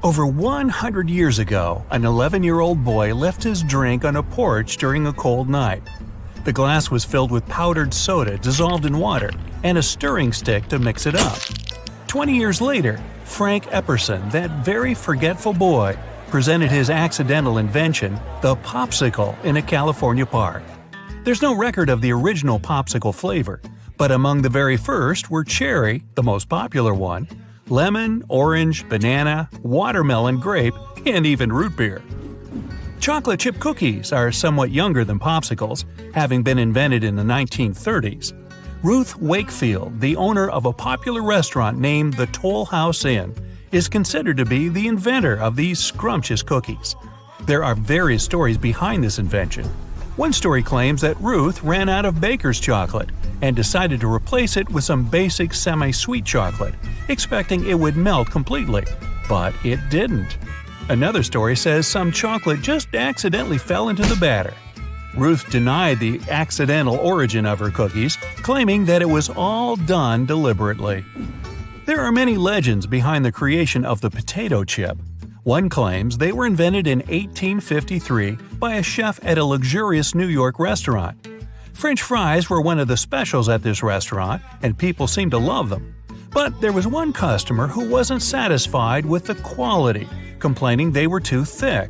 Over 100 years ago, an 11-year-old boy left his drink on a porch during a cold night. The glass was filled with powdered soda dissolved in water and a stirring stick to mix it up. 20 years later, Frank Epperson, that very forgetful boy, presented his accidental invention, the popsicle, in a California park. There's no record of the original popsicle flavor, but among the very first were cherry, the most popular one, lemon, orange, banana, watermelon, grape, and even root beer. Chocolate chip cookies are somewhat younger than popsicles, having been invented in the 1930s. Ruth Wakefield, the owner of a popular restaurant named the Toll House Inn, is considered to be the inventor of these scrumptious cookies. There are various stories behind this invention. One story claims that Ruth ran out of baker's chocolate and decided to replace it with some basic semi-sweet chocolate, expecting it would melt completely, but it didn't. Another story says some chocolate just accidentally fell into the batter. Ruth denied the accidental origin of her cookies, claiming that it was all done deliberately. There are many legends behind the creation of the potato chip. One claims they were invented in 1853 by a chef at a luxurious New York restaurant. French fries were one of the specials at this restaurant, and people seemed to love them. But there was one customer who wasn't satisfied with the quality, complaining they were too thick.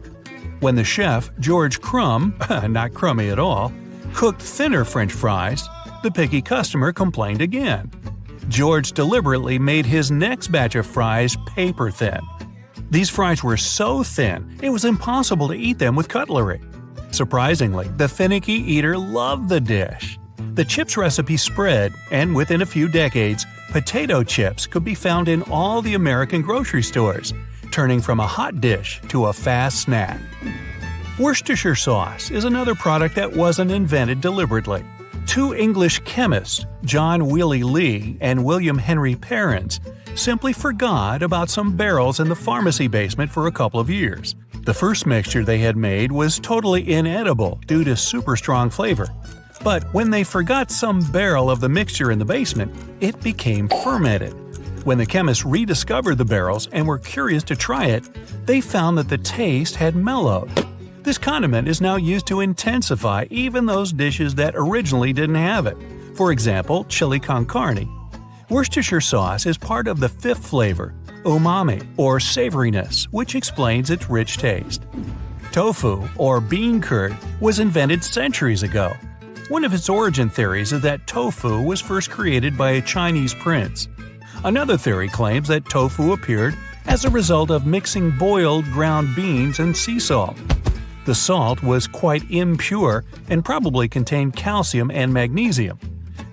When the chef, George Crumb, not crummy at all, cooked thinner French fries, the picky customer complained again. George deliberately made his next batch of fries paper thin. These fries were so thin, it was impossible to eat them with cutlery. Surprisingly, the finicky eater loved the dish. The chips recipe spread, and within a few decades, potato chips could be found in all the American grocery stores, turning from a hot dish to a fast snack. Worcestershire sauce is another product that wasn't invented deliberately. Two English chemists, John Willie Lee and William Henry Pairings, simply forgot about some barrels in the pharmacy basement for a couple of years. The first mixture they had made was totally inedible due to super strong flavor. But when they forgot some barrel of the mixture in the basement, it became fermented. When the chemists rediscovered the barrels and were curious to try it, they found that the taste had mellowed. This condiment is now used to intensify even those dishes that originally didn't have it. For example, chili con carne. Worcestershire sauce is part of the fifth flavor, umami, or savoriness, which explains its rich taste. Tofu, or bean curd, was invented centuries ago. One of its origin theories is that tofu was first created by a Chinese prince. Another theory claims that tofu appeared as a result of mixing boiled ground beans and sea salt. The salt was quite impure and probably contained calcium and magnesium.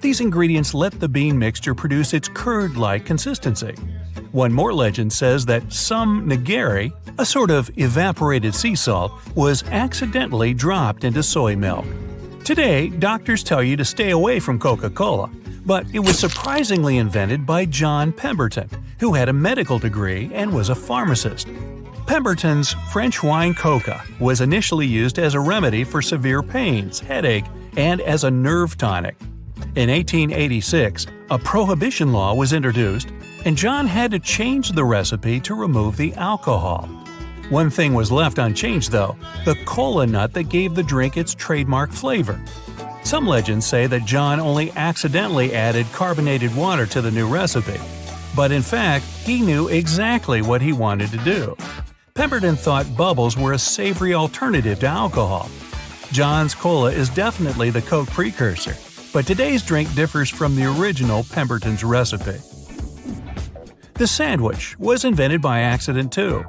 These ingredients let the bean mixture produce its curd-like consistency. One more legend says that some nigiri, a sort of evaporated sea salt, was accidentally dropped into soy milk. Today, doctors tell you to stay away from Coca-Cola, but it was surprisingly invented by John Pemberton, who had a medical degree and was a pharmacist. Pemberton's French wine coca was initially used as a remedy for severe pains, headache, and as a nerve tonic. In 1886, a prohibition law was introduced, and John had to change the recipe to remove the alcohol. One thing was left unchanged though, the cola nut that gave the drink its trademark flavor. Some legends say that John only accidentally added carbonated water to the new recipe, but in fact, he knew exactly what he wanted to do. Pemberton thought bubbles were a savory alternative to alcohol. John's Cola is definitely the Coke precursor, but today's drink differs from the original Pemberton's recipe. The sandwich was invented by accident too.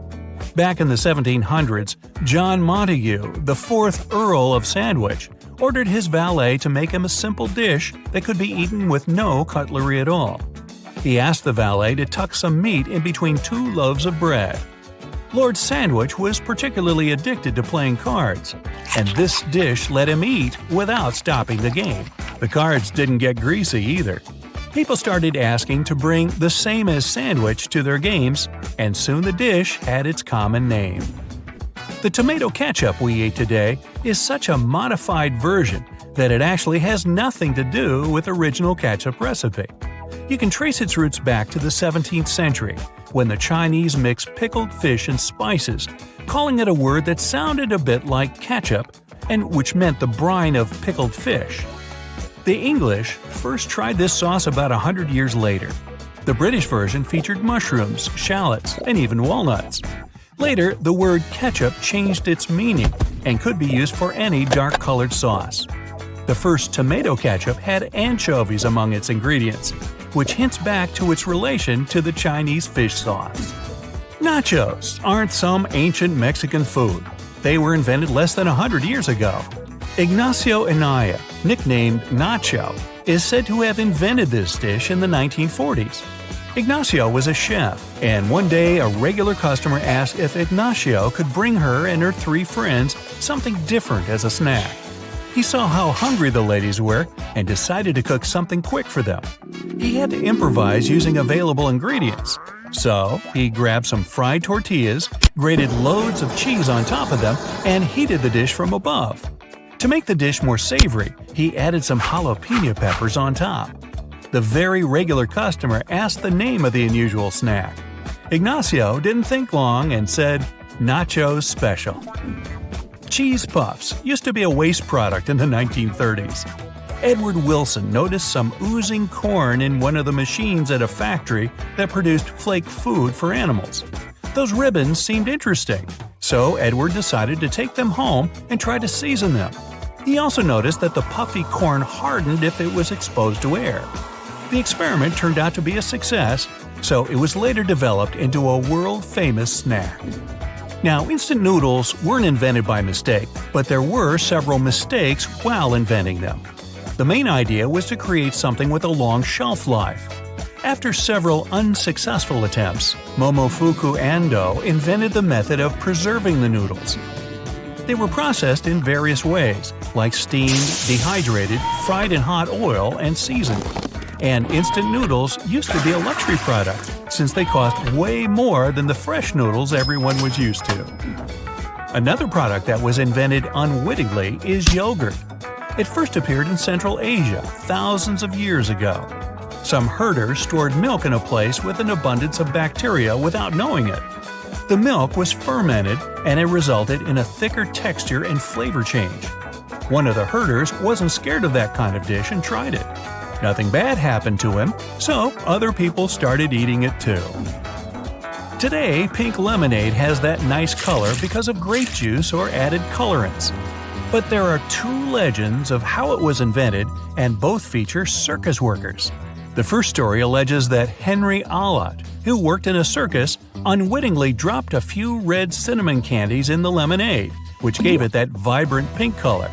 Back in the 1700s, John Montagu, the 4th Earl of Sandwich, ordered his valet to make him a simple dish that could be eaten with no cutlery at all. He asked the valet to tuck some meat in between 2 loaves of bread. Lord Sandwich was particularly addicted to playing cards, and this dish let him eat without stopping the game. The cards didn't get greasy either. People started asking to bring the same as sandwich to their games, and soon the dish had its common name. The tomato ketchup we eat today is such a modified version that it actually has nothing to do with original ketchup recipe. You can trace its roots back to the 17th century, when the Chinese mixed pickled fish and spices, calling it a word that sounded a bit like ketchup, and which meant the brine of pickled fish. The English first tried this sauce about 100 years later. The British version featured mushrooms, shallots, and even walnuts. Later, the word ketchup changed its meaning and could be used for any dark-colored sauce. The first tomato ketchup had anchovies among its ingredients, which hints back to its relation to the Chinese fish sauce. Nachos aren't some ancient Mexican food. They were invented less than 100 years ago. Ignacio Anaya, nicknamed Nacho, is said to have invented this dish in the 1940s. Ignacio was a chef, and one day a regular customer asked if Ignacio could bring her and her 3 friends something different as a snack. He saw how hungry the ladies were and decided to cook something quick for them. He had to improvise using available ingredients. So, he grabbed some fried tortillas, grated loads of cheese on top of them, and heated the dish from above. To make the dish more savory, he added some jalapeno peppers on top. The very regular customer asked the name of the unusual snack. Ignacio didn't think long and said, "Nachos Special." Cheese puffs used to be a waste product in the 1930s. Edward Wilson noticed some oozing corn in one of the machines at a factory that produced flake food for animals. Those ribbons seemed interesting, so Edward decided to take them home and try to season them. He also noticed that the puffy corn hardened if it was exposed to air. The experiment turned out to be a success, so it was later developed into a world-famous snack. Now, instant noodles weren't invented by mistake, but there were several mistakes while inventing them. The main idea was to create something with a long shelf life. After several unsuccessful attempts, Momofuku Ando invented the method of preserving the noodles. They were processed in various ways, like steamed, dehydrated, fried in hot oil, and seasoned. And instant noodles used to be a luxury product, since they cost way more than the fresh noodles everyone was used to. Another product that was invented unwittingly is yogurt. It first appeared in Central Asia thousands of years ago. Some herders stored milk in a place with an abundance of bacteria without knowing it. The milk was fermented, and it resulted in a thicker texture and flavor change. One of the herders wasn't scared of that kind of dish and tried it. Nothing bad happened to him, so other people started eating it too. Today, pink lemonade has that nice color because of grape juice or added colorants. But there are 2 legends of how it was invented, and both feature circus workers. The first story alleges that Henry Allott, who worked in a circus, unwittingly dropped a few red cinnamon candies in the lemonade, which gave it that vibrant pink color.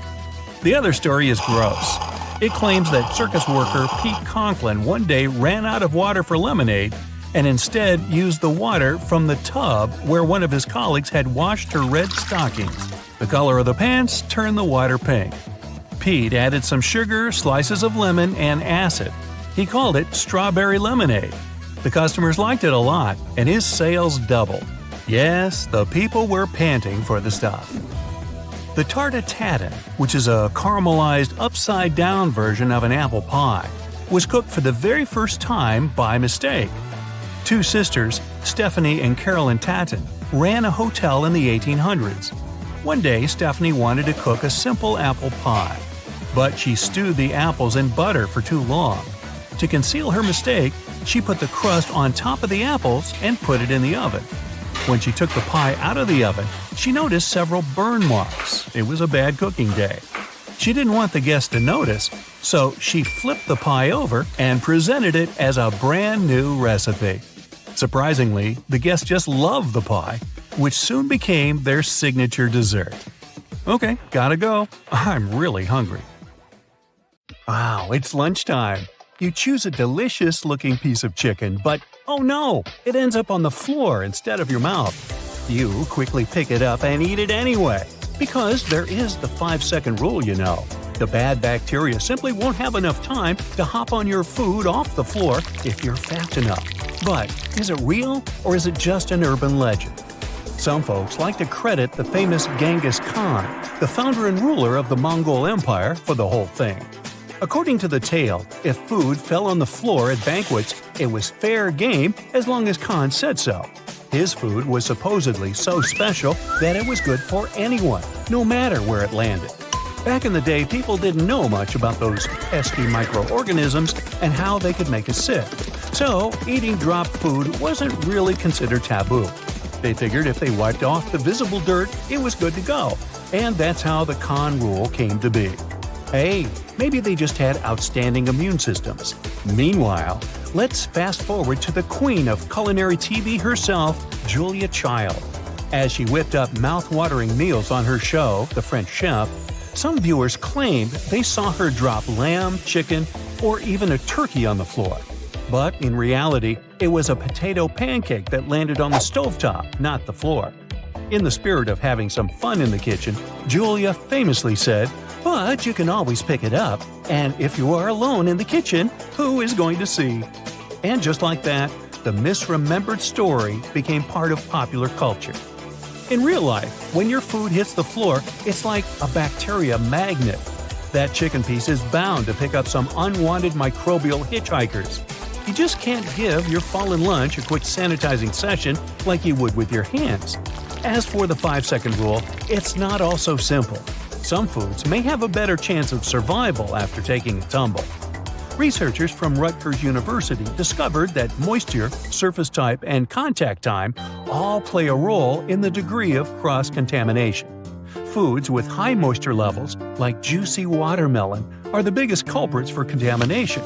The other story is gross. It claims that circus worker Pete Conklin one day ran out of water for lemonade and instead used the water from the tub where one of his colleagues had washed her red stockings. The color of the pants turned the water pink. Pete added some sugar, slices of lemon, and acid. He called it strawberry lemonade. The customers liked it a lot, and his sales doubled. Yes, the people were panting for the stuff. The tarte tatin, which is a caramelized upside-down version of an apple pie, was cooked for the very first time by mistake. 2 sisters, Stephanie and Carolyn Tatin, ran a hotel in the 1800s. One day, Stephanie wanted to cook a simple apple pie, but she stewed the apples in butter for too long. To conceal her mistake, she put the crust on top of the apples and put it in the oven. When she took the pie out of the oven, she noticed several burn marks. It was a bad cooking day. She didn't want the guests to notice, so she flipped the pie over and presented it as a brand new recipe. Surprisingly, the guests just loved the pie, which soon became their signature dessert. Okay, gotta go. I'm really hungry. Wow, it's lunchtime. You choose a delicious-looking piece of chicken, but oh no, it ends up on the floor instead of your mouth. You quickly pick it up and eat it anyway, because there is the 5-second rule, you know. The bad bacteria simply won't have enough time to hop on your food off the floor if you're fast enough. But is it real, or is it just an urban legend? Some folks like to credit the famous Genghis Khan, the founder and ruler of the Mongol Empire, for the whole thing. According to the tale, if food fell on the floor at banquets, it was fair game as long as Khan said so. His food was supposedly so special that it was good for anyone, no matter where it landed. Back in the day, people didn't know much about those pesky microorganisms and how they could make us sick. So, eating dropped food wasn't really considered taboo. They figured if they wiped off the visible dirt, it was good to go. And that's how the Khan rule came to be. Hey, maybe they just had outstanding immune systems. Meanwhile, let's fast forward to the queen of culinary TV herself, Julia Child. As she whipped up mouth-watering meals on her show, The French Chef, some viewers claimed they saw her drop lamb, chicken, or even a turkey on the floor. But in reality, it was a potato pancake that landed on the stovetop, not the floor. In the spirit of having some fun in the kitchen, Julia famously said, "But you can always pick it up, and if you are alone in the kitchen, who is going to see?" And just like that, the misremembered story became part of popular culture. In real life, when your food hits the floor, it's like a bacteria magnet. That chicken piece is bound to pick up some unwanted microbial hitchhikers. You just can't give your fallen lunch a quick sanitizing session like you would with your hands. As for the 5-second rule, it's not all so simple. Some foods may have a better chance of survival after taking a tumble. Researchers from Rutgers University discovered that moisture, surface type, and contact time all play a role in the degree of cross-contamination. Foods with high moisture levels, like juicy watermelon, are the biggest culprits for contamination.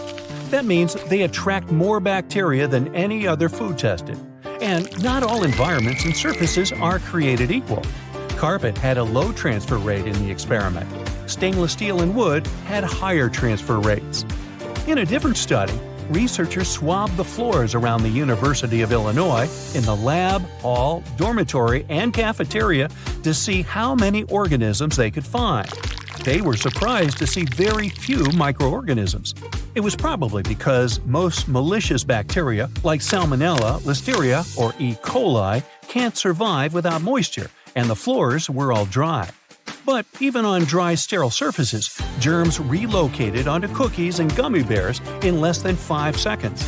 That means they attract more bacteria than any other food tested. And not all environments and surfaces are created equal. Carpet had a low transfer rate in the experiment. Stainless steel and wood had higher transfer rates. In a different study, researchers swabbed the floors around the University of Illinois in the lab, hall, dormitory, and cafeteria to see how many organisms they could find. They were surprised to see very few microorganisms. It was probably because most malicious bacteria like Salmonella, Listeria, or E. coli can't survive without moisture, and the floors were all dry. But even on dry, sterile surfaces, germs relocated onto cookies and gummy bears in less than 5 seconds.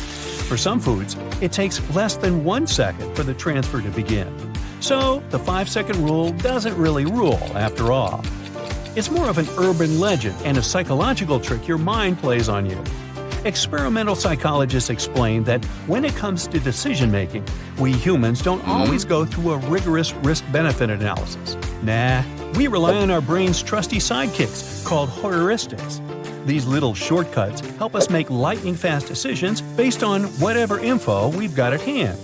For some foods, it takes less than 1 second for the transfer to begin. So, the 5-second rule doesn't really rule after all. It's more of an urban legend and a psychological trick your mind plays on you. Experimental psychologists explain that when it comes to decision-making, we humans don't always go through a rigorous risk-benefit analysis. Nah, we rely on our brain's trusty sidekicks called heuristics. These little shortcuts help us make lightning-fast decisions based on whatever info we've got at hand.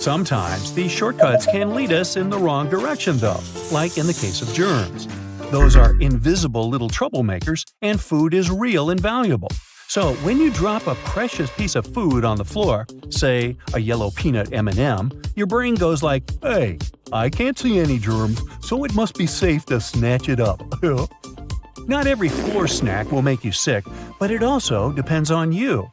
Sometimes these shortcuts can lead us in the wrong direction though, like in the case of germs. Those are invisible little troublemakers, and food is real and valuable. So when you drop a precious piece of food on the floor, say a yellow peanut M&M, your brain goes like, "Hey, I can't see any germs, so it must be safe to snatch it up." Not every floor snack will make you sick, but it also depends on you.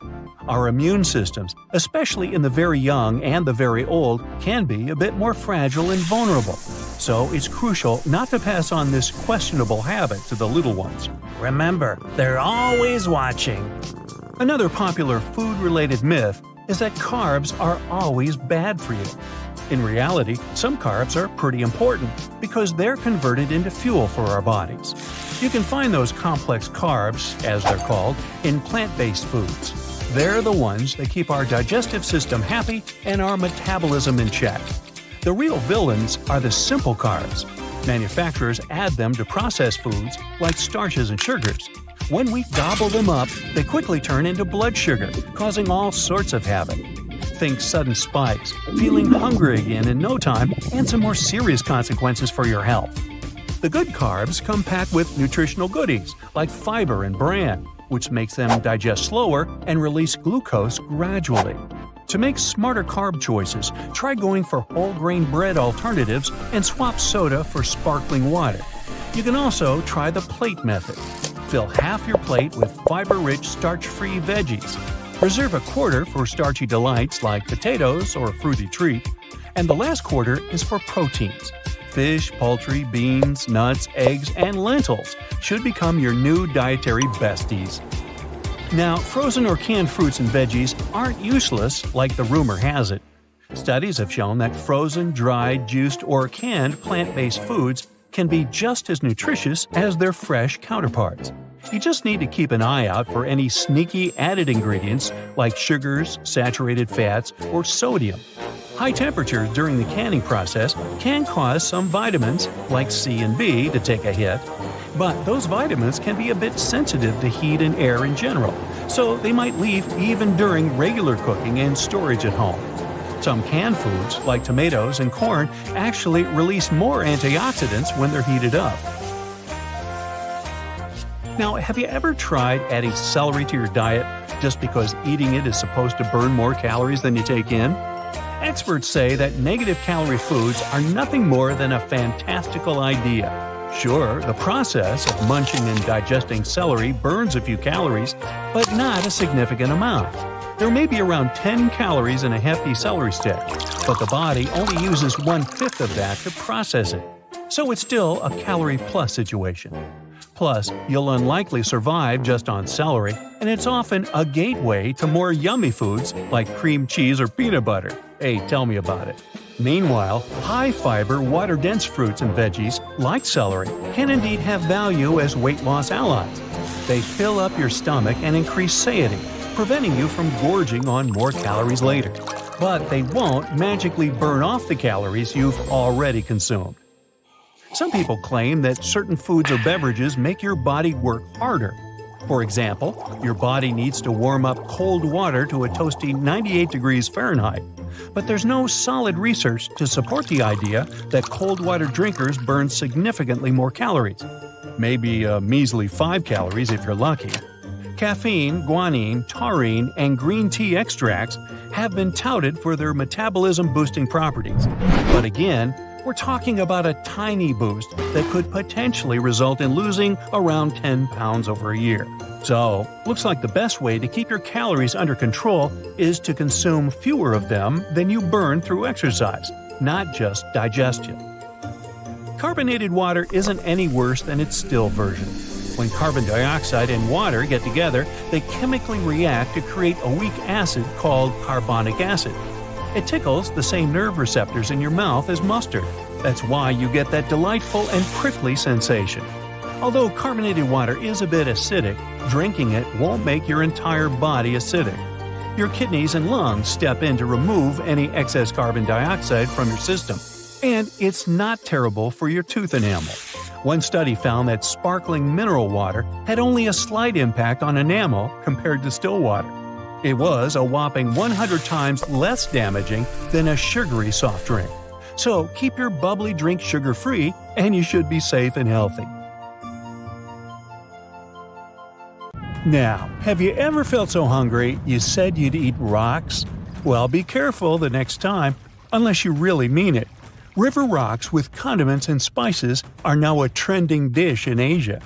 Our immune systems, especially in the very young and the very old, can be a bit more fragile and vulnerable. So it's crucial not to pass on this questionable habit to the little ones. Remember, they're always watching. Another popular food-related myth is that carbs are always bad for you. In reality, some carbs are pretty important because they're converted into fuel for our bodies. You can find those complex carbs, as they're called, in plant-based foods. They're the ones that keep our digestive system happy and our metabolism in check. The real villains are the simple carbs. Manufacturers add them to processed foods like starches and sugars. When we gobble them up, they quickly turn into blood sugar, causing all sorts of havoc. Think sudden spikes, feeling hungry again in no time, and some more serious consequences for your health. The good carbs come packed with nutritional goodies like fiber and bran, which makes them digest slower and release glucose gradually. To make smarter carb choices, try going for whole grain bread alternatives and swap soda for sparkling water. You can also try the plate method. Fill half your plate with fiber-rich, starch-free veggies. Reserve a quarter for starchy delights like potatoes or a fruity treat, and the last quarter is for proteins. Fish, poultry, beans, nuts, eggs, and lentils should become your new dietary besties. Now, frozen or canned fruits and veggies aren't useless like the rumor has it. Studies have shown that frozen, dried, juiced, or canned plant-based foods can be just as nutritious as their fresh counterparts. You just need to keep an eye out for any sneaky added ingredients like sugars, saturated fats, or sodium. High temperatures during the canning process can cause some vitamins, like C and B, to take a hit. But those vitamins can be a bit sensitive to heat and air in general, so they might leave even during regular cooking and storage at home. Some canned foods, like tomatoes and corn, actually release more antioxidants when they're heated up. Now, have you ever tried adding celery to your diet just because eating it is supposed to burn more calories than you take in? Experts say that negative calorie foods are nothing more than a fantastical idea. Sure, the process of munching and digesting celery burns a few calories, but not a significant amount. There may be around 10 calories in a hefty celery stick, but the body only uses 1/5 of that to process it. So it's still a calorie-plus situation. Plus, you'll unlikely survive just on celery, and it's often a gateway to more yummy foods like cream cheese or peanut butter. Hey, tell me about it. Meanwhile, high-fiber, water-dense fruits and veggies, like celery, can indeed have value as weight loss allies. They fill up your stomach and increase satiety, preventing you from gorging on more calories later. But they won't magically burn off the calories you've already consumed. Some people claim that certain foods or beverages make your body work harder. For example, your body needs to warm up cold water to a toasty 98 degrees Fahrenheit. But there's no solid research to support the idea that cold water drinkers burn significantly more calories. Maybe a measly 5 calories if you're lucky. Caffeine, guanine, taurine, and green tea extracts have been touted for their metabolism-boosting properties. But again, we're talking about a tiny boost that could potentially result in losing around 10 pounds over a year. So, looks like the best way to keep your calories under control is to consume fewer of them than you burn through exercise, not just digestion. Carbonated water isn't any worse than its still version. When carbon dioxide and water get together, they chemically react to create a weak acid called carbonic acid. It tickles the same nerve receptors in your mouth as mustard. That's why you get that delightful and prickly sensation. Although carbonated water is a bit acidic, drinking it won't make your entire body acidic. Your kidneys and lungs step in to remove any excess carbon dioxide from your system. And it's not terrible for your tooth enamel. One study found that sparkling mineral water had only a slight impact on enamel compared to still water. It was a whopping 100 times less damaging than a sugary soft drink. So keep your bubbly drink sugar-free, and you should be safe and healthy. Now, have you ever felt so hungry you said you'd eat rocks? Well, be careful the next time, unless you really mean it. River rocks with condiments and spices are now a trending dish in Asia.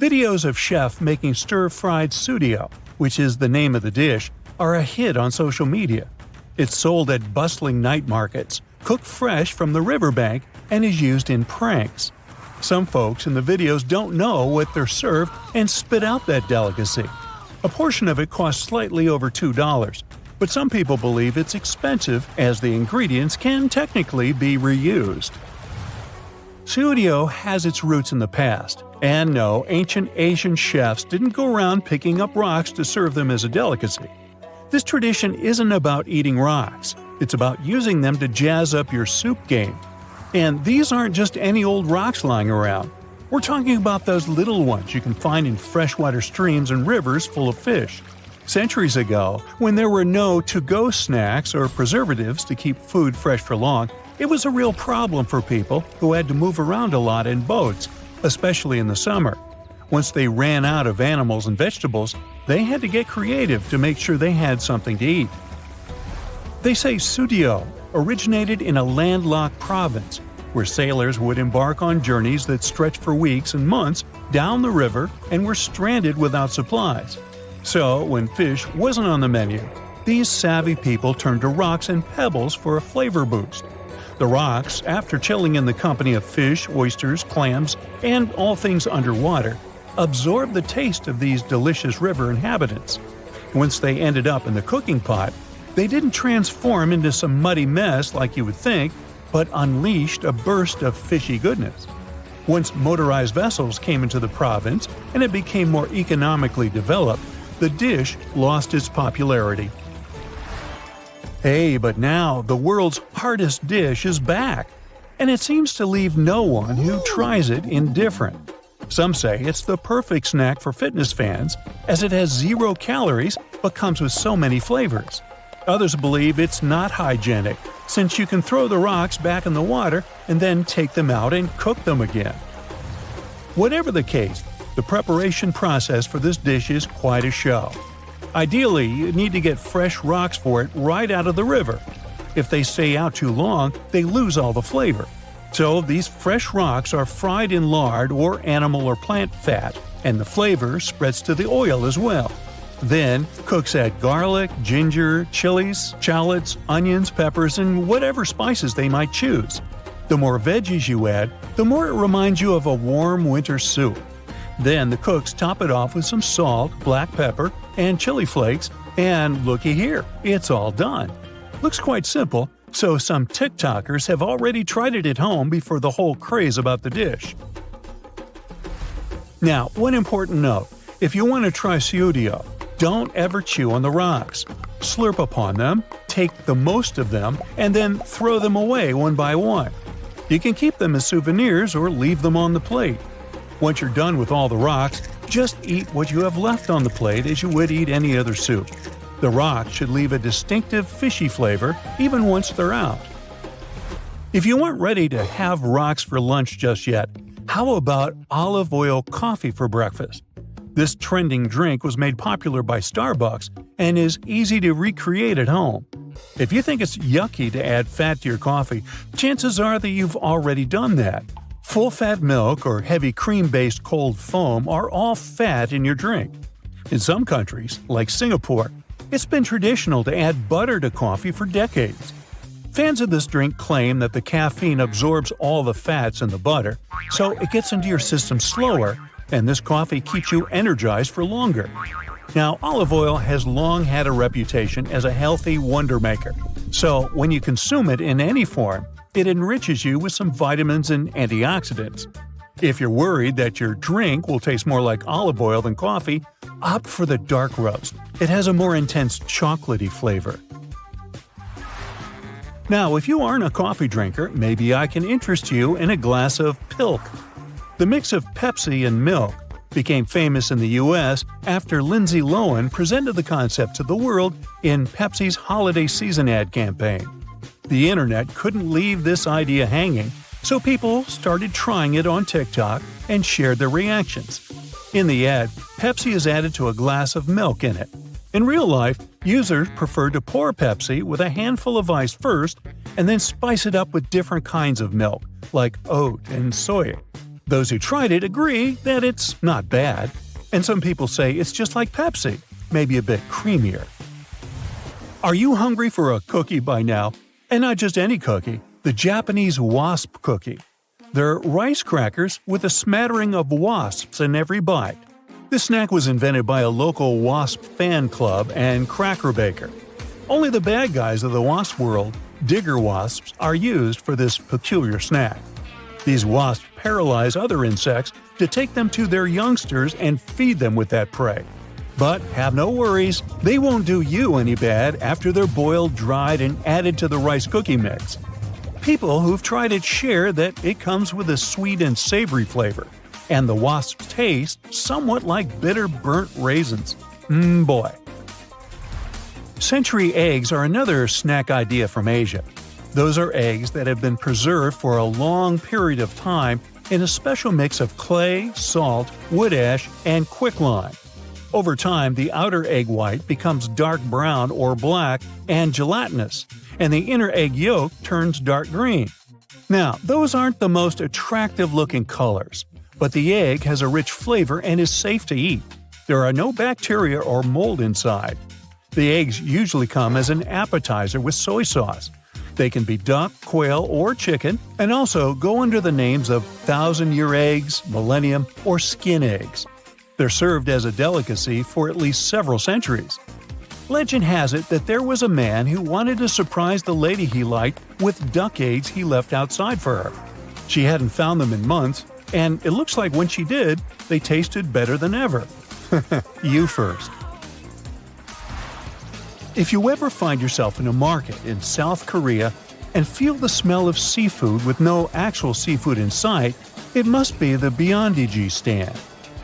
Videos of chefs making stir-fried sudio, which is the name of the dish, are a hit on social media. It's sold at bustling night markets, cooked fresh from the riverbank, and is used in pranks. Some folks in the videos don't know what they're served and spit out that delicacy. A portion of it costs slightly over $2, but some people believe it's expensive as the ingredients can technically be reused. Sudio has its roots in the past, and no, ancient Asian chefs didn't go around picking up rocks to serve them as a delicacy. This tradition isn't about eating rocks, it's about using them to jazz up your soup game. And these aren't just any old rocks lying around. We're talking about those little ones you can find in freshwater streams and rivers full of fish. Centuries ago, when there were no to-go snacks or preservatives to keep food fresh for long, it was a real problem for people who had to move around a lot in boats, especially in the summer. Once they ran out of animals and vegetables, they had to get creative to make sure they had something to eat. They say sudio originated in a landlocked province, where sailors would embark on journeys that stretched for weeks and months down the river and were stranded without supplies. So, when fish wasn't on the menu, these savvy people turned to rocks and pebbles for a flavor boost. The rocks, after chilling in the company of fish, oysters, clams, and all things underwater, absorbed the taste of these delicious river inhabitants. Once they ended up in the cooking pot, they didn't transform into some muddy mess like you would think, but unleashed a burst of fishy goodness. Once motorized vessels came into the province and it became more economically developed, the dish lost its popularity. Hey, but now the world's hardest dish is back, and it seems to leave no one who tries it indifferent. Some say it's the perfect snack for fitness fans, as it has 0 calories but comes with so many flavors. Others believe it's not hygienic, since you can throw the rocks back in the water and then take them out and cook them again. Whatever the case, the preparation process for this dish is quite a show. Ideally, you need to get fresh rocks for it right out of the river. If they stay out too long, they lose all the flavor. So these fresh rocks are fried in lard or animal or plant fat, and the flavor spreads to the oil as well. Then, cooks add garlic, ginger, chilies, shallots, onions, peppers, and whatever spices they might choose. The more veggies you add, the more it reminds you of a warm winter soup. Then the cooks top it off with some salt, black pepper, and chili flakes, and looky here, it's all done. Looks quite simple, so some TikTokers have already tried it at home before the whole craze about the dish. Now, one important note, if you want to try sudio, don't ever chew on the rocks. Slurp upon them, take the most of them, and then throw them away one by one. You can keep them as souvenirs or leave them on the plate. Once you're done with all the rocks, just eat what you have left on the plate as you would eat any other soup. The rocks should leave a distinctive fishy flavor even once they're out. If you aren't ready to have rocks for lunch just yet, how about olive oil coffee for breakfast? This trending drink was made popular by Starbucks and is easy to recreate at home. If you think it's yucky to add fat to your coffee, chances are that you've already done that. Full-fat milk or heavy cream-based cold foam are all fat in your drink. In some countries, like Singapore, it's been traditional to add butter to coffee for decades. Fans of this drink claim that the caffeine absorbs all the fats in the butter, so it gets into your system slower, and this coffee keeps you energized for longer. Now, olive oil has long had a reputation as a healthy wonder maker, so when you consume it in any form, it enriches you with some vitamins and antioxidants. If you're worried that your drink will taste more like olive oil than coffee, opt for the dark roast. It has a more intense chocolatey flavor. Now, if you aren't a coffee drinker, maybe I can interest you in a glass of Pilk. The mix of Pepsi and milk became famous in the U.S. after Lindsay Lohan presented the concept to the world in Pepsi's holiday season ad campaign. The internet couldn't leave this idea hanging, so people started trying it on TikTok and shared their reactions. In the ad, Pepsi is added to a glass of milk in it. In real life, users prefer to pour Pepsi with a handful of ice first and then spice it up with different kinds of milk, like oat and soy. Those who tried it agree that it's not bad, and some people say it's just like Pepsi, maybe a bit creamier. Are you hungry for a cookie by now? And not just any cookie, the Japanese wasp cookie. They're rice crackers with a smattering of wasps in every bite. This snack was invented by a local wasp fan club and cracker baker. Only the bad guys of the wasp world, digger wasps, are used for this peculiar snack. These wasps paralyze other insects to take them to their youngsters and feed them with that prey. But have no worries, they won't do you any bad after they're boiled, dried, and added to the rice cookie mix. People who've tried it share that it comes with a sweet and savory flavor, and the wasps taste somewhat like bitter burnt raisins. Boy. Century eggs are another snack idea from Asia. Those are eggs that have been preserved for a long period of time in a special mix of clay, salt, wood ash, and quicklime. Over time, the outer egg white becomes dark brown or black and gelatinous, and the inner egg yolk turns dark green. Now, those aren't the most attractive-looking colors, but the egg has a rich flavor and is safe to eat. There are no bacteria or mold inside. The eggs usually come as an appetizer with soy sauce. They can be duck, quail, or chicken, and also go under the names of thousand-year eggs, millennium, or skin eggs. They're served as a delicacy for at least several centuries. Legend has it that there was a man who wanted to surprise the lady he liked with duck eggs he left outside for her. She hadn't found them in months, and it looks like when she did, they tasted better than ever. You first. If you ever find yourself in a market in South Korea and feel the smell of seafood with no actual seafood in sight, it must be the byondiji stand.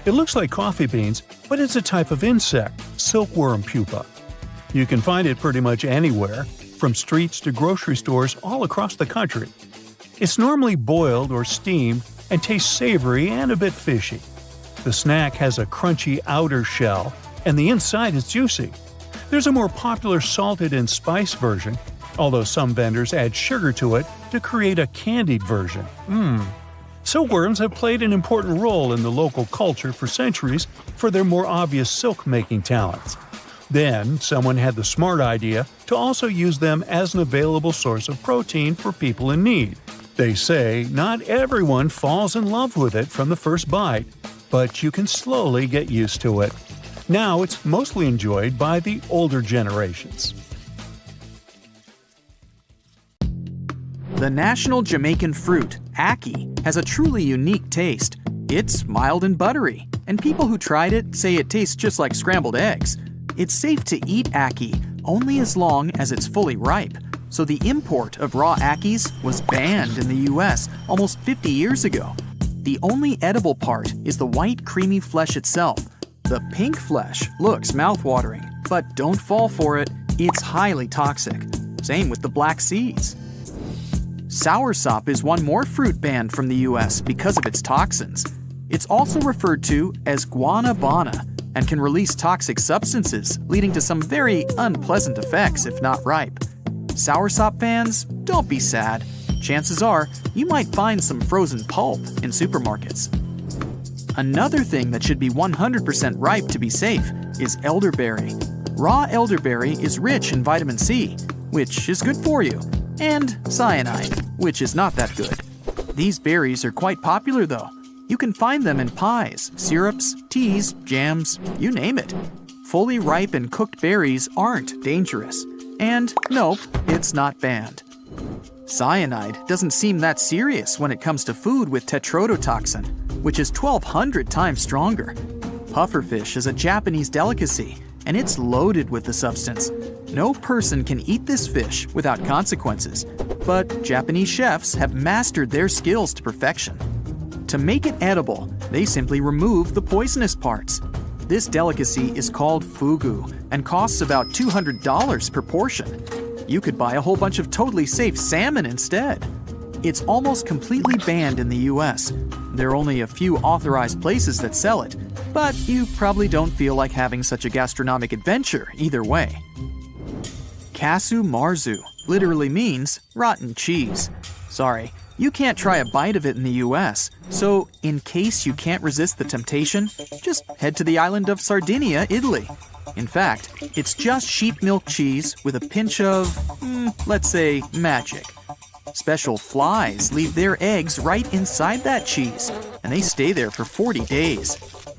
It looks like coffee beans, but it's a type of insect, silkworm pupa. You can find it pretty much anywhere, from streets to grocery stores all across the country. It's normally boiled or steamed and tastes savory and a bit fishy. The snack has a crunchy outer shell, and the inside is juicy. There's a more popular salted and spiced version, although some vendors add sugar to it to create a candied version. Silkworms have played an important role in the local culture for centuries for their more obvious silk-making talents. Then, someone had the smart idea to also use them as an available source of protein for people in need. They say not everyone falls in love with it from the first bite, but you can slowly get used to it. Now it's mostly enjoyed by the older generations. The national Jamaican fruit, ackee, has a truly unique taste. It's mild and buttery, and people who tried it say it tastes just like scrambled eggs. It's safe to eat ackee only as long as it's fully ripe, so the import of raw ackees was banned in the US almost 50 years ago. The only edible part is the white creamy flesh itself. The pink flesh looks mouthwatering, but don't fall for it, it's highly toxic. Same with the black seeds. Soursop is one more fruit banned from the US because of its toxins. It's also referred to as guanabana and can release toxic substances, leading to some very unpleasant effects if not ripe. Soursop fans, don't be sad. Chances are you might find some frozen pulp in supermarkets. Another thing that should be 100% ripe to be safe is elderberry. Raw elderberry is rich in vitamin C, which is good for you, and cyanide, which is not that good. These berries are quite popular though. You can find them in pies, syrups, teas, jams, you name it. Fully ripe and cooked berries aren't dangerous. And nope, it's not banned. Cyanide doesn't seem that serious when it comes to food with tetrodotoxin, which is 1,200 times stronger. Pufferfish is a Japanese delicacy, and it's loaded with the substance. No person can eat this fish without consequences, but Japanese chefs have mastered their skills to perfection. To make it edible, they simply remove the poisonous parts. This delicacy is called fugu and costs about $200 per portion. You could buy a whole bunch of totally safe salmon instead. It's almost completely banned in the US. There are only a few authorized places that sell it, but you probably don't feel like having such a gastronomic adventure either way. Casu marzu literally means rotten cheese. Sorry, you can't try a bite of it in the US, so in case you can't resist the temptation, just head to the island of Sardinia, Italy. In fact, it's just sheep milk cheese with a pinch of, let's say, magic. Special flies leave their eggs right inside that cheese, and they stay there for 40 days.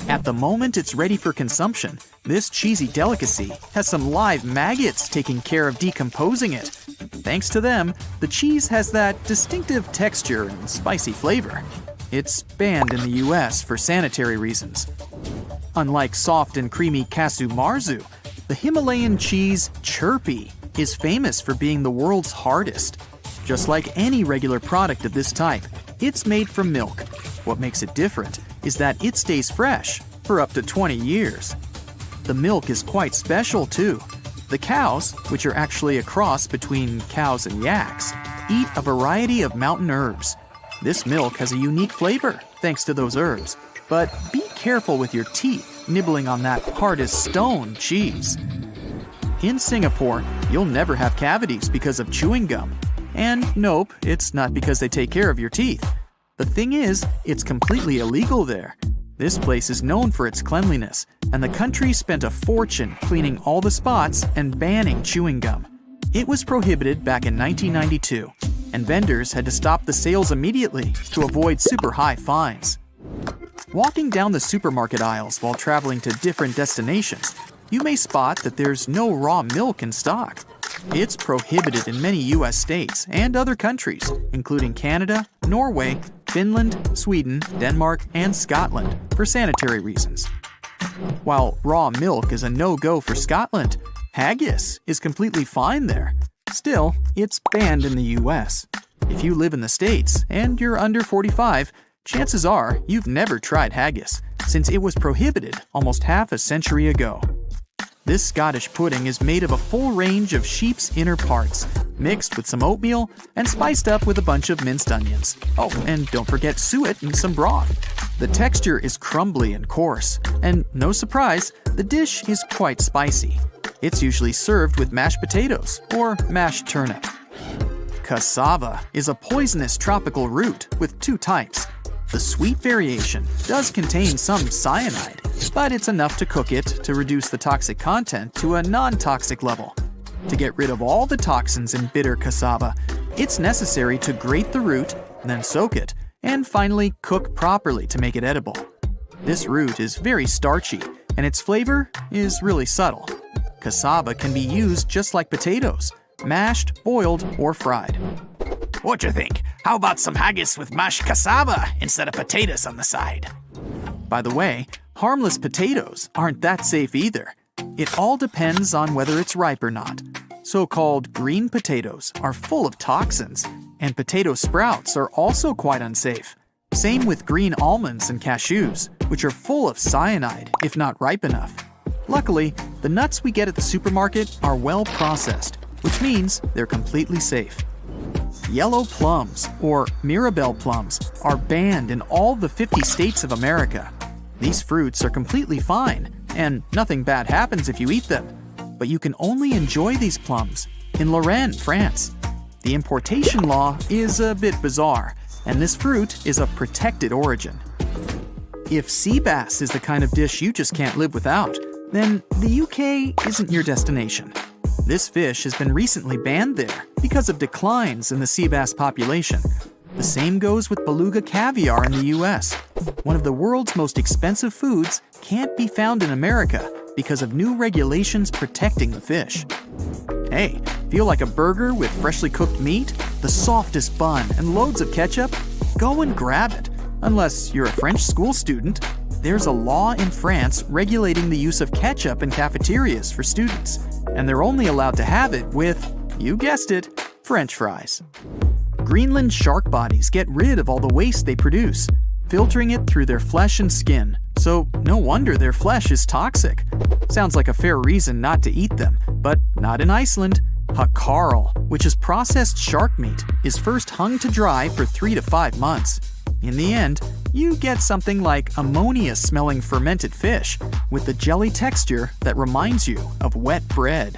At the moment it's ready for consumption, this cheesy delicacy has some live maggots taking care of decomposing it. Thanks to them, the cheese has that distinctive texture and spicy flavor. It's banned in the US for sanitary reasons. Unlike soft and creamy casu marzu, the Himalayan cheese chirpy is famous for being the world's hardest. Just like any regular product of this type, it's made from milk. What makes it different is that it stays fresh for up to 20 years. The milk is quite special too. The cows, which are actually a cross between cows and yaks, eat a variety of mountain herbs. This milk has a unique flavor thanks to those herbs, but be careful with your teeth nibbling on that hard as stone cheese. In Singapore, you'll never have cavities because of chewing gum. And nope, it's not because they take care of your teeth. The thing is, it's completely illegal there. This place is known for its cleanliness, and the country spent a fortune cleaning all the spots and banning chewing gum. It was prohibited back in 1992, and vendors had to stop the sales immediately to avoid super high fines. Walking down the supermarket aisles while traveling to different destinations, you may spot that there's no raw milk in stock. It's prohibited in many US states and other countries, including Canada, Norway, Finland, Sweden, Denmark, and Scotland, for sanitary reasons. While raw milk is a no-go for Scotland, haggis is completely fine there. Still, it's banned in the US. If you live in the States and you're under 45, chances are you've never tried haggis, since it was prohibited almost half a century ago. This Scottish pudding is made of a full range of sheep's inner parts, mixed with some oatmeal and spiced up with a bunch of minced onions. Oh, and don't forget suet and some broth. The texture is crumbly and coarse, and no surprise, the dish is quite spicy. It's usually served with mashed potatoes or mashed turnip. Cassava is a poisonous tropical root with two types. The sweet variation does contain some cyanide, but it's enough to cook it to reduce the toxic content to a non-toxic level. To get rid of all the toxins in bitter cassava, it's necessary to grate the root, then soak it, and finally cook properly to make it edible. This root is very starchy, and its flavor is really subtle. Cassava can be used just like potatoes, mashed, boiled, or fried. What you think? How about some haggis with mashed cassava instead of potatoes on the side? By the way, harmless potatoes aren't that safe either. It all depends on whether it's ripe or not. So-called green potatoes are full of toxins, and potato sprouts are also quite unsafe. Same with green almonds and cashews, which are full of cyanide if not ripe enough. Luckily, the nuts we get at the supermarket are well processed, which means they're completely safe. Yellow plums, or Mirabelle plums, are banned in all the 50 states of America. These fruits are completely fine, and nothing bad happens if you eat them. But you can only enjoy these plums in Lorraine, France. The importation law is a bit bizarre, and this fruit is of protected origin. If sea bass is the kind of dish you just can't live without, then the UK isn't your destination. This fish has been recently banned there because of declines in the sea bass population. The same goes with beluga caviar in the US. One of the world's most expensive foods can't be found in America because of new regulations protecting the fish. Hey, feel like a burger with freshly cooked meat, the softest bun, and loads of ketchup? Go and grab it. Unless you're a French school student, there's a law in France regulating the use of ketchup in cafeterias for students, and they're only allowed to have it with, you guessed it, French fries. Greenland shark bodies get rid of all the waste they produce, filtering it through their flesh and skin, so no wonder their flesh is toxic. Sounds like a fair reason not to eat them, but not in Iceland. Hakarl, which is processed shark meat, is first hung to dry for 3 to 5 months. In the end, you get something like ammonia-smelling fermented fish with the jelly texture that reminds you of wet bread.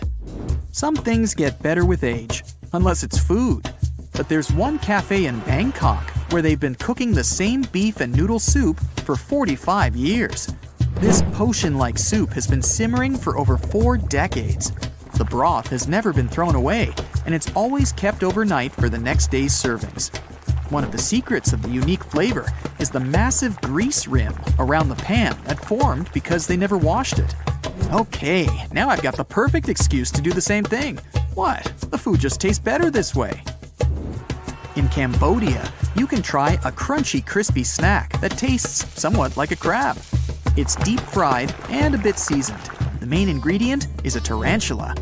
Some things get better with age, unless it's food. But there's one cafe in Bangkok where they've been cooking the same beef and noodle soup for 45 years. This potion-like soup has been simmering for over 4 decades. The broth has never been thrown away, and it's always kept overnight for the next day's servings. One of the secrets of the unique flavor is the massive grease rim around the pan that formed because they never washed it. Okay, now I've got the perfect excuse to do the same thing. What? The food just tastes better this way. In Cambodia, you can try a crunchy, crispy snack that tastes somewhat like a crab. It's deep fried and a bit seasoned. The main ingredient is a tarantula.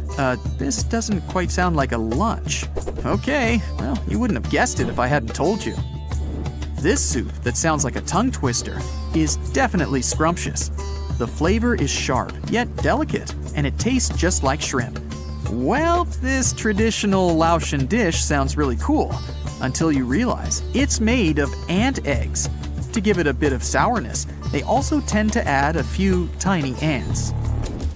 This doesn't quite sound like a lunch. Okay, well, you wouldn't have guessed it if I hadn't told you. This soup that sounds like a tongue twister is definitely scrumptious. The flavor is sharp, yet delicate, and it tastes just like shrimp. Well, this traditional Laotian dish sounds really cool, until you realize it's made of ant eggs. To give it a bit of sourness, they also tend to add a few tiny ants.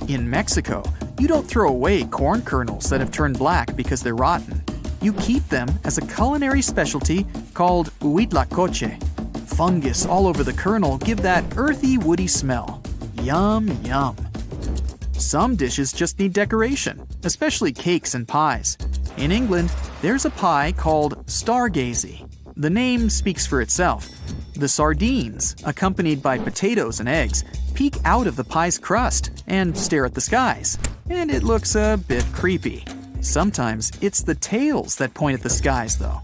In Mexico, you don't throw away corn kernels that have turned black because they're rotten. You keep them as a culinary specialty called huitlacoche. Fungus all over the kernel give that earthy, woody smell. Yum, yum. Some dishes just need decoration, especially cakes and pies. In England, there's a pie called stargazy. The name speaks for itself. The sardines, accompanied by potatoes and eggs, peek out of the pie's crust and stare at the skies, and it looks a bit creepy. Sometimes it's the tails that point at the skies, though.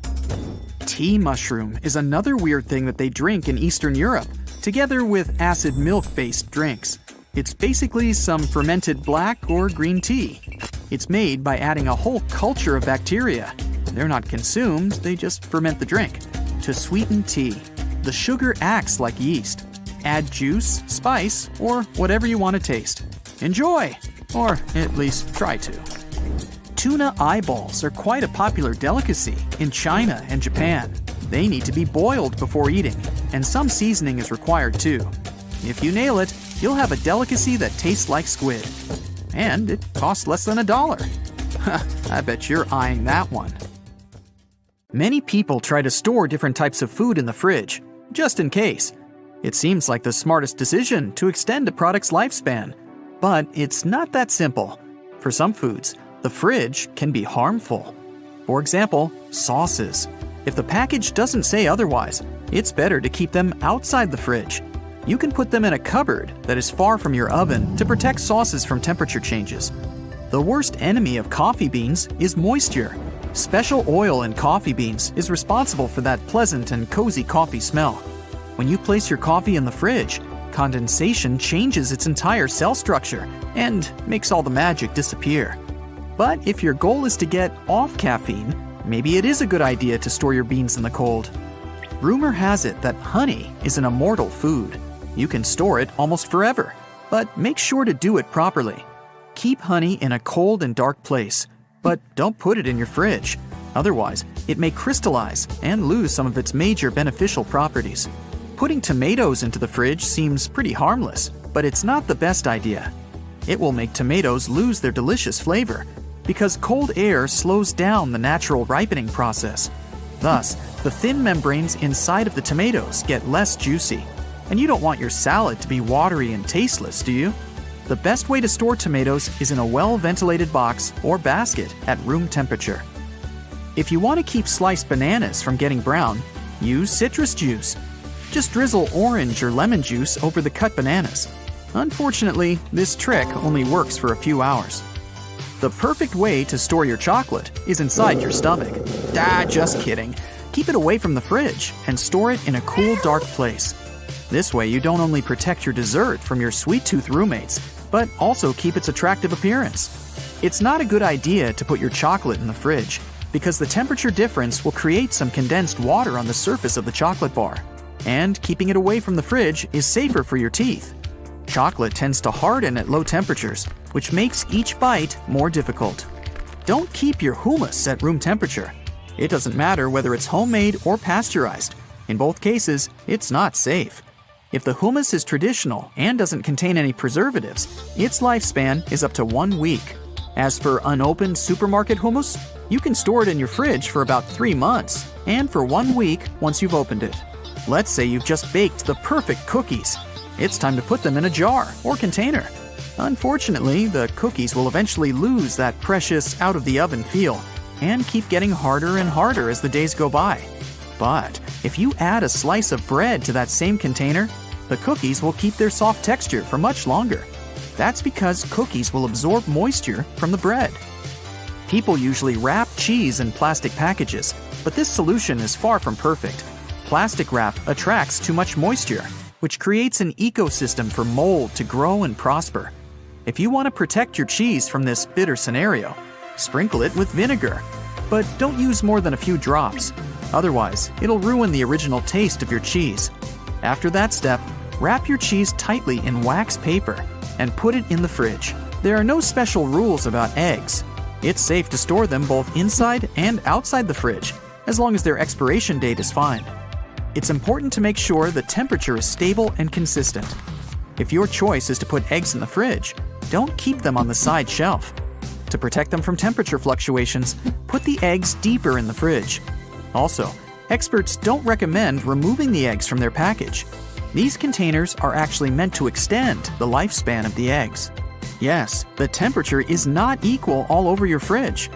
Tea mushroom is another weird thing that they drink in Eastern Europe, together with acid milk-based drinks. It's basically some fermented black or green tea. It's made by adding a whole culture of bacteria. They're not consumed, they just ferment the drink. To sweeten tea, the sugar acts like yeast. Add juice, spice, or whatever you want to taste. Enjoy! Or at least try to. Tuna eyeballs are quite a popular delicacy in China and Japan. They need to be boiled before eating, and some seasoning is required too. If you nail it, you'll have a delicacy that tastes like squid. And it costs less than $1. I bet you're eyeing that one. Many people try to store different types of food in the fridge, just in case. It seems like the smartest decision to extend a product's lifespan. But it's not that simple. For some foods, the fridge can be harmful. For example, sauces. If the package doesn't say otherwise, it's better to keep them outside the fridge. You can put them in a cupboard that is far from your oven to protect sauces from temperature changes. The worst enemy of coffee beans is moisture. Special oil in coffee beans is responsible for that pleasant and cozy coffee smell. When you place your coffee in the fridge, condensation changes its entire cell structure and makes all the magic disappear. But if your goal is to get off caffeine, maybe it is a good idea to store your beans in the cold. Rumor has it that honey is an immortal food. You can store it almost forever, but make sure to do it properly. Keep honey in a cold and dark place, but don't put it in your fridge. Otherwise, it may crystallize and lose some of its major beneficial properties. Putting tomatoes into the fridge seems pretty harmless, but it's not the best idea. It will make tomatoes lose their delicious flavor, because cold air slows down the natural ripening process. Thus, the thin membranes inside of the tomatoes get less juicy. And you don't want your salad to be watery and tasteless, do you? The best way to store tomatoes is in a well-ventilated box or basket at room temperature. If you want to keep sliced bananas from getting brown, use citrus juice. Just drizzle orange or lemon juice over the cut bananas. Unfortunately, this trick only works for a few hours. The perfect way to store your chocolate is inside your stomach. Just kidding. Keep it away from the fridge and store it in a cool, dark place. This way you don't only protect your dessert from your sweet tooth roommates, but also keep its attractive appearance. It's not a good idea to put your chocolate in the fridge, because the temperature difference will create some condensed water on the surface of the chocolate bar. And keeping it away from the fridge is safer for your teeth. Chocolate tends to harden at low temperatures, which makes each bite more difficult. Don't keep your hummus at room temperature. It doesn't matter whether it's homemade or pasteurized. In both cases, it's not safe. If the hummus is traditional and doesn't contain any preservatives, its lifespan is up to 1 week. As for unopened supermarket hummus, you can store it in your fridge for about 3 months, and for 1 week once you've opened it. Let's say you've just baked the perfect cookies. It's time to put them in a jar or container. Unfortunately, the cookies will eventually lose that precious out-of-the-oven feel and keep getting harder and harder as the days go by. But if you add a slice of bread to that same container, the cookies will keep their soft texture for much longer. That's because cookies will absorb moisture from the bread. People usually wrap cheese in plastic packages, but this solution is far from perfect. Plastic wrap attracts too much moisture, which creates an ecosystem for mold to grow and prosper. If you want to protect your cheese from this bitter scenario, sprinkle it with vinegar, but don't use more than a few drops. Otherwise, it'll ruin the original taste of your cheese. After that step, wrap your cheese tightly in wax paper and put it in the fridge. There are no special rules about eggs. It's safe to store them both inside and outside the fridge, as long as their expiration date is fine. It's important to make sure the temperature is stable and consistent. If your choice is to put eggs in the fridge, don't keep them on the side shelf. To protect them from temperature fluctuations, put the eggs deeper in the fridge. Also, experts don't recommend removing the eggs from their package. These containers are actually meant to extend the lifespan of the eggs. Yes, the temperature is not equal all over your fridge.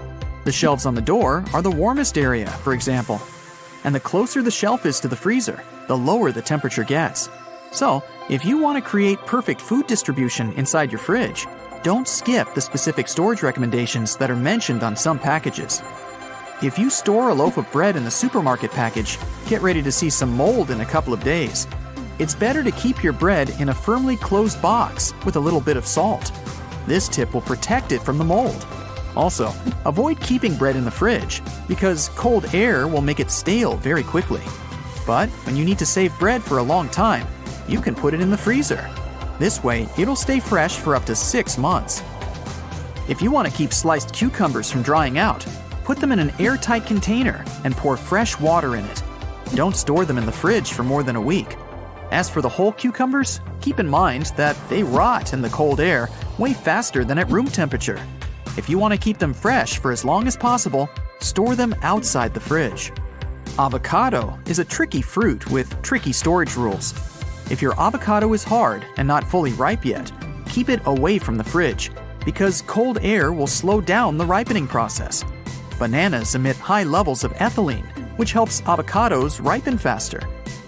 The shelves on the door are the warmest area, for example. and the closer the shelf is to the freezer, the lower the temperature gets. So, if you want to create perfect food distribution inside your fridge, don't skip the specific storage recommendations that are mentioned on some packages. If you store a loaf of bread in the supermarket package, get ready to see some mold in a couple of days. It's better to keep your bread in a firmly closed box with a little bit of salt. This tip will protect it from the mold. Also, avoid keeping bread in the fridge because cold air will make it stale very quickly. But when you need to save bread for a long time, you can put it in the freezer. This way, it'll stay fresh for up to 6 months. If you want to keep sliced cucumbers from drying out, put them in an airtight container and pour fresh water in it. Don't store them in the fridge for more than a week. As for the whole cucumbers, keep in mind that they rot in the cold air way faster than at room temperature. If you want to keep them fresh for as long as possible, store them outside the fridge. Avocado is a tricky fruit with tricky storage rules. If your avocado is hard and not fully ripe yet, keep it away from the fridge because cold air will slow down the ripening process. Bananas emit high levels of ethylene, which helps avocados ripen faster.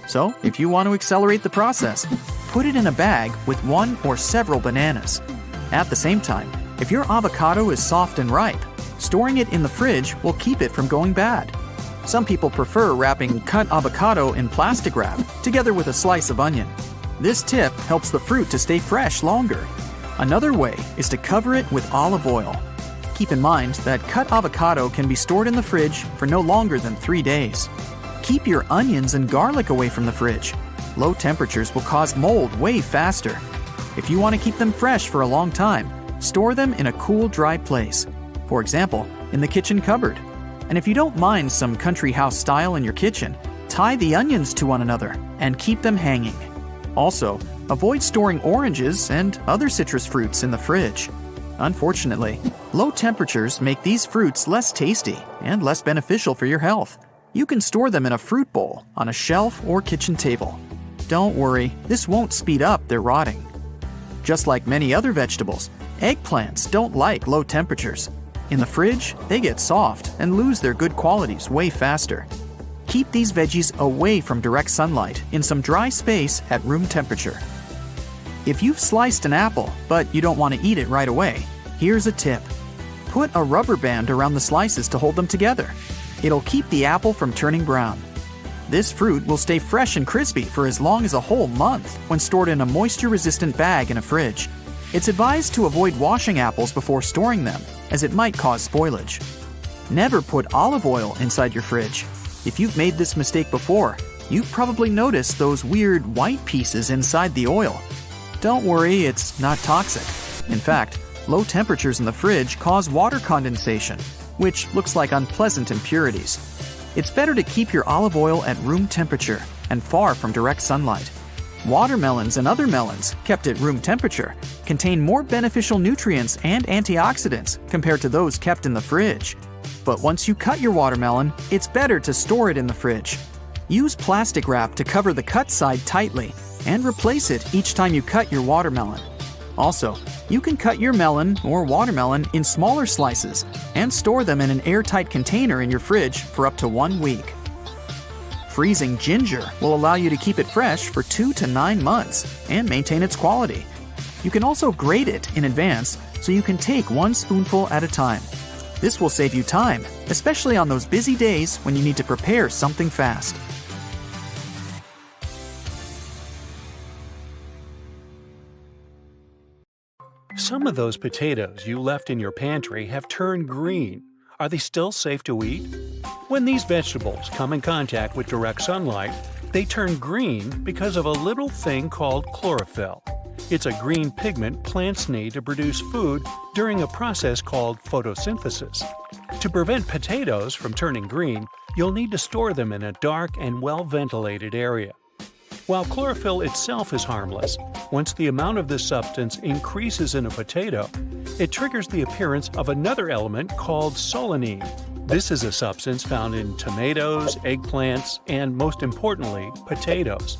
So, if you want to accelerate the process, put it in a bag with 1 or several bananas. At the same time, if your avocado is soft and ripe, storing it in the fridge will keep it from going bad. Some people prefer wrapping cut avocado in plastic wrap together with a slice of onion. This tip helps the fruit to stay fresh longer. Another way is to cover it with olive oil. Keep in mind that cut avocado can be stored in the fridge for no longer than 3 days. Keep your onions and garlic away from the fridge. Low temperatures will cause mold way faster. If you want to keep them fresh for a long time, store them in a cool, dry place. For example, in the kitchen cupboard. And if you don't mind some country house style in your kitchen, tie the onions to one another and keep them hanging. Also, avoid storing oranges and other citrus fruits in the fridge. Unfortunately, low temperatures make these fruits less tasty and less beneficial for your health. You can store them in a fruit bowl, on a shelf, or kitchen table. Don't worry, this won't speed up their rotting. Just like many other vegetables, eggplants don't like low temperatures. In the fridge, they get soft and lose their good qualities way faster. Keep these veggies away from direct sunlight in some dry space at room temperature. If you've sliced an apple, but you don't want to eat it right away, here's a tip. Put a rubber band around the slices to hold them together. It'll keep the apple from turning brown. This fruit will stay fresh and crispy for as long as a whole month when stored in a moisture-resistant bag in a fridge. It's advised to avoid washing apples before storing them, as it might cause spoilage. Never put olive oil inside your fridge. If you've made this mistake before, you've probably noticed those weird white pieces inside the oil. Don't worry, it's not toxic. In fact, low temperatures in the fridge cause water condensation, which looks like unpleasant impurities. It's better to keep your olive oil at room temperature and far from direct sunlight. Watermelons and other melons, kept at room temperature, contain more beneficial nutrients and antioxidants compared to those kept in the fridge. But once you cut your watermelon, it's better to store it in the fridge. Use plastic wrap to cover the cut side tightly and replace it each time you cut your watermelon. Also, you can cut your melon or watermelon in smaller slices and store them in an airtight container in your fridge for up to 1 week. Freezing ginger will allow you to keep it fresh for 2 to 9 months and maintain its quality. You can also grate it in advance so you can take 1 spoonful at a time. This will save you time, especially on those busy days when you need to prepare something fast. Some of those potatoes you left in your pantry have turned green. Are they still safe to eat? When these vegetables come in contact with direct sunlight, they turn green because of a little thing called chlorophyll. It's a green pigment plants need to produce food during a process called photosynthesis. To prevent potatoes from turning green, you'll need to store them in a dark and well-ventilated area. While chlorophyll itself is harmless, once the amount of this substance increases in a potato, it triggers the appearance of another element called solanine. This is a substance found in tomatoes, eggplants, and most importantly, potatoes.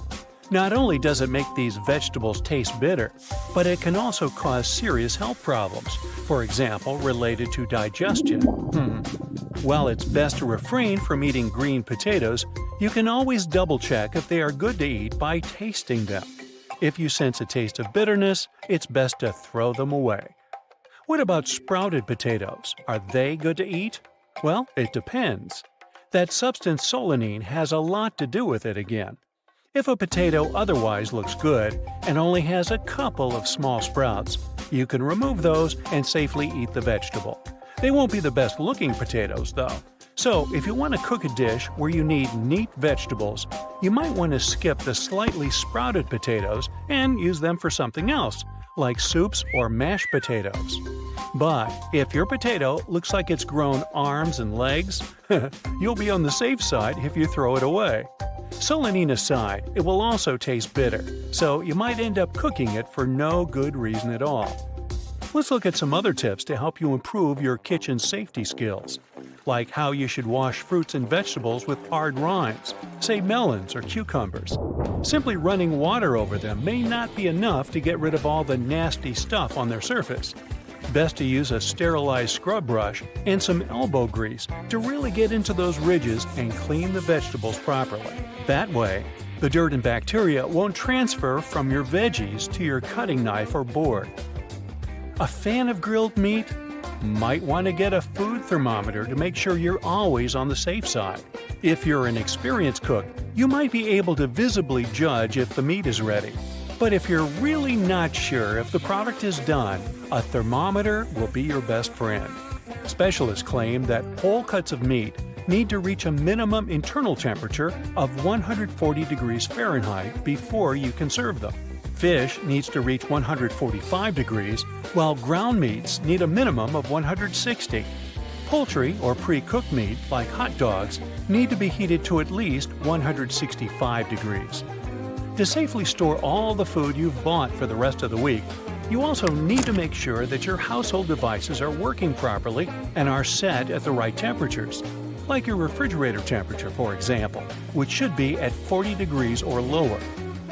Not only does it make these vegetables taste bitter, but it can also cause serious health problems, for example, related to digestion. While it's best to refrain from eating green potatoes, you can always double-check if they are good to eat by tasting them. If you sense a taste of bitterness, it's best to throw them away. What about sprouted potatoes? Are they good to eat? Well, it depends. That substance solanine has a lot to do with it again. If a potato otherwise looks good and only has a couple of small sprouts, you can remove those and safely eat the vegetable. They won't be the best looking potatoes, though. So, if you want to cook a dish where you need neat vegetables, you might want to skip the slightly sprouted potatoes and use them for something else, like soups or mashed potatoes. But if your potato looks like it's grown arms and legs, you'll be on the safe side if you throw it away. Solanine aside, it will also taste bitter, so you might end up cooking it for no good reason at all. Let's look at some other tips to help you improve your kitchen safety skills, like how you should wash fruits and vegetables with hard rinds, say melons or cucumbers. Simply running water over them may not be enough to get rid of all the nasty stuff on their surface. Best to use a sterilized scrub brush and some elbow grease to really get into those ridges and clean the vegetables properly. That way, the dirt and bacteria won't transfer from your veggies to your cutting knife or board. A fan of grilled meat? Might want to get a food thermometer to make sure you're always on the safe side. If you're an experienced cook, you might be able to visibly judge if the meat is ready. But if you're really not sure if the product is done, a thermometer will be your best friend. Specialists claim that whole cuts of meat need to reach a minimum internal temperature of 140 degrees Fahrenheit before you can serve them. Fish needs to reach 145 degrees, while ground meats need a minimum of 160. Poultry or pre-cooked meat, like hot dogs, need to be heated to at least 165 degrees. To safely store all the food you've bought for the rest of the week, you also need to make sure that your household devices are working properly and are set at the right temperatures, like your refrigerator temperature, for example, which should be at 40 degrees or lower.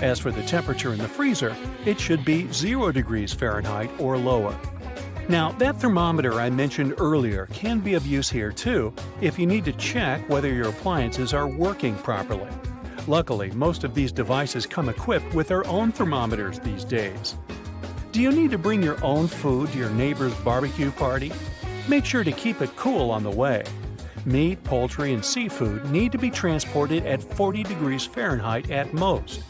As for the temperature in the freezer, it should be 0 degrees Fahrenheit or lower. Now, that thermometer I mentioned earlier can be of use here too if you need to check whether your appliances are working properly. Luckily, most of these devices come equipped with their own thermometers these days. Do you need to bring your own food to your neighbor's barbecue party? Make sure to keep it cool on the way. Meat, poultry, and seafood need to be transported at 40 degrees Fahrenheit at most.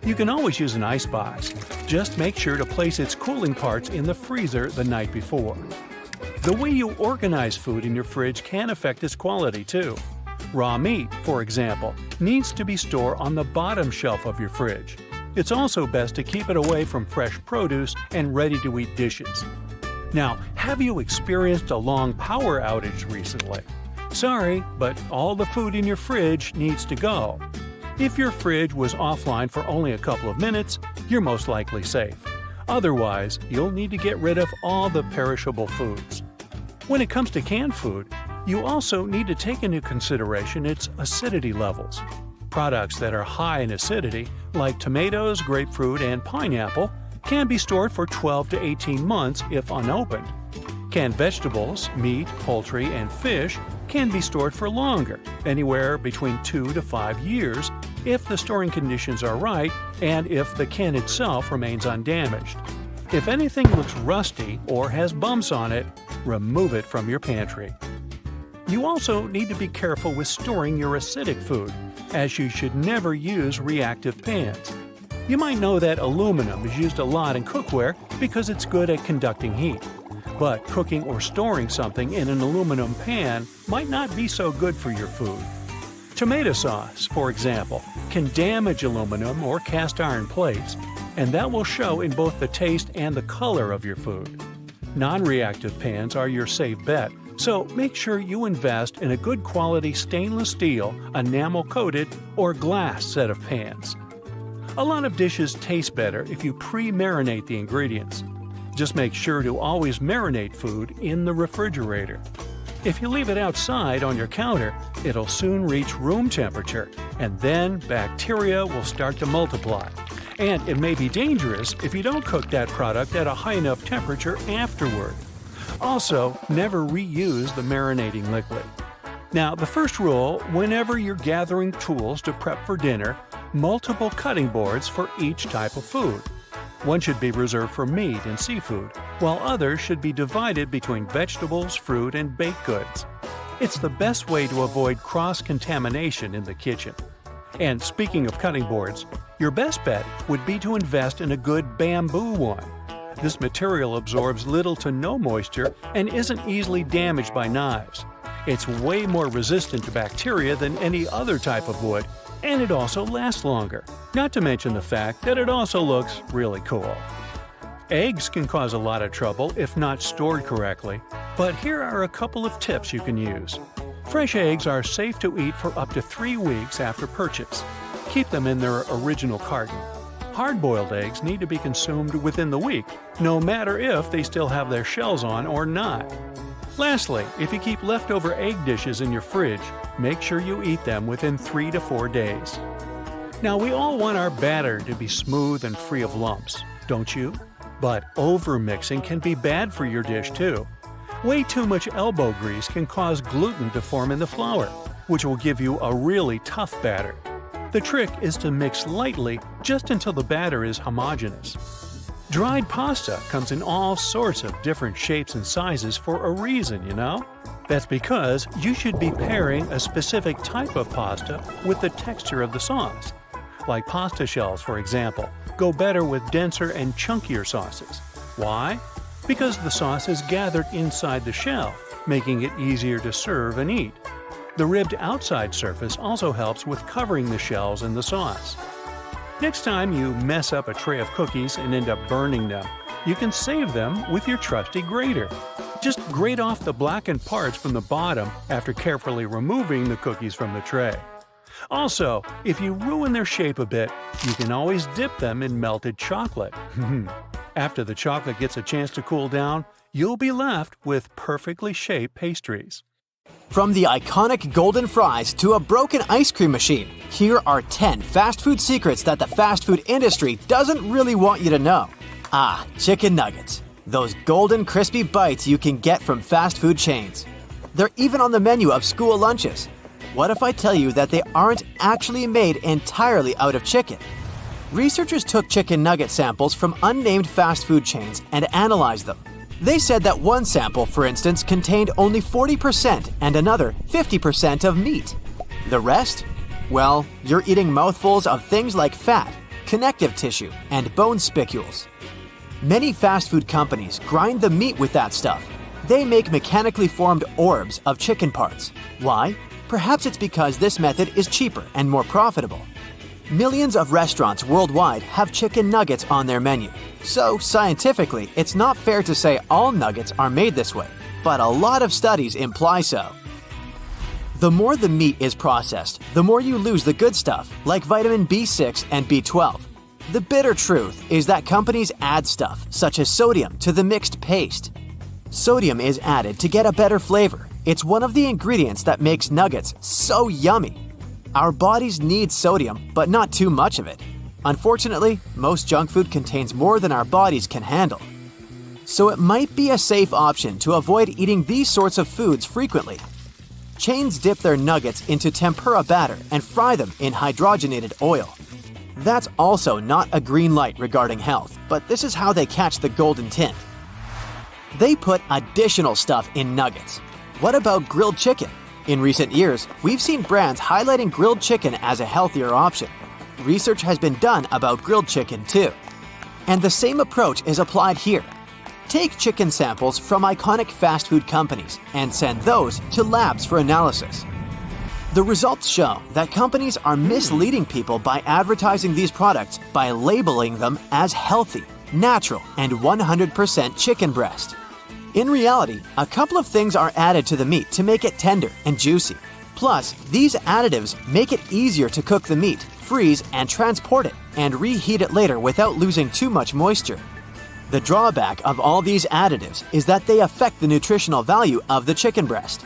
You can always use an icebox. Just make sure to place its cooling parts in the freezer the night before. The way you organize food in your fridge can affect its quality too. Raw meat, for example, needs to be stored on the bottom shelf of your fridge. It's also best to keep it away from fresh produce and ready-to-eat dishes. Now, have you experienced a long power outage recently? Sorry, but all the food in your fridge needs to go. If your fridge was offline for only a couple of minutes, you're most likely safe. Otherwise, you'll need to get rid of all the perishable foods. When it comes to canned food, you also need to take into consideration its acidity levels. Products that are high in acidity, like tomatoes, grapefruit, and pineapple, can be stored for 12 to 18 months if unopened. Canned vegetables, meat, poultry, and fish can be stored for longer, anywhere between 2 to 5 years, if the storing conditions are right and if the can itself remains undamaged. If anything looks rusty or has bumps on it, remove it from your pantry. You also need to be careful with storing your acidic food, as you should never use reactive pans. You might know that aluminum is used a lot in cookware because it's good at conducting heat. But cooking or storing something in an aluminum pan might not be so good for your food. Tomato sauce, for example, can damage aluminum or cast iron plates, and that will show in both the taste and the color of your food. Non-reactive pans are your safe bet, so make sure you invest in a good quality stainless steel, enamel-coated, or glass set of pans. A lot of dishes taste better if you pre-marinate the ingredients. Just make sure to always marinate food in the refrigerator. If you leave it outside on your counter, it'll soon reach room temperature, and then bacteria will start to multiply. And it may be dangerous if you don't cook that product at a high enough temperature afterward. Also, never reuse the marinating liquid. Now, the first rule, whenever you're gathering tools to prep for dinner, multiple cutting boards for each type of food. One should be reserved for meat and seafood, while others should be divided between vegetables, fruit, and baked goods. It's the best way to avoid cross-contamination in the kitchen. And speaking of cutting boards, your best bet would be to invest in a good bamboo one. This material absorbs little to no moisture and isn't easily damaged by knives. It's way more resistant to bacteria than any other type of wood, and it also lasts longer, not to mention the fact that it also looks really cool. Eggs can cause a lot of trouble if not stored correctly, but here are a couple of tips you can use. Fresh eggs are safe to eat for up to 3 weeks after purchase. Keep them in their original carton. Hard-boiled eggs need to be consumed within the week, no matter if they still have their shells on or not. Lastly, if you keep leftover egg dishes in your fridge, make sure you eat them within 3 to 4 days. Now, we all want our batter to be smooth and free of lumps, don't you? But over-mixing can be bad for your dish too. Way too much elbow grease can cause gluten to form in the flour, which will give you a really tough batter. The trick is to mix lightly just until the batter is homogeneous. Dried pasta comes in all sorts of different shapes and sizes for a reason, you know? That's because you should be pairing a specific type of pasta with the texture of the sauce. Like pasta shells, for example, go better with denser and chunkier sauces. Why? Because the sauce is gathered inside the shell, making it easier to serve and eat. The ribbed outside surface also helps with covering the shells in the sauce. Next time you mess up a tray of cookies and end up burning them, you can save them with your trusty grater. Just grate off the blackened parts from the bottom after carefully removing the cookies from the tray. Also, if you ruin their shape a bit, you can always dip them in melted chocolate. After the chocolate gets a chance to cool down, you'll be left with perfectly shaped pastries. From the iconic golden fries to a broken ice cream machine, here are 10 fast food secrets that the fast food industry doesn't really want you to know. Chicken nuggets. Those golden crispy bites you can get from fast food chains. They're even on the menu of school lunches. What if I tell you that they aren't actually made entirely out of chicken? Researchers took chicken nugget samples from unnamed fast food chains and analyzed them. They said that one sample, for instance, contained only 40% and another 50% of meat. The rest? Well, you're eating mouthfuls of things like fat, connective tissue, and bone spicules. Many fast food companies grind the meat with that stuff. They make mechanically formed orbs of chicken parts. Why? Perhaps it's because this method is cheaper and more profitable. Millions of restaurants worldwide have chicken nuggets on their menu. So, scientifically, it's not fair to say all nuggets are made this way, but a lot of studies imply so. The more the meat is processed, the more you lose the good stuff, like vitamin B6 and B12. The bitter truth is that companies add stuff, such as sodium, to the mixed paste. Sodium is added to get a better flavor. It's one of the ingredients that makes nuggets so yummy. Our bodies need sodium, but not too much of it. Unfortunately, most junk food contains more than our bodies can handle. So it might be a safe option to avoid eating these sorts of foods frequently. Chains dip their nuggets into tempura batter and fry them in hydrogenated oil. That's also not a green light regarding health, but this is how they catch the golden tint. They put additional stuff in nuggets. What about grilled chicken? In recent years, we've seen brands highlighting grilled chicken as a healthier option. Research has been done about grilled chicken too. And the same approach is applied here. Take chicken samples from iconic fast food companies and send those to labs for analysis. The results show that companies are misleading people by advertising these products by labeling them as healthy, natural, and 100% chicken breast. In reality, a couple of things are added to the meat to make it tender and juicy. Plus, these additives make it easier to cook the meat, freeze and transport it, and reheat it later without losing too much moisture. The drawback of all these additives is that they affect the nutritional value of the chicken breast.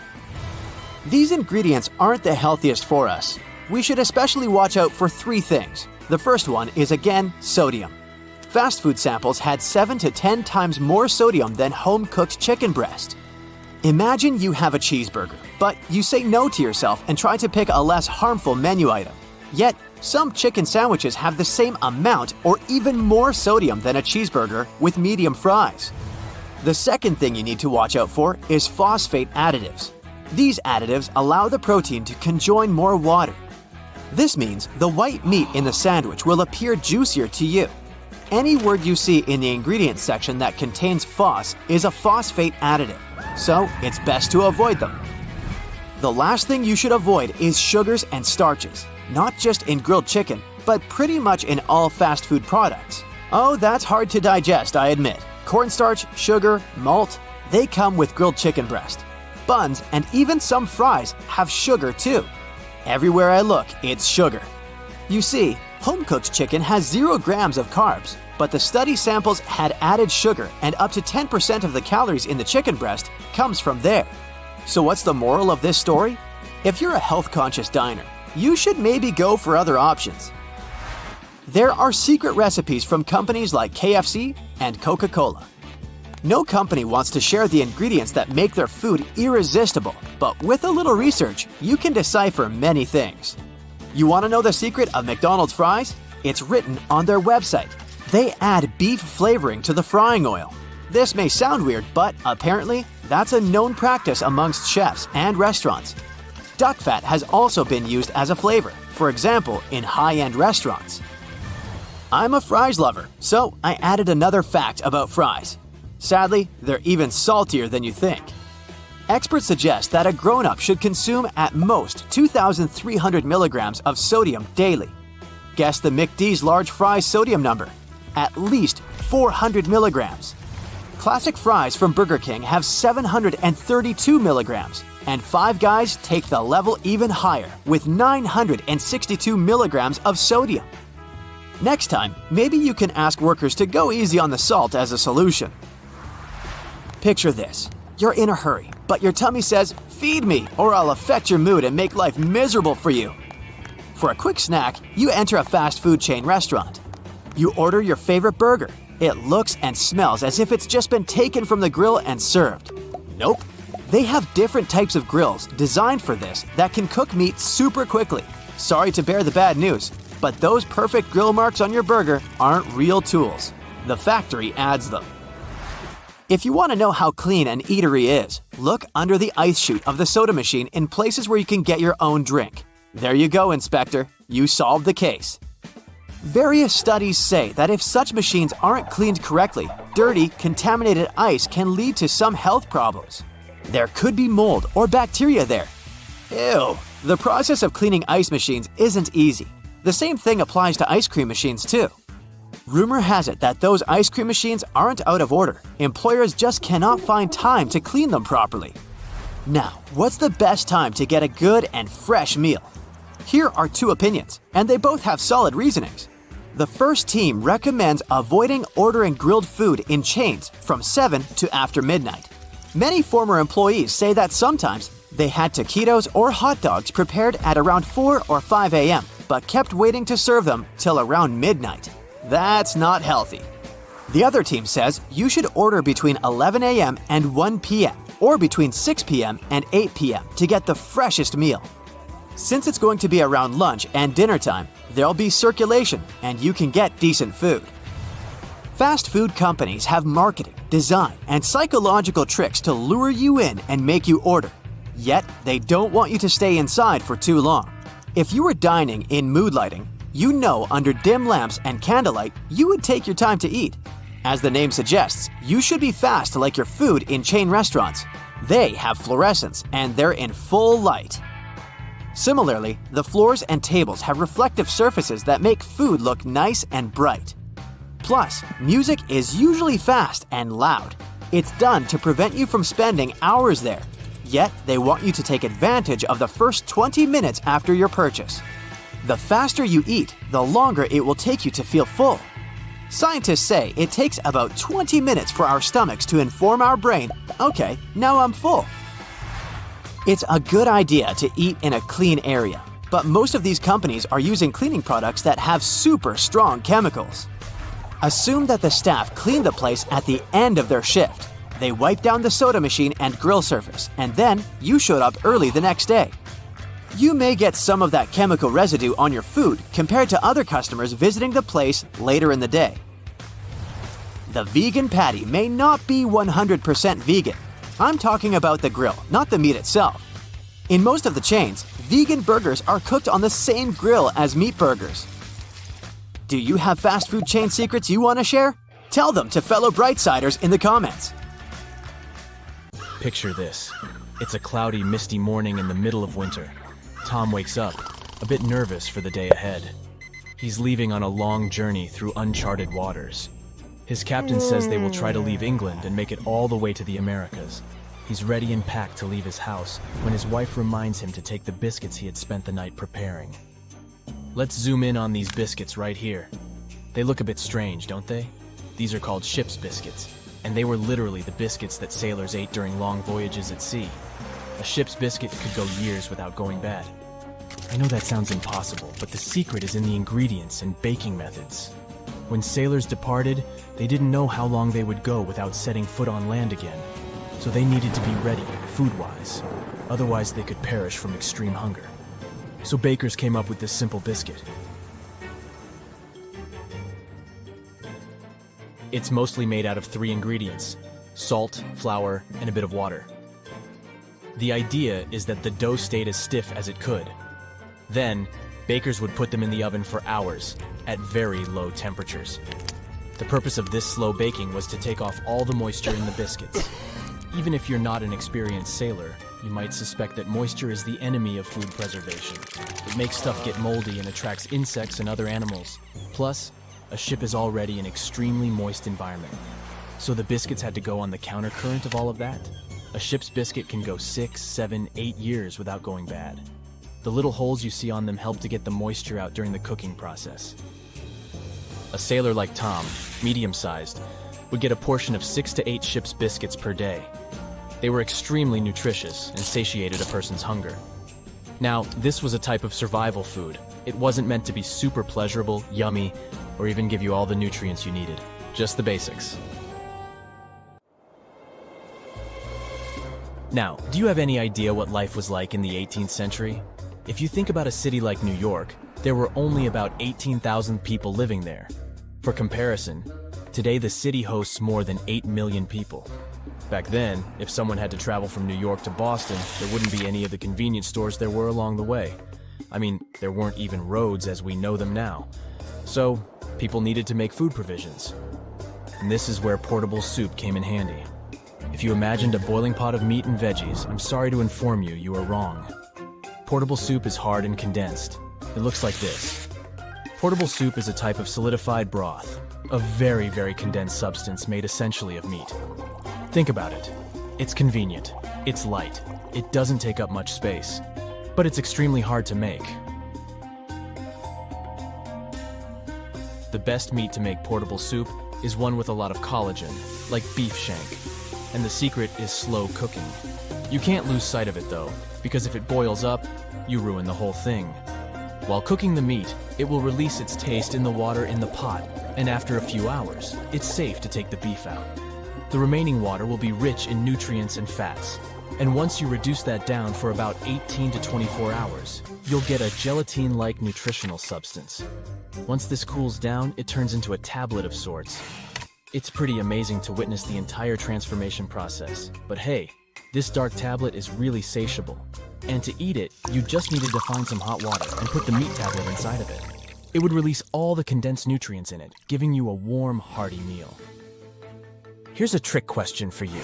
These ingredients aren't the healthiest for us. we should especially watch out for 3 things. The first one is again sodium. Fast food samples had 7 to 10 times more sodium than home-cooked chicken breast. Imagine you have a cheeseburger, but you say no to yourself and try to pick a less harmful menu item. Yet, some chicken sandwiches have the same amount or even more sodium than a cheeseburger with medium fries. The second thing you need to watch out for is phosphate additives. These additives allow the protein to conjoin more water. This means the white meat in the sandwich will appear juicier to you. Any word you see in the ingredients section that contains phos is a phosphate additive, so it's best to avoid them. The last thing you should avoid is sugars and starches, not just in grilled chicken, but pretty much in all fast food products. Oh, that's hard to digest, I admit. Cornstarch, sugar, malt, they come with grilled chicken breast. Buns and even some fries have sugar too. Everywhere I look, it's sugar. You see, home-cooked chicken has 0 grams of carbs, but the study samples had added sugar and up to 10% of the calories in the chicken breast comes from there. So what's the moral of this story? If you're a health-conscious diner, you should maybe go for other options. There are secret recipes from companies like KFC and Coca-Cola. No company wants to share the ingredients that make their food irresistible, but with a little research, you can decipher many things. You want to know the secret of McDonald's fries? It's written on their website. They add beef flavoring to the frying oil. This may sound weird, but apparently, that's a known practice amongst chefs and restaurants. Duck fat has also been used as a flavor, for example, in high-end restaurants. I'm a fries lover, so I added another fact about fries. Sadly, they're even saltier than you think. Experts suggest that a grown-up should consume at most 2,300 milligrams of sodium daily. Guess the McD's large fries sodium number. At least 400 milligrams. Classic fries from Burger King have 732 milligrams, and Five Guys take the level even higher with 962 milligrams of sodium. Next time, maybe you can ask workers to go easy on the salt as a solution. Picture this. You're in a hurry, but your tummy says, "Feed me, or I'll affect your mood and make life miserable for you." For a quick snack, you enter a fast food chain restaurant. You order your favorite burger. It looks and smells as if it's just been taken from the grill and served. Nope. They have different types of grills designed for this that can cook meat super quickly. Sorry to bear the bad news, but those perfect grill marks on your burger aren't real tools. The factory adds them. If you want to know how clean an eatery is, look under the ice chute of the soda machine in places where you can get your own drink. There you go, Inspector. You solved the case. Various studies say that if such machines aren't cleaned correctly, dirty, contaminated ice can lead to some health problems. There could be mold or bacteria there. Ew. The process of cleaning ice machines isn't easy. The same thing applies to ice cream machines too. Rumor has it that those ice cream machines aren't out of order. Employers just cannot find time to clean them properly. Now, what's the best time to get a good and fresh meal? Here are 2 opinions, and they both have solid reasonings. The first team recommends avoiding ordering grilled food in chains from 7 to after midnight. Many former employees say that sometimes they had taquitos or hot dogs prepared at around 4 or 5 a.m., but kept waiting to serve them till around midnight. That's not healthy. The other team says you should order between 11 a.m. and 1 p.m. or between 6 p.m. and 8 p.m. to get the freshest meal. Since it's going to be around lunch and dinner time, there'll be circulation and you can get decent food. Fast food companies have marketing, design, and psychological tricks to lure you in and make you order. Yet, they don't want you to stay inside for too long. If you were dining in mood lighting, you know under dim lamps and candlelight, you would take your time to eat. As the name suggests, you should be fast like your food in chain restaurants. They have fluorescents and they're in full light. Similarly, the floors and tables have reflective surfaces that make food look nice and bright. Plus, music is usually fast and loud. It's done to prevent you from spending hours there. Yet, they want you to take advantage of the first 20 minutes after your purchase. The faster you eat, the longer it will take you to feel full. Scientists say it takes about 20 minutes for our stomachs to inform our brain, okay, now I'm full. It's a good idea to eat in a clean area, but most of these companies are using cleaning products that have super strong chemicals. Assume that the staff cleaned the place at the end of their shift. They wiped down the soda machine and grill surface, and then you showed up early the next day. You may get some of that chemical residue on your food compared to other customers visiting the place later in the day. The vegan patty may not be 100% vegan. I'm talking about the grill, not the meat itself. In most of the chains, vegan burgers are cooked on the same grill as meat burgers. Do you have fast food chain secrets you want to share? Tell them to fellow Brightsiders in the comments. Picture this. It's a cloudy, misty morning in the middle of winter. Tom wakes up, a bit nervous for the day ahead. He's leaving on a long journey through uncharted waters. His captain says they will try to leave England and make it all the way to the Americas. He's ready and packed to leave his house when his wife reminds him to take the biscuits he had spent the night preparing. Let's zoom in on these biscuits right here. They look a bit strange, don't they? These are called ship's biscuits, and they were literally the biscuits that sailors ate during long voyages at sea. A ship's biscuit could go years without going bad. I know that sounds impossible, but the secret is in the ingredients and baking methods. When sailors departed, they didn't know how long they would go without setting foot on land again, so they needed to be ready, food-wise. Otherwise, they could perish from extreme hunger. So bakers came up with this simple biscuit. It's mostly made out of 3 ingredients: salt, flour, and a bit of water. The idea is that the dough stayed as stiff as it could. Then, bakers would put them in the oven for hours, at very low temperatures. The purpose of this slow baking was to take off all the moisture in the biscuits. Even if you're not an experienced sailor, you might suspect that moisture is the enemy of food preservation. It makes stuff get moldy and attracts insects and other animals. Plus, a ship is already an extremely moist environment. So the biscuits had to go on the countercurrent of all of that. A ship's biscuit can go 6, 7, 8 years without going bad. The little holes you see on them help to get the moisture out during the cooking process. A sailor like Tom, medium-sized, would get a portion of 6 to 8 ship's biscuits per day. They were extremely nutritious and satiated a person's hunger. Now, this was a type of survival food. It wasn't meant to be super pleasurable, yummy, or even give you all the nutrients you needed. Just the basics. Now, do you have any idea what life was like in the 18th century? If you think about a city like New York, there were only about 18,000 people living there. For comparison, today the city hosts more than 8 million people. Back then, if someone had to travel from New York to Boston, there wouldn't be any of the convenience stores there were along the way. I mean, there weren't even roads as we know them now. So, people needed to make food provisions. And this is where portable soup came in handy. If you imagined a boiling pot of meat and veggies, I'm sorry to inform you, you are wrong. Portable soup is hard and condensed. It looks like this. Portable soup is a type of solidified broth, a very, very condensed substance made essentially of meat. Think about it. It's convenient, it's light, it doesn't take up much space, but it's extremely hard to make. The best meat to make portable soup is one with a lot of collagen, like beef shank, and the secret is slow cooking. You can't lose sight of it though, because if it boils up, you ruin the whole thing. While cooking the meat, it will release its taste in the water in the pot, and after a few hours, it's safe to take the beef out. The remaining water will be rich in nutrients and fats, and once you reduce that down for about 18 to 24 hours, you'll get a gelatine-like nutritional substance. Once this cools down, it turns into a tablet of sorts. It's pretty amazing to witness the entire transformation process, but hey, this dark tablet is really satiable. And to eat it, you just needed to find some hot water and put the meat tablet inside of it. It would release all the condensed nutrients in it, giving you a warm, hearty meal. Here's a trick question for you.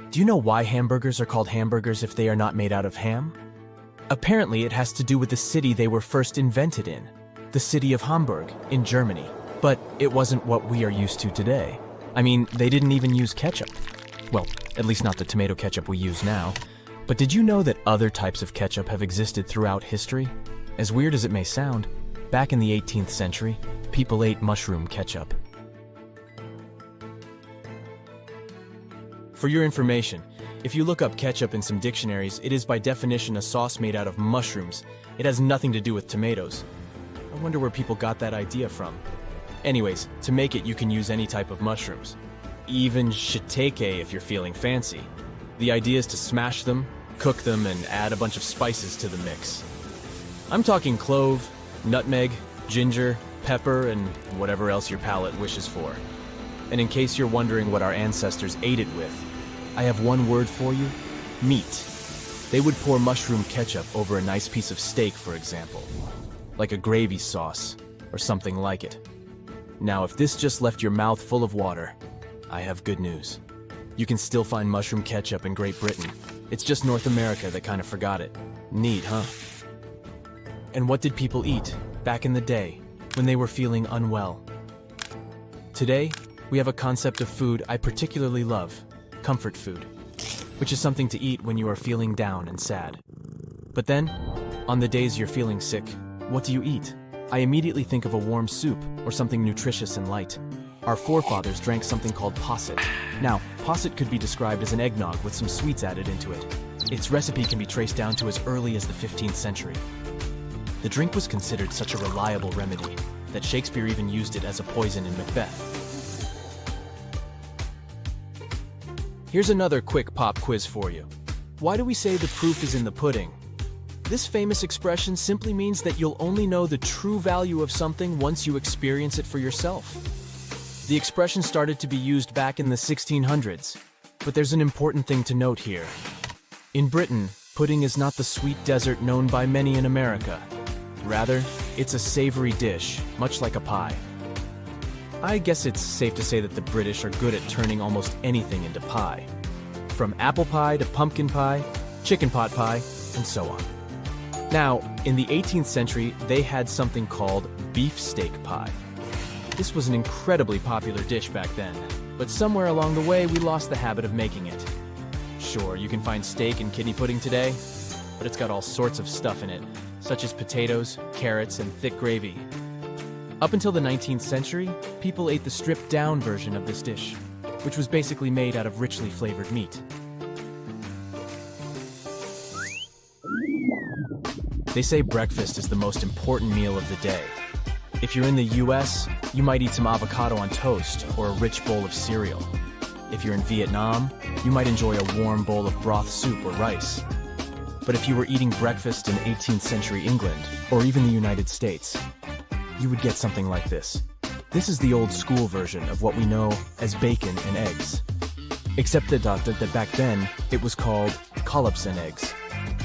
Do you know why hamburgers are called hamburgers if they are not made out of ham? Apparently, it has to do with the city they were first invented in, the city of Hamburg in Germany. But it wasn't what we are used to today. I mean, they didn't even use ketchup. Well, at least not the tomato ketchup we use now. But did you know that other types of ketchup have existed throughout history? As weird as it may sound, back in the 18th century, people ate mushroom ketchup. For your information, If you look up ketchup in some dictionaries, it is by definition a sauce made out of mushrooms. It has nothing to do with tomatoes. I wonder where people got that idea from. Anyways, to make it you can use any type of mushrooms. Even shiitake if you're feeling fancy. The idea is to smash them, cook them, and add a bunch of spices to the mix. I'm talking clove, nutmeg, ginger, pepper, and whatever else your palate wishes for. And in case you're wondering what our ancestors ate it with, I have one word for you: meat. They would pour mushroom ketchup over a nice piece of steak, for example, like a gravy sauce or something like it. Now, if this just left your mouth full of water, I have good news. You can still find mushroom ketchup in Great Britain. It's just North America that kind of forgot it. Neat, huh? And what did people eat back in the day when they were feeling unwell? Today, we have a concept of food I particularly love: comfort food, which is something to eat when you are feeling down and sad. But then, on the days you're feeling sick, what do you eat? I immediately think of a warm soup or something nutritious and light. Our forefathers drank something called posset. Now, posset could be described as an eggnog with some sweets added into it. Its recipe can be traced down to as early as the 15th century. The drink was considered such a reliable remedy that Shakespeare even used it as a poison in Macbeth. Here's another quick pop quiz for you. Why do we say the proof is in the pudding? This famous expression simply means that you'll only know the true value of something once you experience it for yourself. The expression started to be used back in the 1600s, but there's an important thing to note here. In Britain, pudding is not the sweet dessert known by many in America. Rather, it's a savory dish, much like a pie. I guess it's safe to say that the British are good at turning almost anything into pie. From apple pie to pumpkin pie, chicken pot pie, and so on. Now, in the 18th century, they had something called beefsteak pie. This was an incredibly popular dish back then, but somewhere along the way we lost the habit of making it. Sure, you can find steak and kidney pudding today, but it's got all sorts of stuff in it, such as potatoes, carrots, and thick gravy. Up until the 19th century, people ate the stripped-down version of this dish, which was basically made out of richly flavored meat. They say breakfast is the most important meal of the day. If you're in the US, you might eat some avocado on toast or a rich bowl of cereal. If you're in Vietnam, you might enjoy a warm bowl of broth soup or rice. But if you were eating breakfast in 18th century England, or even the United States, you would get something like this. This is the old school version of what we know as bacon and eggs. Except that back then, it was called collops and eggs.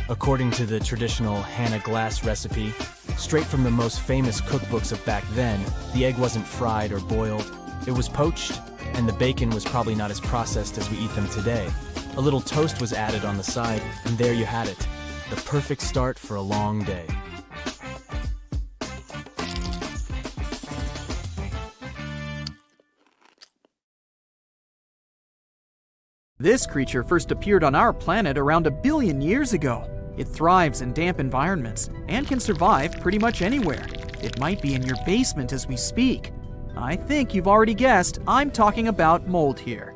According to the traditional Hannah Glass recipe, straight from the most famous cookbooks of back then, the egg wasn't fried or boiled, it was poached, and the bacon was probably not as processed as we eat them today. A little toast was added on the side, and there you had it. The perfect start for a long day. This creature first appeared on our planet around 1 billion years ago. It thrives in damp environments and can survive pretty much anywhere. It might be in your basement as we speak. I think you've already guessed, I'm talking about mold here.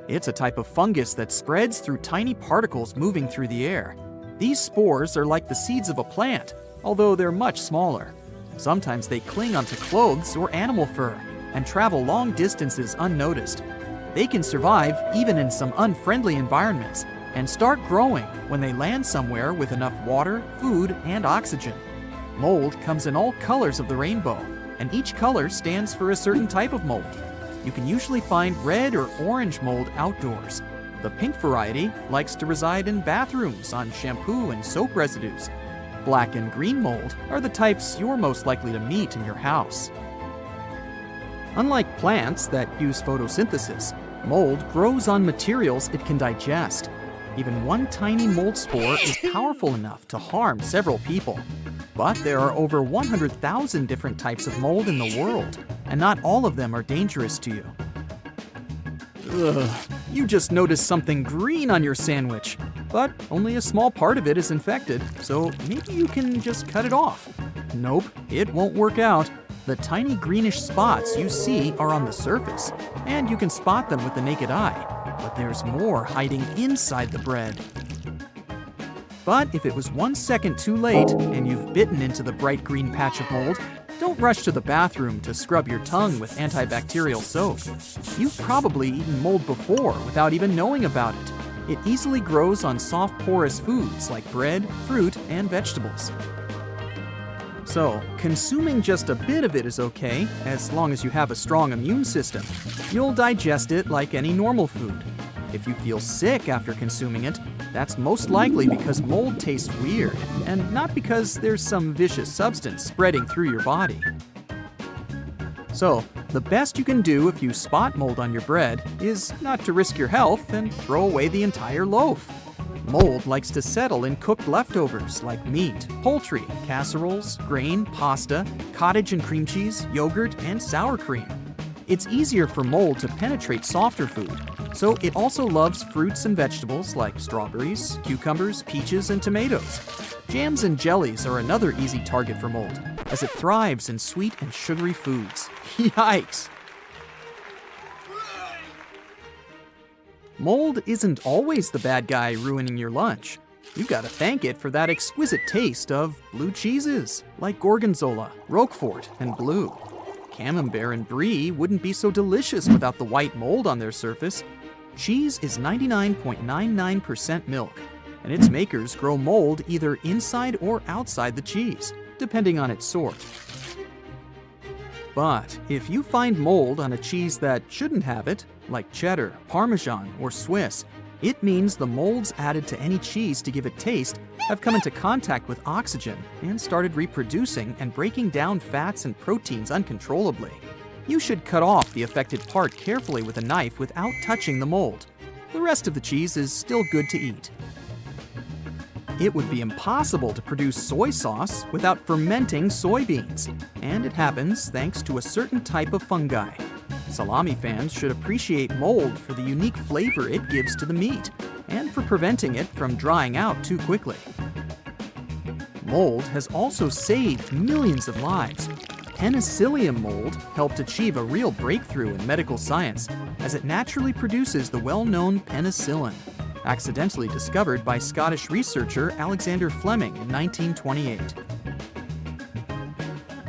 It's a type of fungus that spreads through tiny particles moving through the air. These spores are like the seeds of a plant, although they're much smaller. Sometimes they cling onto clothes or animal fur and travel long distances unnoticed. They can survive even in some unfriendly environments and start growing when they land somewhere with enough water, food, and oxygen. Mold comes in all colors of the rainbow, and each color stands for a certain type of mold. You can usually find red or orange mold outdoors. The pink variety likes to reside in bathrooms on shampoo and soap residues. Black and green mold are the types you're most likely to meet in your house. Unlike plants that use photosynthesis, mold grows on materials it can digest. Even one tiny mold spore is powerful enough to harm several people. But there are over 100,000 different types of mold in the world, and not all of them are dangerous to you. Ugh, you just noticed something green on your sandwich, but only a small part of it is infected, so maybe you can just cut it off. Nope, it won't work out. The tiny greenish spots you see are on the surface, and you can spot them with the naked eye. but there's more hiding inside the bread. But if it was 1 second too late and you've bitten into the bright green patch of mold, don't rush to the bathroom to scrub your tongue with antibacterial soap. You've probably eaten mold before without even knowing about it. It easily grows on soft porous foods like bread, fruit, and vegetables. So, consuming just a bit of it is okay, as long as you have a strong immune system. You'll digest it like any normal food. If you feel sick after consuming it, that's most likely because mold tastes weird, and not because there's some vicious substance spreading through your body. So, the best you can do if you spot mold on your bread is not to risk your health and throw away the entire loaf. Mold likes to settle in cooked leftovers like meat, poultry, casseroles, grain, pasta, cottage and cream cheese, yogurt, and sour cream. It's easier for mold to penetrate softer food, so it also loves fruits and vegetables like strawberries, cucumbers, peaches, and tomatoes. Jams and jellies are another easy target for mold, as it thrives in sweet and sugary foods. Yikes! Mold isn't always the bad guy ruining your lunch. You've got to thank it for that exquisite taste of blue cheeses, like Gorgonzola, Roquefort, and Blue. Camembert and Brie wouldn't be so delicious without the white mold on their surface. Cheese is 99.99% milk, and its makers grow mold either inside or outside the cheese, depending on its sort. But if you find mold on a cheese that shouldn't have it, like cheddar, Parmesan, or Swiss, it means the molds added to any cheese to give it taste have come into contact with oxygen and started reproducing and breaking down fats and proteins uncontrollably. You should cut off the affected part carefully with a knife without touching the mold. The rest of the cheese is still good to eat. It would be impossible to produce soy sauce without fermenting soybeans, and it happens thanks to a certain type of fungi. Salami fans should appreciate mold for the unique flavor it gives to the meat, and for preventing it from drying out too quickly. Mold has also saved millions of lives. Penicillium mold helped achieve a real breakthrough in medical science, as it naturally produces the well-known penicillin, accidentally discovered by Scottish researcher Alexander Fleming in 1928.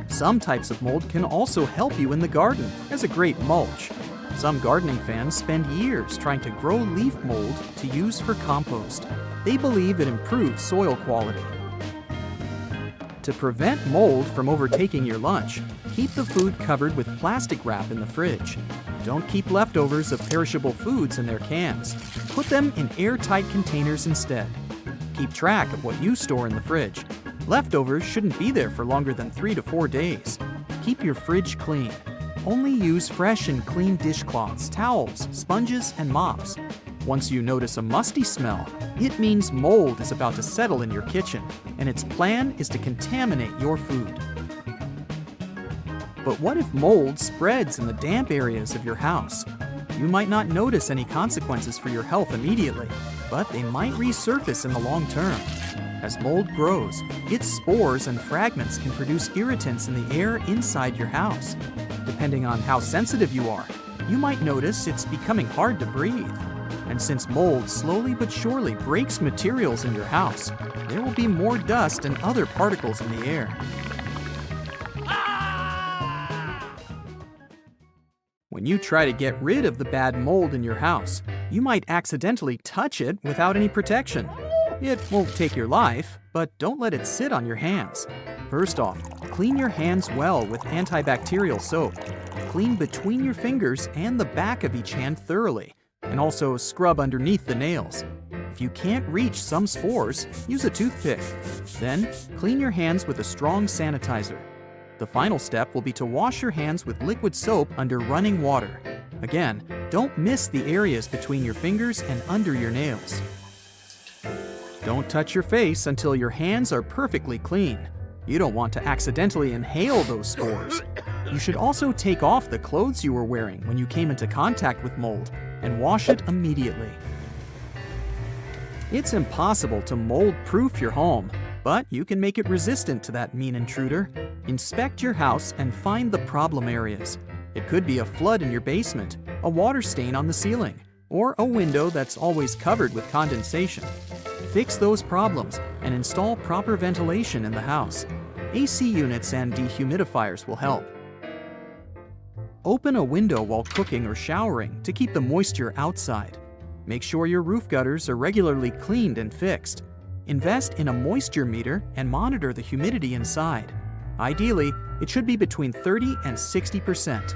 Some types of mold can also help you in the garden as a great mulch. Some gardening fans spend years trying to grow leaf mold to use for compost. They believe it improves soil quality. To prevent mold from overtaking your lunch, keep the food covered with plastic wrap in the fridge. Don't keep leftovers of perishable foods in their cans. Put them in airtight containers instead. Keep track of what you store in the fridge. Leftovers shouldn't be there for longer than 3 to 4 days. Keep your fridge clean. Only use fresh and clean dishcloths, towels, sponges, and mops. Once you notice a musty smell, it means mold is about to settle in your kitchen, and its plan is to contaminate your food. But what if mold spreads in the damp areas of your house? You might not notice any consequences for your health immediately, but they might resurface in the long term. As mold grows, its spores and fragments can produce irritants in the air inside your house. Depending on how sensitive you are, you might notice it's becoming hard to breathe. And since mold slowly but surely breaks materials in your house, there will be more dust and other particles in the air. When you try to get rid of the bad mold in your house, you might accidentally touch it without any protection. It won't take your life, but don't let it sit on your hands. First off, clean your hands well with antibacterial soap. Clean between your fingers and the back of each hand thoroughly, and also scrub underneath the nails. If you can't reach some spores, use a toothpick. Then, clean your hands with a strong sanitizer. The final step will be to wash your hands with liquid soap under running water. Again, don't miss the areas between your fingers and under your nails. Don't touch your face until your hands are perfectly clean. You don't want to accidentally inhale those spores. You should also take off the clothes you were wearing when you came into contact with mold and wash it immediately. It's impossible to mold-proof your home, but you can make it resistant to that mean intruder. Inspect your house and find the problem areas. It could be a flood in your basement, a water stain on the ceiling, or a window that's always covered with condensation. Fix those problems and install proper ventilation in the house. AC units and dehumidifiers will help. Open a window while cooking or showering to keep the moisture outside. Make sure your roof gutters are regularly cleaned and fixed. Invest in a moisture meter and monitor the humidity inside. Ideally, it should be between 30 and 60%.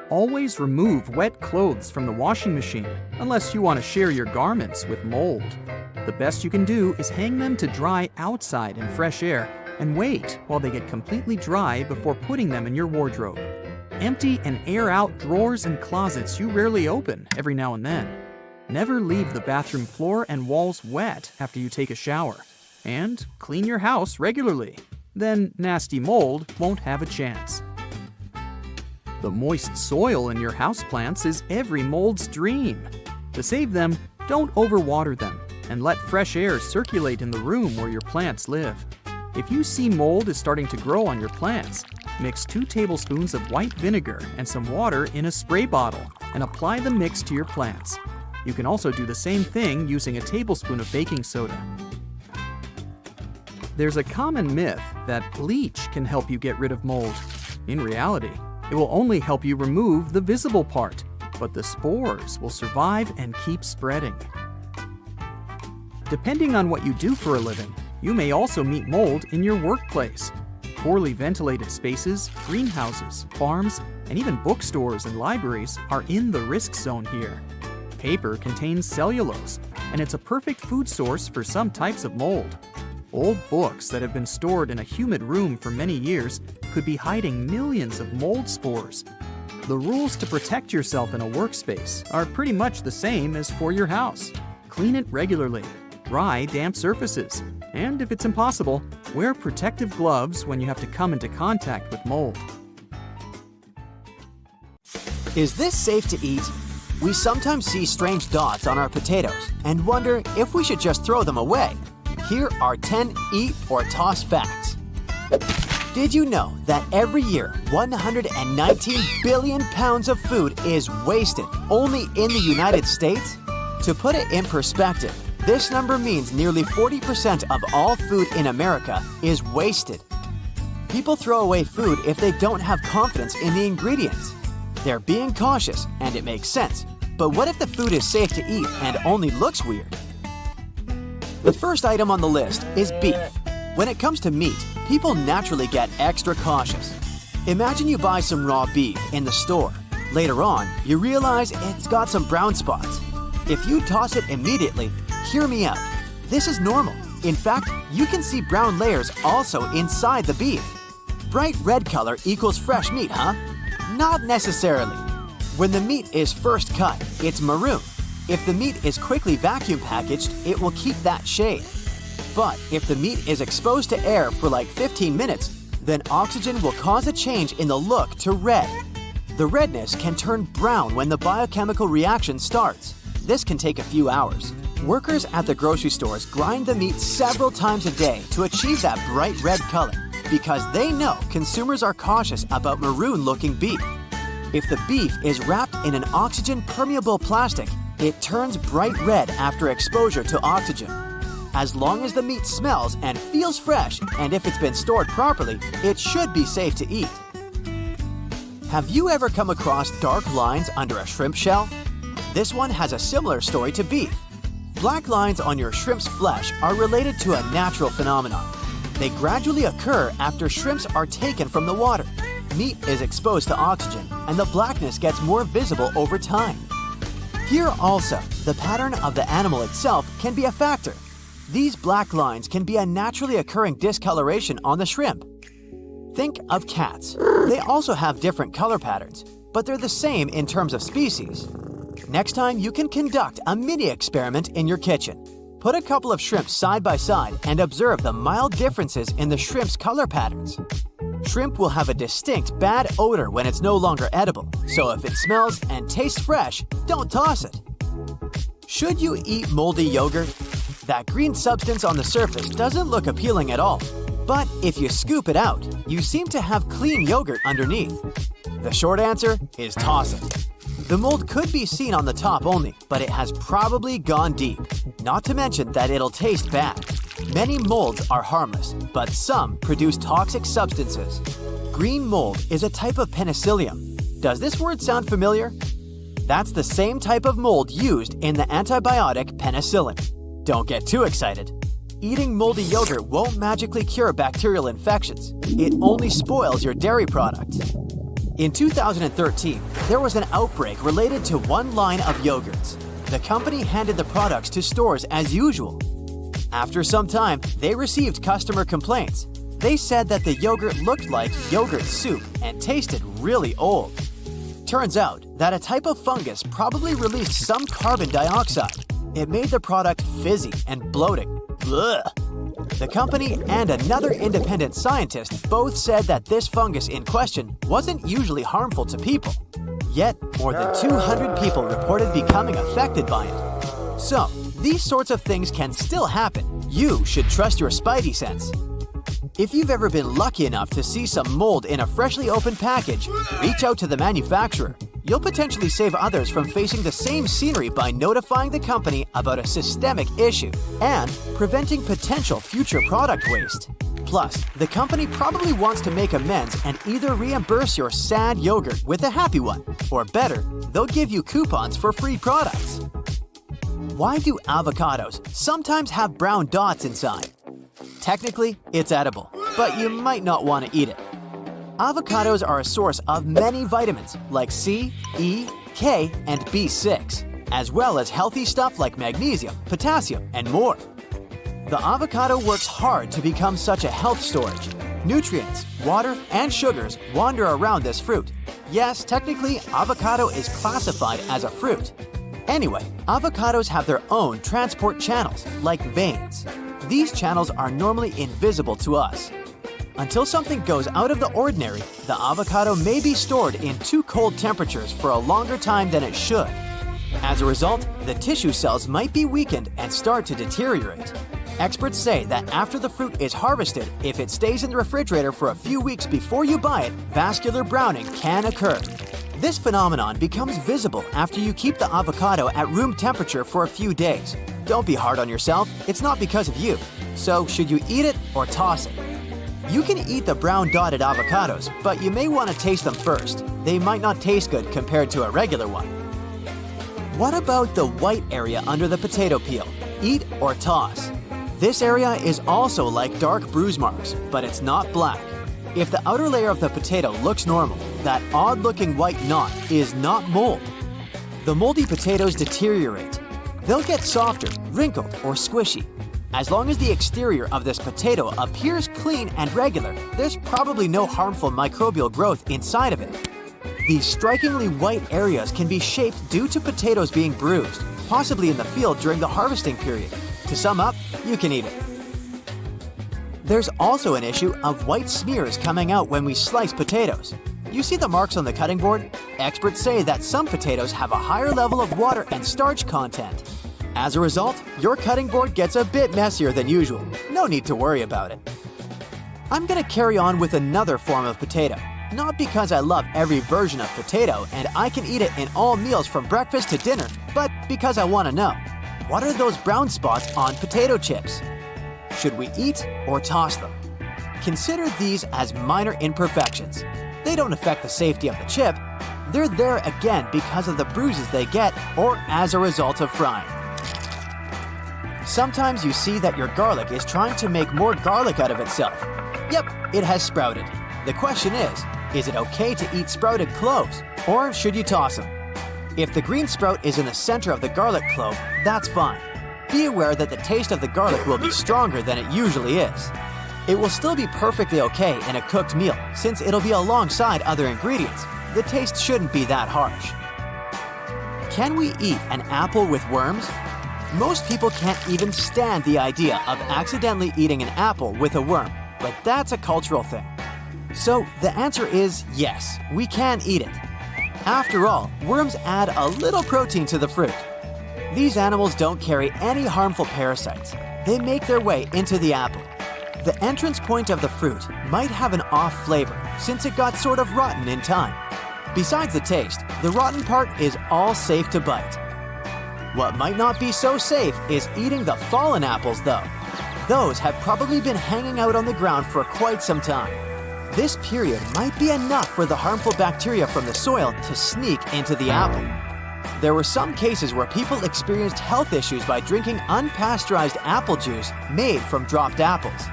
Always remove wet clothes from the washing machine unless you want to share your garments with mold. The best you can do is hang them to dry outside in fresh air and wait while they get completely dry before putting them in your wardrobe. Empty and air out drawers and closets you rarely open every now and then. Never leave the bathroom floor and walls wet after you take a shower. And clean your house regularly. Then nasty mold won't have a chance. The moist soil in your houseplants is every mold's dream. To save them, don't overwater them and let fresh air circulate in the room where your plants live. If you see mold is starting to grow on your plants, mix 2 tablespoons of white vinegar and some water in a spray bottle and apply the mix to your plants. You can also do the same thing using a tablespoon of baking soda. There's a common myth that bleach can help you get rid of mold. In reality, it will only help you remove the visible part, but the spores will survive and keep spreading. Depending on what you do for a living, you may also meet mold in your workplace. Poorly ventilated spaces, greenhouses, farms, and even bookstores and libraries are in the risk zone here. Paper contains cellulose, and it's a perfect food source for some types of mold. Old books that have been stored in a humid room for many years could be hiding millions of mold spores. The rules to protect yourself in a workspace are pretty much the same as for your house. Clean it regularly, dry damp surfaces, and if it's impossible, wear protective gloves when you have to come into contact with mold. Is this safe to eat? We sometimes see strange dots on our potatoes and wonder if we should just throw them away. Here are 10 eat or toss facts. Did you know that every year 119 billion pounds of food is wasted only in the United States? To put it in perspective, this number means nearly 40% of all food in America is wasted. People throw away food if they don't have confidence in the ingredients. They're being cautious, and it makes sense. But what if the food is safe to eat and only looks weird? The first item on the list is beef. When it comes to meat, people naturally get extra cautious. Imagine you buy some raw beef in the store. Later on, you realize it's got some brown spots. If you toss it immediately, hear me out. This is normal. In fact, you can see brown layers also inside the beef. Bright red color equals fresh meat, huh? Not necessarily. When the meat is first cut, it's maroon. If the meat is quickly vacuum packaged, it will keep that shade. But if the meat is exposed to air for like 15 minutes, then oxygen will cause a change in the look to red. The redness can turn brown when the biochemical reaction starts. This can take a few hours. Workers at the grocery stores grind the meat several times a day to achieve that bright red color because they know consumers are cautious about maroon-looking beef. If the beef is wrapped in an oxygen-permeable plastic, it turns bright red after exposure to oxygen. As long as the meat smells and feels fresh, and if it's been stored properly, it should be safe to eat. Have you ever come across dark lines under a shrimp shell? This one has a similar story to beef. Black lines on your shrimp's flesh are related to a natural phenomenon. They gradually occur after shrimps are taken from the water. Meat is exposed to oxygen, and the blackness gets more visible over time. Here also, the pattern of the animal itself can be a factor. These black lines can be a naturally occurring discoloration on the shrimp. Think of cats. They also have different color patterns, but they're the same in terms of species. Next time, you can conduct a mini experiment in your kitchen. Put a couple of shrimp side by side and observe the mild differences in the shrimp's color patterns. Shrimp will have a distinct bad odor when it's no longer edible, so if it smells and tastes fresh, don't toss it. Should you eat moldy yogurt? That green substance on the surface doesn't look appealing at all. But if you scoop it out, you seem to have clean yogurt underneath. The short answer is toss it. The mold could be seen on the top only, but it has probably gone deep. Not to mention that it'll taste bad. Many molds are harmless, but some produce toxic substances. Green mold is a type of penicillium. Does this word sound familiar? That's the same type of mold used in the antibiotic penicillin. Don't get too excited. Eating moldy yogurt won't magically cure bacterial infections. It only spoils your dairy products. In 2013, there was an outbreak related to one line of yogurts. The company handed the products to stores as usual. After some time, they received customer complaints. They said that the yogurt looked like yogurt soup and tasted really old. Turns out that a type of fungus probably released some carbon dioxide. It made the product fizzy and bloating. Ugh. The company and another independent scientist both said that this fungus in question wasn't usually harmful to people. Yet, more than 200 people reported becoming affected by it. So, these sorts of things can still happen. You should trust your spidey sense. If you've ever been lucky enough to see some mold in a freshly opened package, reach out to the manufacturer. You'll potentially save others from facing the same scenery by notifying the company about a systemic issue and preventing potential future product waste. Plus, the company probably wants to make amends and either reimburse your sad yogurt with a happy one, or better, they'll give you coupons for free products. Why do avocados sometimes have brown dots inside? Technically, it's edible, but you might not want to eat it. Avocados are a source of many vitamins like C, E, K, and B6, as well as healthy stuff like magnesium, potassium, and more. The avocado works hard to become such a health storage. Nutrients, water, and sugars wander around this fruit. Yes, technically, avocado is classified as a fruit. Anyway, avocados have their own transport channels, like veins. These channels are normally invisible to us. Until something goes out of the ordinary, the avocado may be stored in too cold temperatures for a longer time than it should. As a result, the tissue cells might be weakened and start to deteriorate. Experts say that after the fruit is harvested, if it stays in the refrigerator for a few weeks before you buy it, vascular browning can occur. This phenomenon becomes visible after you keep the avocado at room temperature for a few days. Don't be hard on yourself, it's not because of you. So, should you eat it or toss it? You can eat the brown dotted avocados, but you may want to taste them first. They might not taste good compared to a regular one. What about the white area under the potato peel? Eat or toss? This area is also like dark bruise marks, but it's not black. If the outer layer of the potato looks normal, that odd-looking white knot is not mold. The moldy potatoes deteriorate. They'll get softer, wrinkled, or squishy. As long as the exterior of this potato appears clean and regular, there's probably no harmful microbial growth inside of it. These strikingly white areas can be shaped due to potatoes being bruised, possibly in the field during the harvesting period. To sum up, you can eat it. There's also an issue of white smears coming out when we slice potatoes. You see the marks on the cutting board? Experts say that some potatoes have a higher level of water and starch content. As a result, your cutting board gets a bit messier than usual. No need to worry about it. I'm gonna carry on with another form of potato. Not because I love every version of potato and I can eat it in all meals from breakfast to dinner, but because I want to know, what are those brown spots on potato chips? Should we eat or toss them? Consider these as minor imperfections. They don't affect the safety of the chip. They're there again because of the bruises they get or as a result of frying. Sometimes you see that your garlic is trying to make more garlic out of itself. Yep, it has sprouted. The question is it okay to eat sprouted cloves, or should you toss them? If the green sprout is in the center of the garlic clove, that's fine. Be aware that the taste of the garlic will be stronger than it usually is. It will still be perfectly okay in a cooked meal, since it'll be alongside other ingredients. The taste shouldn't be that harsh. Can we eat an apple with worms? Most people can't even stand the idea of accidentally eating an apple with a worm, but that's a cultural thing. So the answer is yes, we can eat it. After all, worms add a little protein to the fruit. These animals don't carry any harmful parasites. They make their way into the apple. The entrance point of the fruit might have an off flavor since it got sort of rotten in time. Besides the taste, the rotten part is all safe to bite. What might not be so safe is eating the fallen apples, though. Those have probably been hanging out on the ground for quite some time. This period might be enough for the harmful bacteria from the soil to sneak into the apple. There were some cases where people experienced health issues by drinking unpasteurized apple juice made from dropped apples.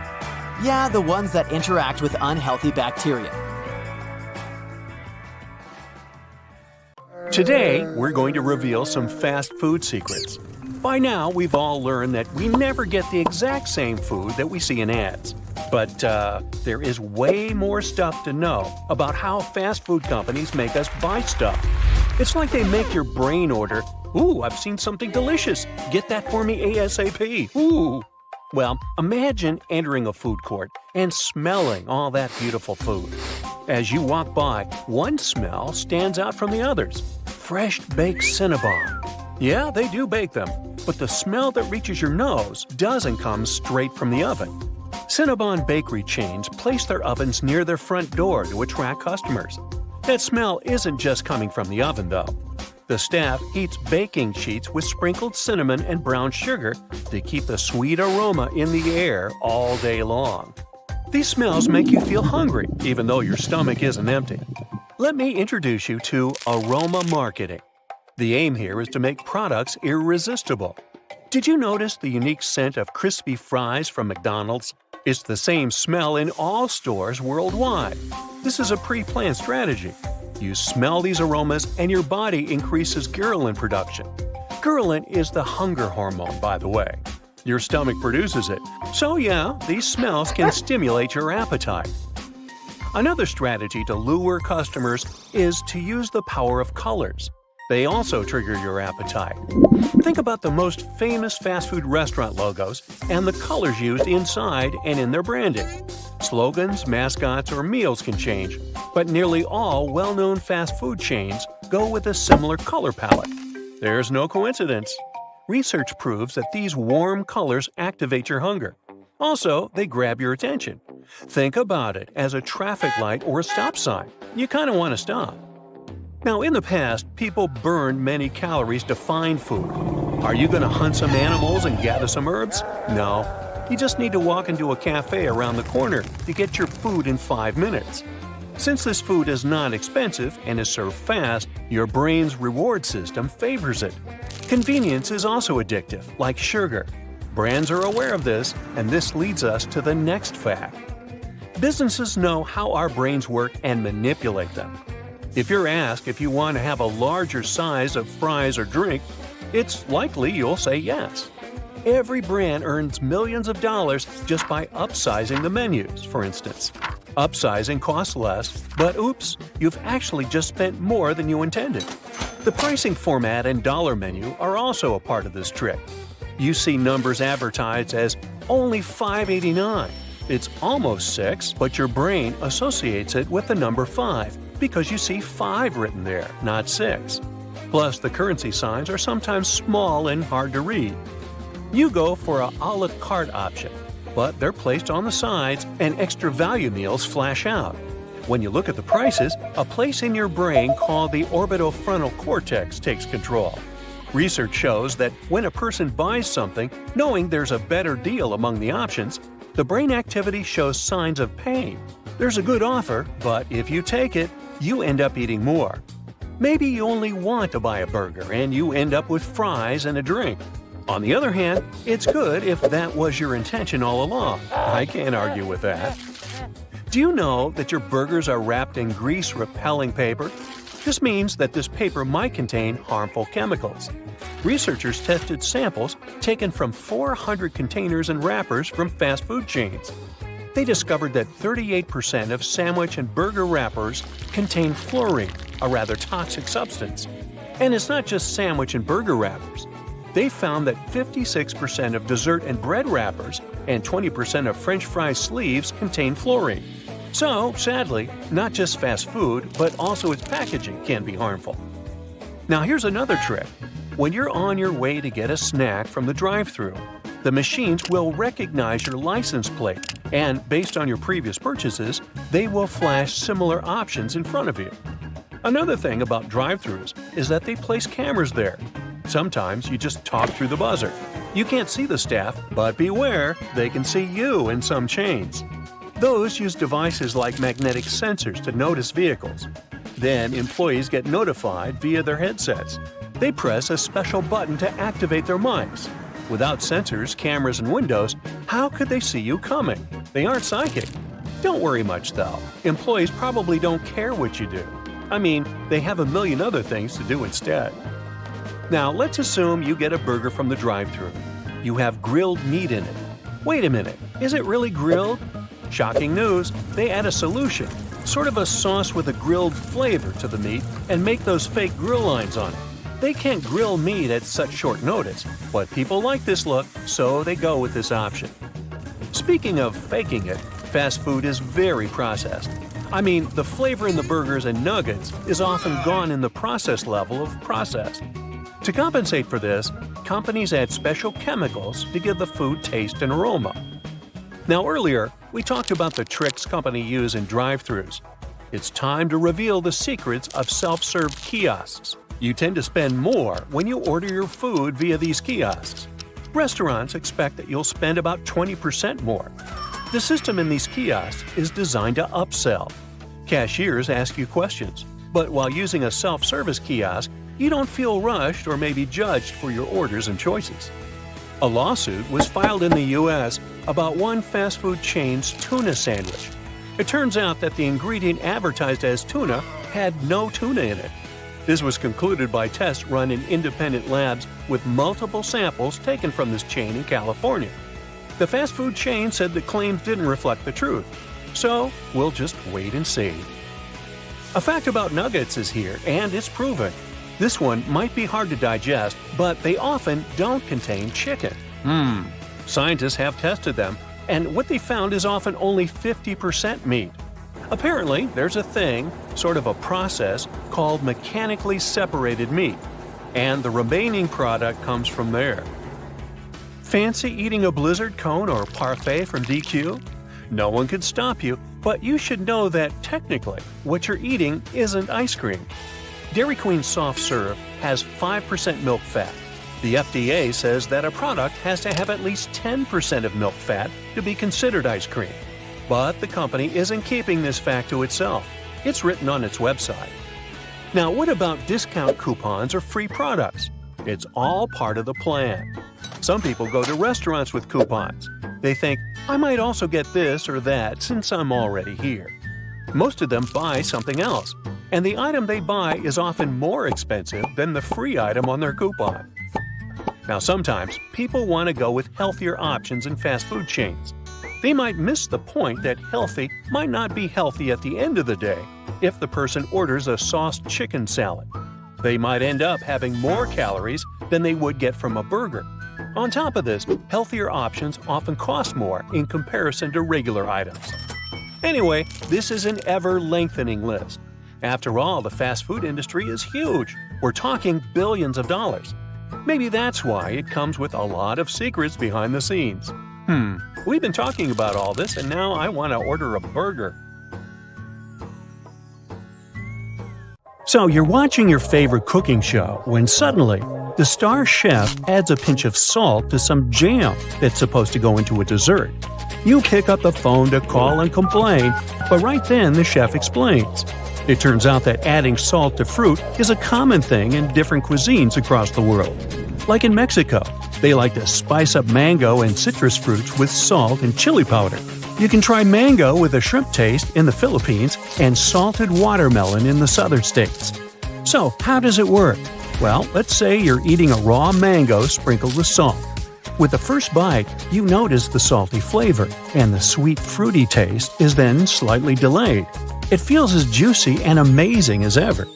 Yeah, the ones that interact with unhealthy bacteria. Today, we're going to reveal some fast food secrets. By now, we've all learned that we never get the exact same food that we see in ads. But there is way more stuff to know about how fast food companies make us buy stuff. It's like they make your brain order, "Ooh, I've seen something delicious. Get that for me ASAP. Ooh." Well, imagine entering a food court and smelling all that beautiful food. As you walk by, one smell stands out from the others. Fresh baked Cinnabon. Yeah, they do bake them, but the smell that reaches your nose doesn't come straight from the oven. Cinnabon bakery chains place their ovens near their front door to attract customers. That smell isn't just coming from the oven, though. The staff heats baking sheets with sprinkled cinnamon and brown sugar to keep the sweet aroma in the air all day long. These smells make you feel hungry, even though your stomach isn't empty. Let me introduce you to aroma marketing. The aim here is to make products irresistible. Did you notice the unique scent of crispy fries from McDonald's? It's the same smell in all stores worldwide. This is a pre-planned strategy. You smell these aromas and your body increases ghrelin production. Ghrelin is the hunger hormone, by the way. Your stomach produces it, so yeah, these smells can stimulate your appetite. Another strategy to lure customers is to use the power of colors. They also trigger your appetite. Think about the most famous fast food restaurant logos and the colors used inside and in their branding. Slogans, mascots, or meals can change, but nearly all well-known fast food chains go with a similar color palette. There's no coincidence. Research proves that these warm colors activate your hunger. Also, they grab your attention. Think about it as a traffic light or a stop sign. You kind of want to stop. Now, in the past, people burned many calories to find food. Are you going to hunt some animals and gather some herbs? No. You just need to walk into a cafe around the corner to get your food in 5 minutes. Since this food is not expensive and is served fast, your brain's reward system favors it. Convenience is also addictive, like sugar. Brands are aware of this, and this leads us to the next fact. Businesses know how our brains work and manipulate them. If you're asked if you want to have a larger size of fries or drink, it's likely you'll say yes. Every brand earns millions of dollars just by upsizing the menus, for instance. Upsizing costs less, but oops, you've actually just spent more than you intended. The pricing format and dollar menu are also a part of this trick. You see numbers advertised as only $5.89. It's almost $6, but your brain associates it with the number 5 because you see 5 written there, not 6. Plus, the currency signs are sometimes small and hard to read. You go for a la carte option, but they're placed on the sides and extra value meals flash out. When you look at the prices, a place in your brain called the orbitofrontal cortex takes control. Research shows that when a person buys something, knowing there's a better deal among the options, the brain activity shows signs of pain. There's a good offer, but if you take it, you end up eating more. Maybe you only want to buy a burger and you end up with fries and a drink. On the other hand, it's good if that was your intention all along. I can't argue with that. Do you know that your burgers are wrapped in grease-repelling paper? This means that this paper might contain harmful chemicals. Researchers tested samples taken from 400 containers and wrappers from fast food chains. They discovered that 38% of sandwich and burger wrappers contain fluorine, a rather toxic substance. And it's not just sandwich and burger wrappers. They found that 56% of dessert and bread wrappers and 20% of French fry sleeves contain fluorine. So, sadly, not just fast food, but also its packaging can be harmful. Now here's another trick. When you're on your way to get a snack from the drive-thru, the machines will recognize your license plate, and based on your previous purchases, they will flash similar options in front of you. Another thing about drive-thrus is that they place cameras there. Sometimes you just talk through the buzzer. You can't see the staff, but beware, they can see you in some chains. Those use devices like magnetic sensors to notice vehicles. Then employees get notified via their headsets. They press a special button to activate their mics. Without sensors, cameras, and windows, how could they see you coming? They aren't psychic. Don't worry much though. Employees probably don't care what you do. I mean, they have a million other things to do instead. Now, let's assume you get a burger from the drive-thru. You have grilled meat in it. Wait a minute, is it really grilled? Shocking news, they add a solution, sort of a sauce with a grilled flavor to the meat, and make those fake grill lines on it. They can't grill meat at such short notice, but people like this look, so they go with this option. Speaking of faking it, fast food is very processed. I mean, the flavor in the burgers and nuggets is often gone in the process level of processed. To compensate for this, companies add special chemicals to give the food taste and aroma. Now earlier, we talked about the tricks companies use in drive-thrus. It's time to reveal the secrets of self-serve kiosks. You tend to spend more when you order your food via these kiosks. Restaurants expect that you'll spend about 20% more. The system in these kiosks is designed to upsell. Cashiers ask you questions, but while using a self-service kiosk, you don't feel rushed or maybe judged for your orders and choices. A lawsuit was filed in the U.S. about one fast food chain's tuna sandwich. It turns out that the ingredient advertised as tuna had no tuna in it. This was concluded by tests run in independent labs with multiple samples taken from this chain in California. The fast food chain said the claims didn't reflect the truth, so we'll just wait and see. A fact about nuggets is here, and it's proven. This one might be hard to digest, but they often don't contain chicken. Scientists have tested them, and what they found is often only 50% meat. Apparently, there's a thing, sort of a process, called mechanically separated meat, and the remaining product comes from there. Fancy eating a Blizzard cone or parfait from DQ? No one could stop you, but you should know that technically, what you're eating isn't ice cream. Dairy Queen Soft Serve has 5% milk fat. The FDA says that a product has to have at least 10% of milk fat to be considered ice cream. But the company isn't keeping this fact to itself. It's written on its website. Now, what about discount coupons or free products? It's all part of the plan. Some people go to restaurants with coupons. They think, I might also get this or that since I'm already here. Most of them buy something else, and the item they buy is often more expensive than the free item on their coupon. Now, sometimes people want to go with healthier options in fast food chains. They might miss the point that healthy might not be healthy at the end of the day if the person orders a sauced chicken salad. They might end up having more calories than they would get from a burger. On top of this, healthier options often cost more in comparison to regular items. Anyway, this is an ever-lengthening list. After all, the fast food industry is huge. We're talking billions of dollars. Maybe that's why it comes with a lot of secrets behind the scenes. We've been talking about all this, and now I want to order a burger. So you're watching your favorite cooking show when suddenly the star chef adds a pinch of salt to some jam that's supposed to go into a dessert. You pick up the phone to call and complain, but right then the chef explains. It turns out that adding salt to fruit is a common thing in different cuisines across the world. Like in Mexico, they like to spice up mango and citrus fruits with salt and chili powder. You can try mango with a shrimp taste in the Philippines and salted watermelon in the southern states. So, how does it work? Well, let's say you're eating a raw mango sprinkled with salt. With the first bite, you notice the salty flavor, and the sweet fruity taste is then slightly delayed. It feels as juicy and amazing as ever.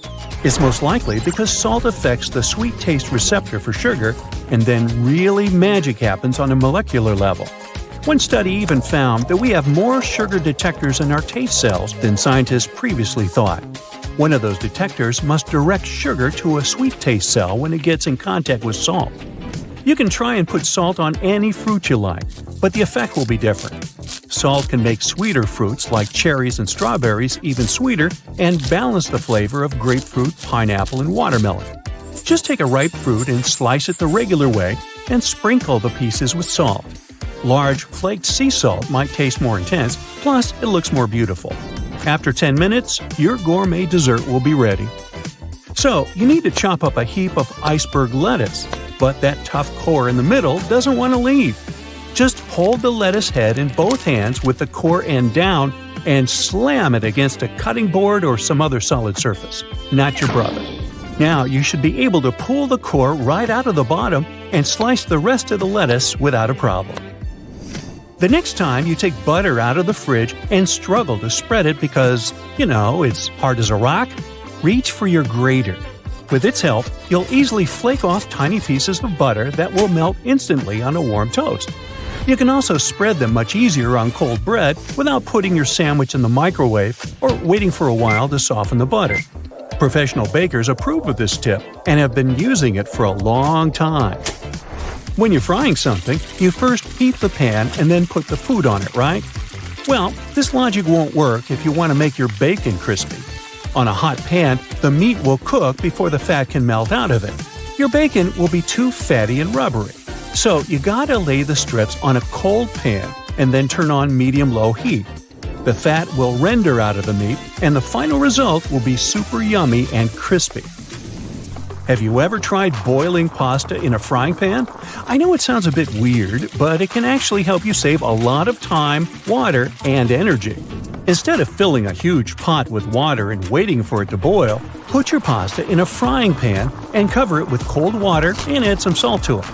It's most likely because salt affects the sweet taste receptor for sugar, and then really magic happens on a molecular level. One study even found that we have more sugar detectors in our taste cells than scientists previously thought. One of those detectors must direct sugar to a sweet taste cell when it gets in contact with salt. You can try and put salt on any fruit you like, but the effect will be different. salt can make sweeter fruits like cherries and strawberries even sweeter and balance the flavor of grapefruit, pineapple, and watermelon. Just take a ripe fruit and slice it the regular way and sprinkle the pieces with salt. Large flaked sea salt might taste more intense, plus it looks more beautiful. After 10 minutes, your gourmet dessert will be ready. So, you need to chop up a heap of iceberg lettuce, but that tough core in the middle doesn't want to leave. Just hold the lettuce head in both hands with the core end down and slam it against a cutting board or some other solid surface, not your brother. Now you should be able to pull the core right out of the bottom and slice the rest of the lettuce without a problem. The next time you take butter out of the fridge and struggle to spread it because, it's hard as a rock, reach for your grater. With its help, you'll easily flake off tiny pieces of butter that will melt instantly on a warm toast. You can also spread them much easier on cold bread without putting your sandwich in the microwave or waiting for a while to soften the butter. Professional bakers approve of this tip and have been using it for a long time. When you're frying something, you first heat the pan and then put the food on it, right? Well, this logic won't work if you want to make your bacon crispy. On a hot pan, the meat will cook before the fat can melt out of it. Your bacon will be too fatty and rubbery. So you gotta lay the strips on a cold pan and then turn on medium-low heat. The fat will render out of the meat, and the final result will be super yummy and crispy. Have you ever tried boiling pasta in a frying pan? I know it sounds a bit weird, but it can actually help you save a lot of time, water, and energy. Instead of filling a huge pot with water and waiting for it to boil, put your pasta in a frying pan and cover it with cold water and add some salt to it.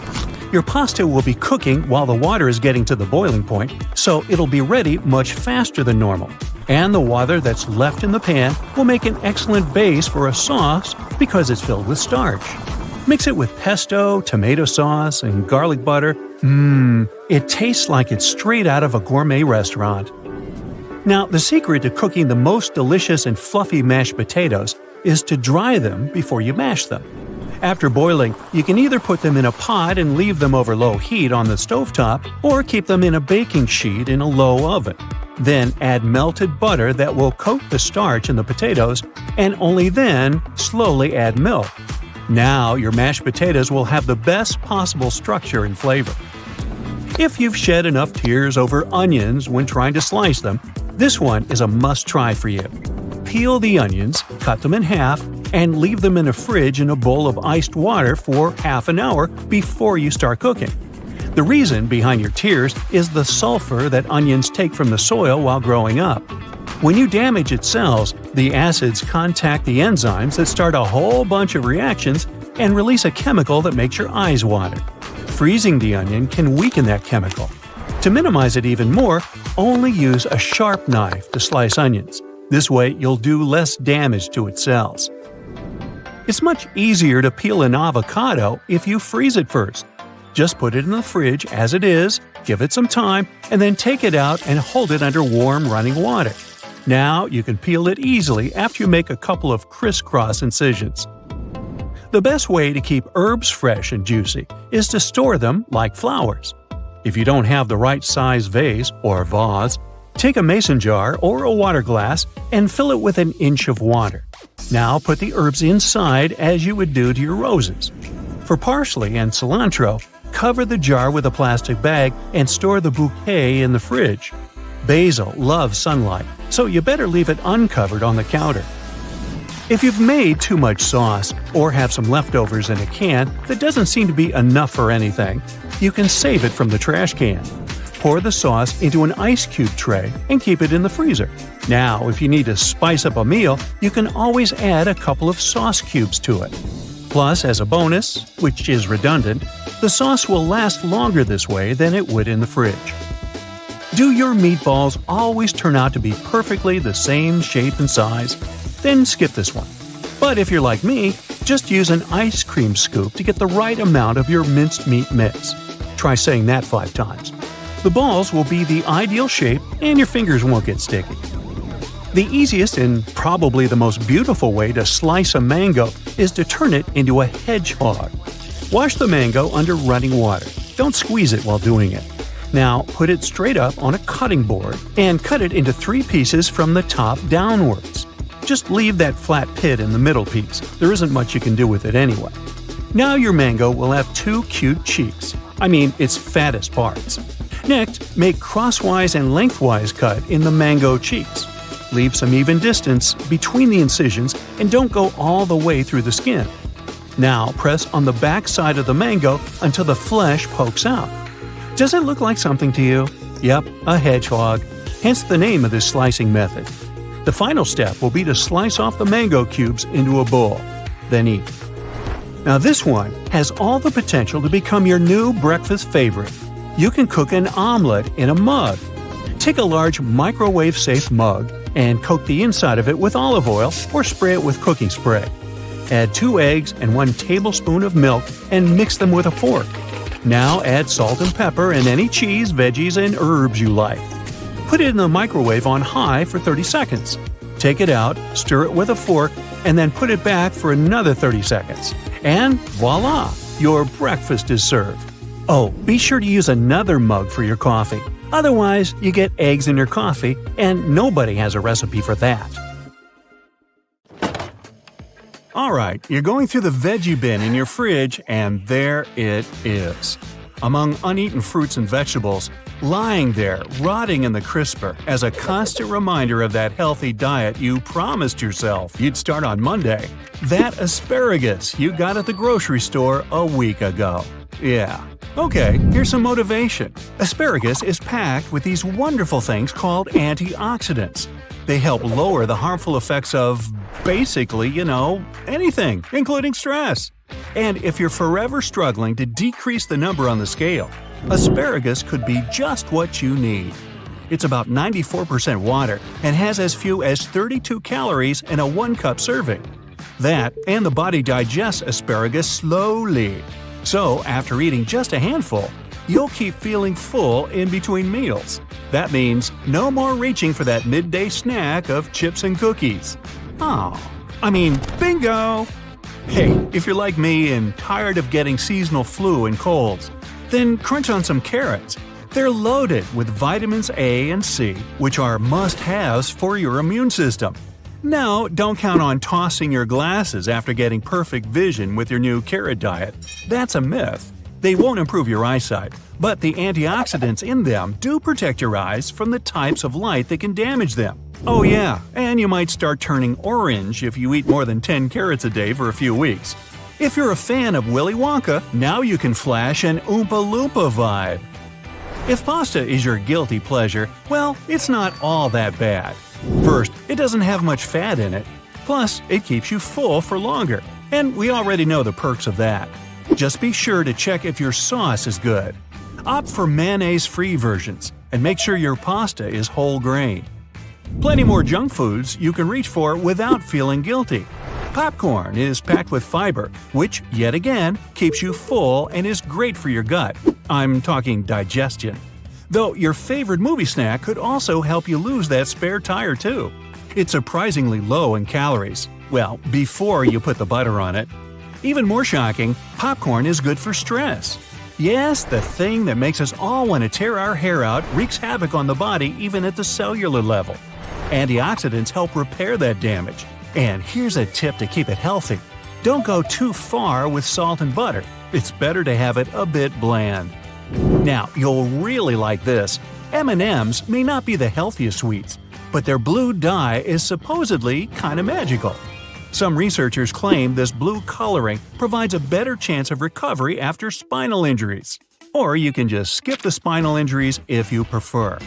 Your pasta will be cooking while the water is getting to the boiling point, so it'll be ready much faster than normal. And the water that's left in the pan will make an excellent base for a sauce because it's filled with starch. Mix it with pesto, tomato sauce, and garlic butter. It tastes like it's straight out of a gourmet restaurant. Now, the secret to cooking the most delicious and fluffy mashed potatoes is to dry them before you mash them. After boiling, you can either put them in a pot and leave them over low heat on the stovetop, or keep them in a baking sheet in a low oven. Then add melted butter that will coat the starch in the potatoes, and only then slowly add milk. Now your mashed potatoes will have the best possible structure and flavor. If you've shed enough tears over onions when trying to slice them, this one is a must-try for you. Peel the onions, cut them in half, and leave them in a fridge in a bowl of iced water for half an hour before you start cooking. The reason behind your tears is the sulfur that onions take from the soil while growing up. When you damage its cells, the acids contact the enzymes that start a whole bunch of reactions and release a chemical that makes your eyes water. Freezing the onion can weaken that chemical. To minimize it even more, only use a sharp knife to slice onions. This way, you'll do less damage to its cells. It's much easier to peel an avocado if you freeze it first. Just put it in the fridge as it is, give it some time, and then take it out and hold it under warm running water. Now you can peel it easily after you make a couple of crisscross incisions. The best way to keep herbs fresh and juicy is to store them like flowers. If you don't have the right size vase or vase, take a mason jar or a water glass and fill it with an inch of water. Now put the herbs inside as you would do to your roses. For parsley and cilantro, cover the jar with a plastic bag and store the bouquet in the fridge. Basil loves sunlight, so you better leave it uncovered on the counter. If you've made too much sauce or have some leftovers in a can that doesn't seem to be enough for anything, you can save it from the trash can. Pour the sauce into an ice cube tray and keep it in the freezer. Now, if you need to spice up a meal, you can always add a couple of sauce cubes to it. Plus, as a bonus, which is redundant, the sauce will last longer this way than it would in the fridge. Do your meatballs always turn out to be perfectly the same shape and size? Then skip this one. But if you're like me, just use an ice cream scoop to get the right amount of your minced meat mix. Try saying that 5 times. The balls will be the ideal shape and your fingers won't get sticky. The easiest and probably the most beautiful way to slice a mango is to turn it into a hedgehog. Wash the mango under running water. Don't squeeze it while doing it. Now put it straight up on a cutting board and cut it into 3 pieces from the top downwards. Just leave that flat pit in the middle piece. There isn't much you can do with it anyway. Now your mango will have 2 cute cheeks. I mean, its fattest parts. Next, make crosswise and lengthwise cut in the mango cheeks. Leave some even distance between the incisions and don't go all the way through the skin. Now press on the back side of the mango until the flesh pokes out. Does it look like something to you? Yep, a hedgehog. Hence the name of this slicing method. The final step will be to slice off the mango cubes into a bowl. Then eat. Now this one has all the potential to become your new breakfast favorite. You can cook an omelet in a mug. Take a large microwave-safe mug and coat the inside of it with olive oil or spray it with cooking spray. Add 2 eggs and 1 tablespoon of milk and mix them with a fork. Now add salt and pepper and any cheese, veggies, and herbs you like. Put it in the microwave on high for 30 seconds. Take it out, stir it with a fork, and then put it back for another 30 seconds. And voila! Your breakfast is served. Oh, be sure to use another mug for your coffee. Otherwise, you get eggs in your coffee, and nobody has a recipe for that. Alright, you're going through the veggie bin in your fridge, and there it is. Among uneaten fruits and vegetables, lying there, rotting in the crisper, as a constant reminder of that healthy diet you promised yourself you'd start on Monday. That asparagus you got at the grocery store a week ago. Yeah. Okay, here's some motivation. Asparagus is packed with these wonderful things called antioxidants. They help lower the harmful effects of, basically, anything, including stress. And if you're forever struggling to decrease the number on the scale, asparagus could be just what you need. It's about 94% water and has as few as 32 calories in a 1-cup serving. That, and the body digests asparagus slowly. So, after eating just a handful, you'll keep feeling full in between meals. That means no more reaching for that midday snack of chips and cookies. Bingo! Hey, if you're like me and tired of getting seasonal flu and colds, then crunch on some carrots. They're loaded with vitamins A and C, which are must-haves for your immune system. Now, don't count on tossing your glasses after getting perfect vision with your new carrot diet. That's a myth. They won't improve your eyesight, but the antioxidants in them do protect your eyes from the types of light that can damage them. Oh yeah, and you might start turning orange if you eat more than 10 carrots a day for a few weeks. If you're a fan of Willy Wonka, now you can flash an Oompa Loompa vibe. If pasta is your guilty pleasure, well, it's not all that bad. First, it doesn't have much fat in it. Plus, it keeps you full for longer. And we already know the perks of that. Just be sure to check if your sauce is good. Opt for mayonnaise-free versions, and make sure your pasta is whole grain. Plenty more junk foods you can reach for without feeling guilty. Popcorn is packed with fiber, which, yet again, keeps you full and is great for your gut. I'm talking digestion. Though your favorite movie snack could also help you lose that spare tire too. It's surprisingly low in calories. Well, before you put the butter on it. Even more shocking, popcorn is good for stress. Yes, the thing that makes us all want to tear our hair out wreaks havoc on the body even at the cellular level. Antioxidants help repair that damage. And here's a tip to keep it healthy. Don't go too far with salt and butter. It's better to have it a bit bland. Now, you'll really like this. M&Ms may not be the healthiest sweets, but their blue dye is supposedly kind of magical. Some researchers claim this blue coloring provides a better chance of recovery after spinal injuries. Or you can just skip the spinal injuries if you prefer.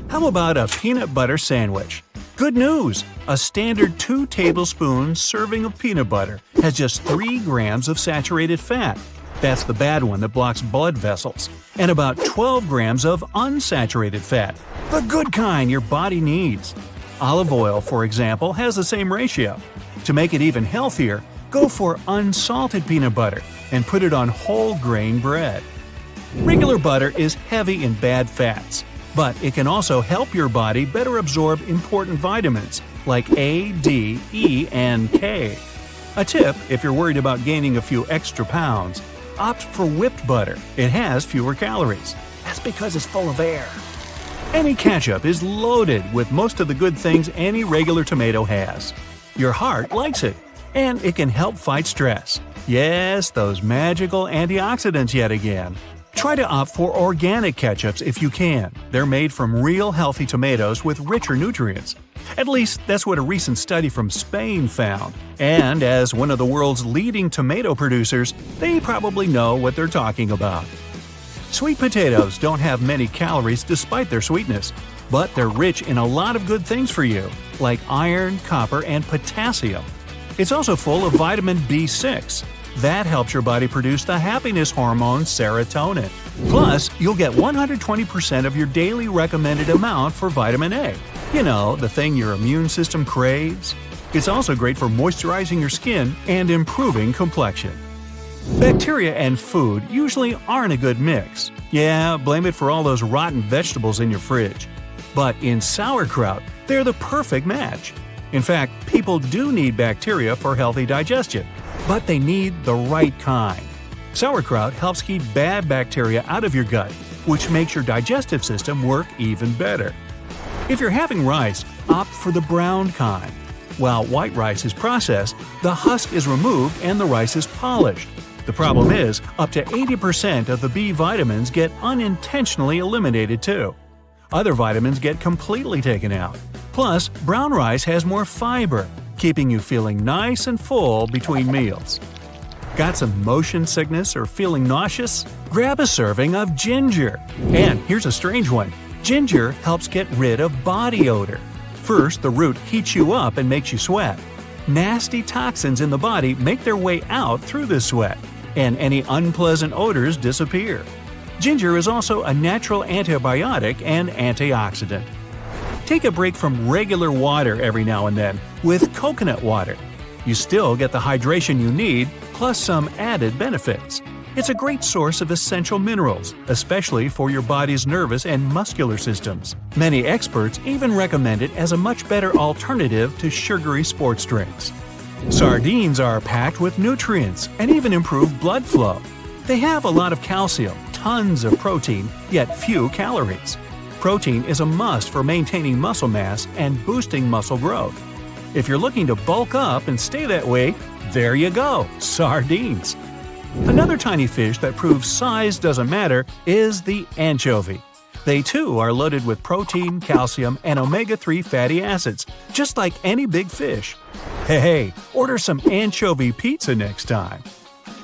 How about a peanut butter sandwich? Good news! A standard 2 tablespoon serving of peanut butter has just 3 grams of saturated fat. That's the bad one that blocks blood vessels. And about 12 grams of unsaturated fat. The good kind your body needs. Olive oil, for example, has the same ratio. To make it even healthier, go for unsalted peanut butter and put it on whole grain bread. Regular butter is heavy in bad fats, but it can also help your body better absorb important vitamins like A, D, E, and K. A tip if you're worried about gaining a few extra pounds, opt for whipped butter. It has fewer calories. That's because it's full of air. Any ketchup is loaded with most of the good things any regular tomato has. Your heart likes it, and it can help fight stress. Yes, those magical antioxidants yet again. Try to opt for organic ketchups if you can. They're made from real healthy tomatoes with richer nutrients. At least that's what a recent study from Spain found. And as one of the world's leading tomato producers, they probably know what they're talking about. Sweet potatoes don't have many calories despite their sweetness, but they're rich in a lot of good things for you, like iron, copper, and potassium. It's also full of vitamin B6. That helps your body produce the happiness hormone serotonin. Plus, you'll get 120% of your daily recommended amount for vitamin A. You know, the thing your immune system craves. It's also great for moisturizing your skin and improving complexion. Bacteria and food usually aren't a good mix. Yeah, blame it for all those rotten vegetables in your fridge. But in sauerkraut, they're the perfect match. In fact, people do need bacteria for healthy digestion, but they need the right kind. Sauerkraut helps keep bad bacteria out of your gut, which makes your digestive system work even better. If you're having rice, opt for the brown kind. While white rice is processed, the husk is removed and the rice is polished. The problem is, up to 80% of the B vitamins get unintentionally eliminated too. Other vitamins get completely taken out. Plus, brown rice has more fiber, keeping you feeling nice and full between meals. Got some motion sickness or feeling nauseous? Grab a serving of ginger. And here's a strange one. Ginger helps get rid of body odor. First, the root heats you up and makes you sweat. Nasty toxins in the body make their way out through the sweat, and any unpleasant odors disappear. Ginger is also a natural antibiotic and antioxidant. Take a break from regular water every now and then with coconut water. You still get the hydration you need, plus some added benefits. It's a great source of essential minerals, especially for your body's nervous and muscular systems. Many experts even recommend it as a much better alternative to sugary sports drinks. Sardines are packed with nutrients and even improve blood flow. They have a lot of calcium, tons of protein, yet few calories. Protein is a must for maintaining muscle mass and boosting muscle growth. If you're looking to bulk up and stay that way, there you go, sardines. Another tiny fish that proves size doesn't matter is the anchovy. They too are loaded with protein, calcium, and omega-3 fatty acids, just like any big fish. Hey, order some anchovy pizza next time.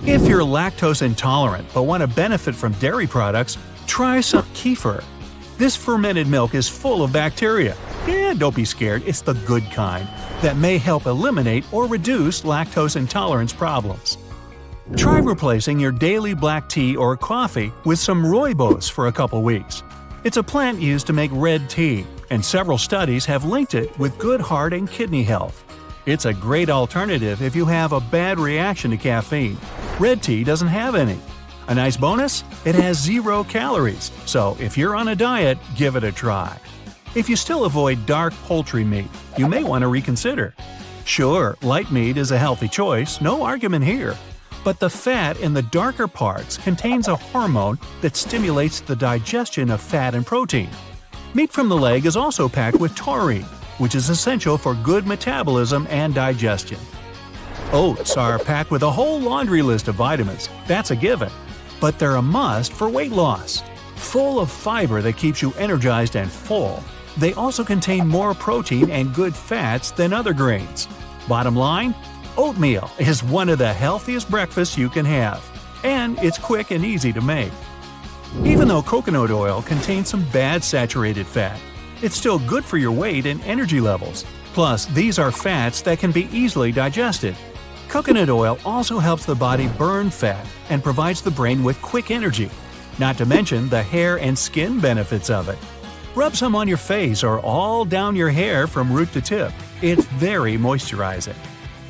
If you're lactose intolerant but want to benefit from dairy products, try some kefir. This fermented milk is full of bacteria. Yeah, don't be scared, it's the good kind that may help eliminate or reduce lactose intolerance problems. Try replacing your daily black tea or coffee with some rooibos for a couple weeks. It's a plant used to make red tea, and several studies have linked it with good heart and kidney health. It's a great alternative if you have a bad reaction to caffeine. Red tea doesn't have any. A nice bonus? It has 0 calories, so if you're on a diet, give it a try. If you still avoid dark poultry meat, you may want to reconsider. Sure, light meat is a healthy choice, no argument here. But the fat in the darker parts contains a hormone that stimulates the digestion of fat and protein. Meat from the leg is also packed with taurine, which is essential for good metabolism and digestion. Oats are packed with a whole laundry list of vitamins, that's a given. But they're a must for weight loss. Full of fiber that keeps you energized and full, they also contain more protein and good fats than other grains. Bottom line, oatmeal is one of the healthiest breakfasts you can have, and it's quick and easy to make. Even though coconut oil contains some bad saturated fat, it's still good for your weight and energy levels. Plus, these are fats that can be easily digested. Coconut oil also helps the body burn fat and provides the brain with quick energy, not to mention the hair and skin benefits of it. Rub some on your face or all down your hair from root to tip. It's very moisturizing.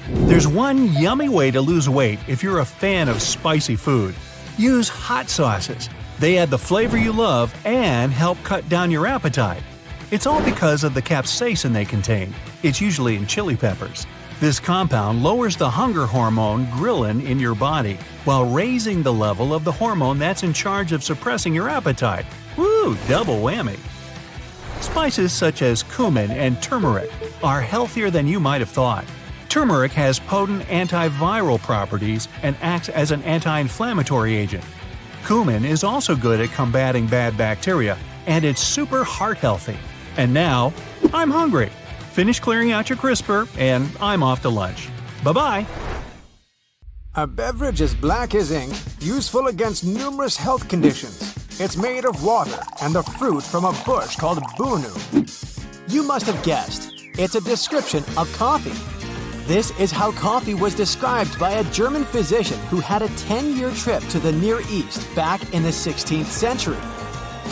There's one yummy way to lose weight if you're a fan of spicy food. Use hot sauces. They add the flavor you love and help cut down your appetite. It's all because of the capsaicin they contain. It's usually in chili peppers. This compound lowers the hunger hormone ghrelin in your body while raising the level of the hormone that's in charge of suppressing your appetite. Ooh, double whammy. Spices such as cumin and turmeric are healthier than you might have thought. Turmeric has potent antiviral properties and acts as an anti-inflammatory agent. Cumin is also good at combating bad bacteria, and it's super heart healthy. And now, I'm hungry. Finish clearing out your crisper, and I'm off to lunch. Bye-bye! A beverage as black as ink, useful against numerous health conditions. It's made of water and the fruit from a bush called bunu. You must have guessed. It's a description of coffee. This is how coffee was described by a German physician who had a 10-year trip to the Near East back in the 16th century.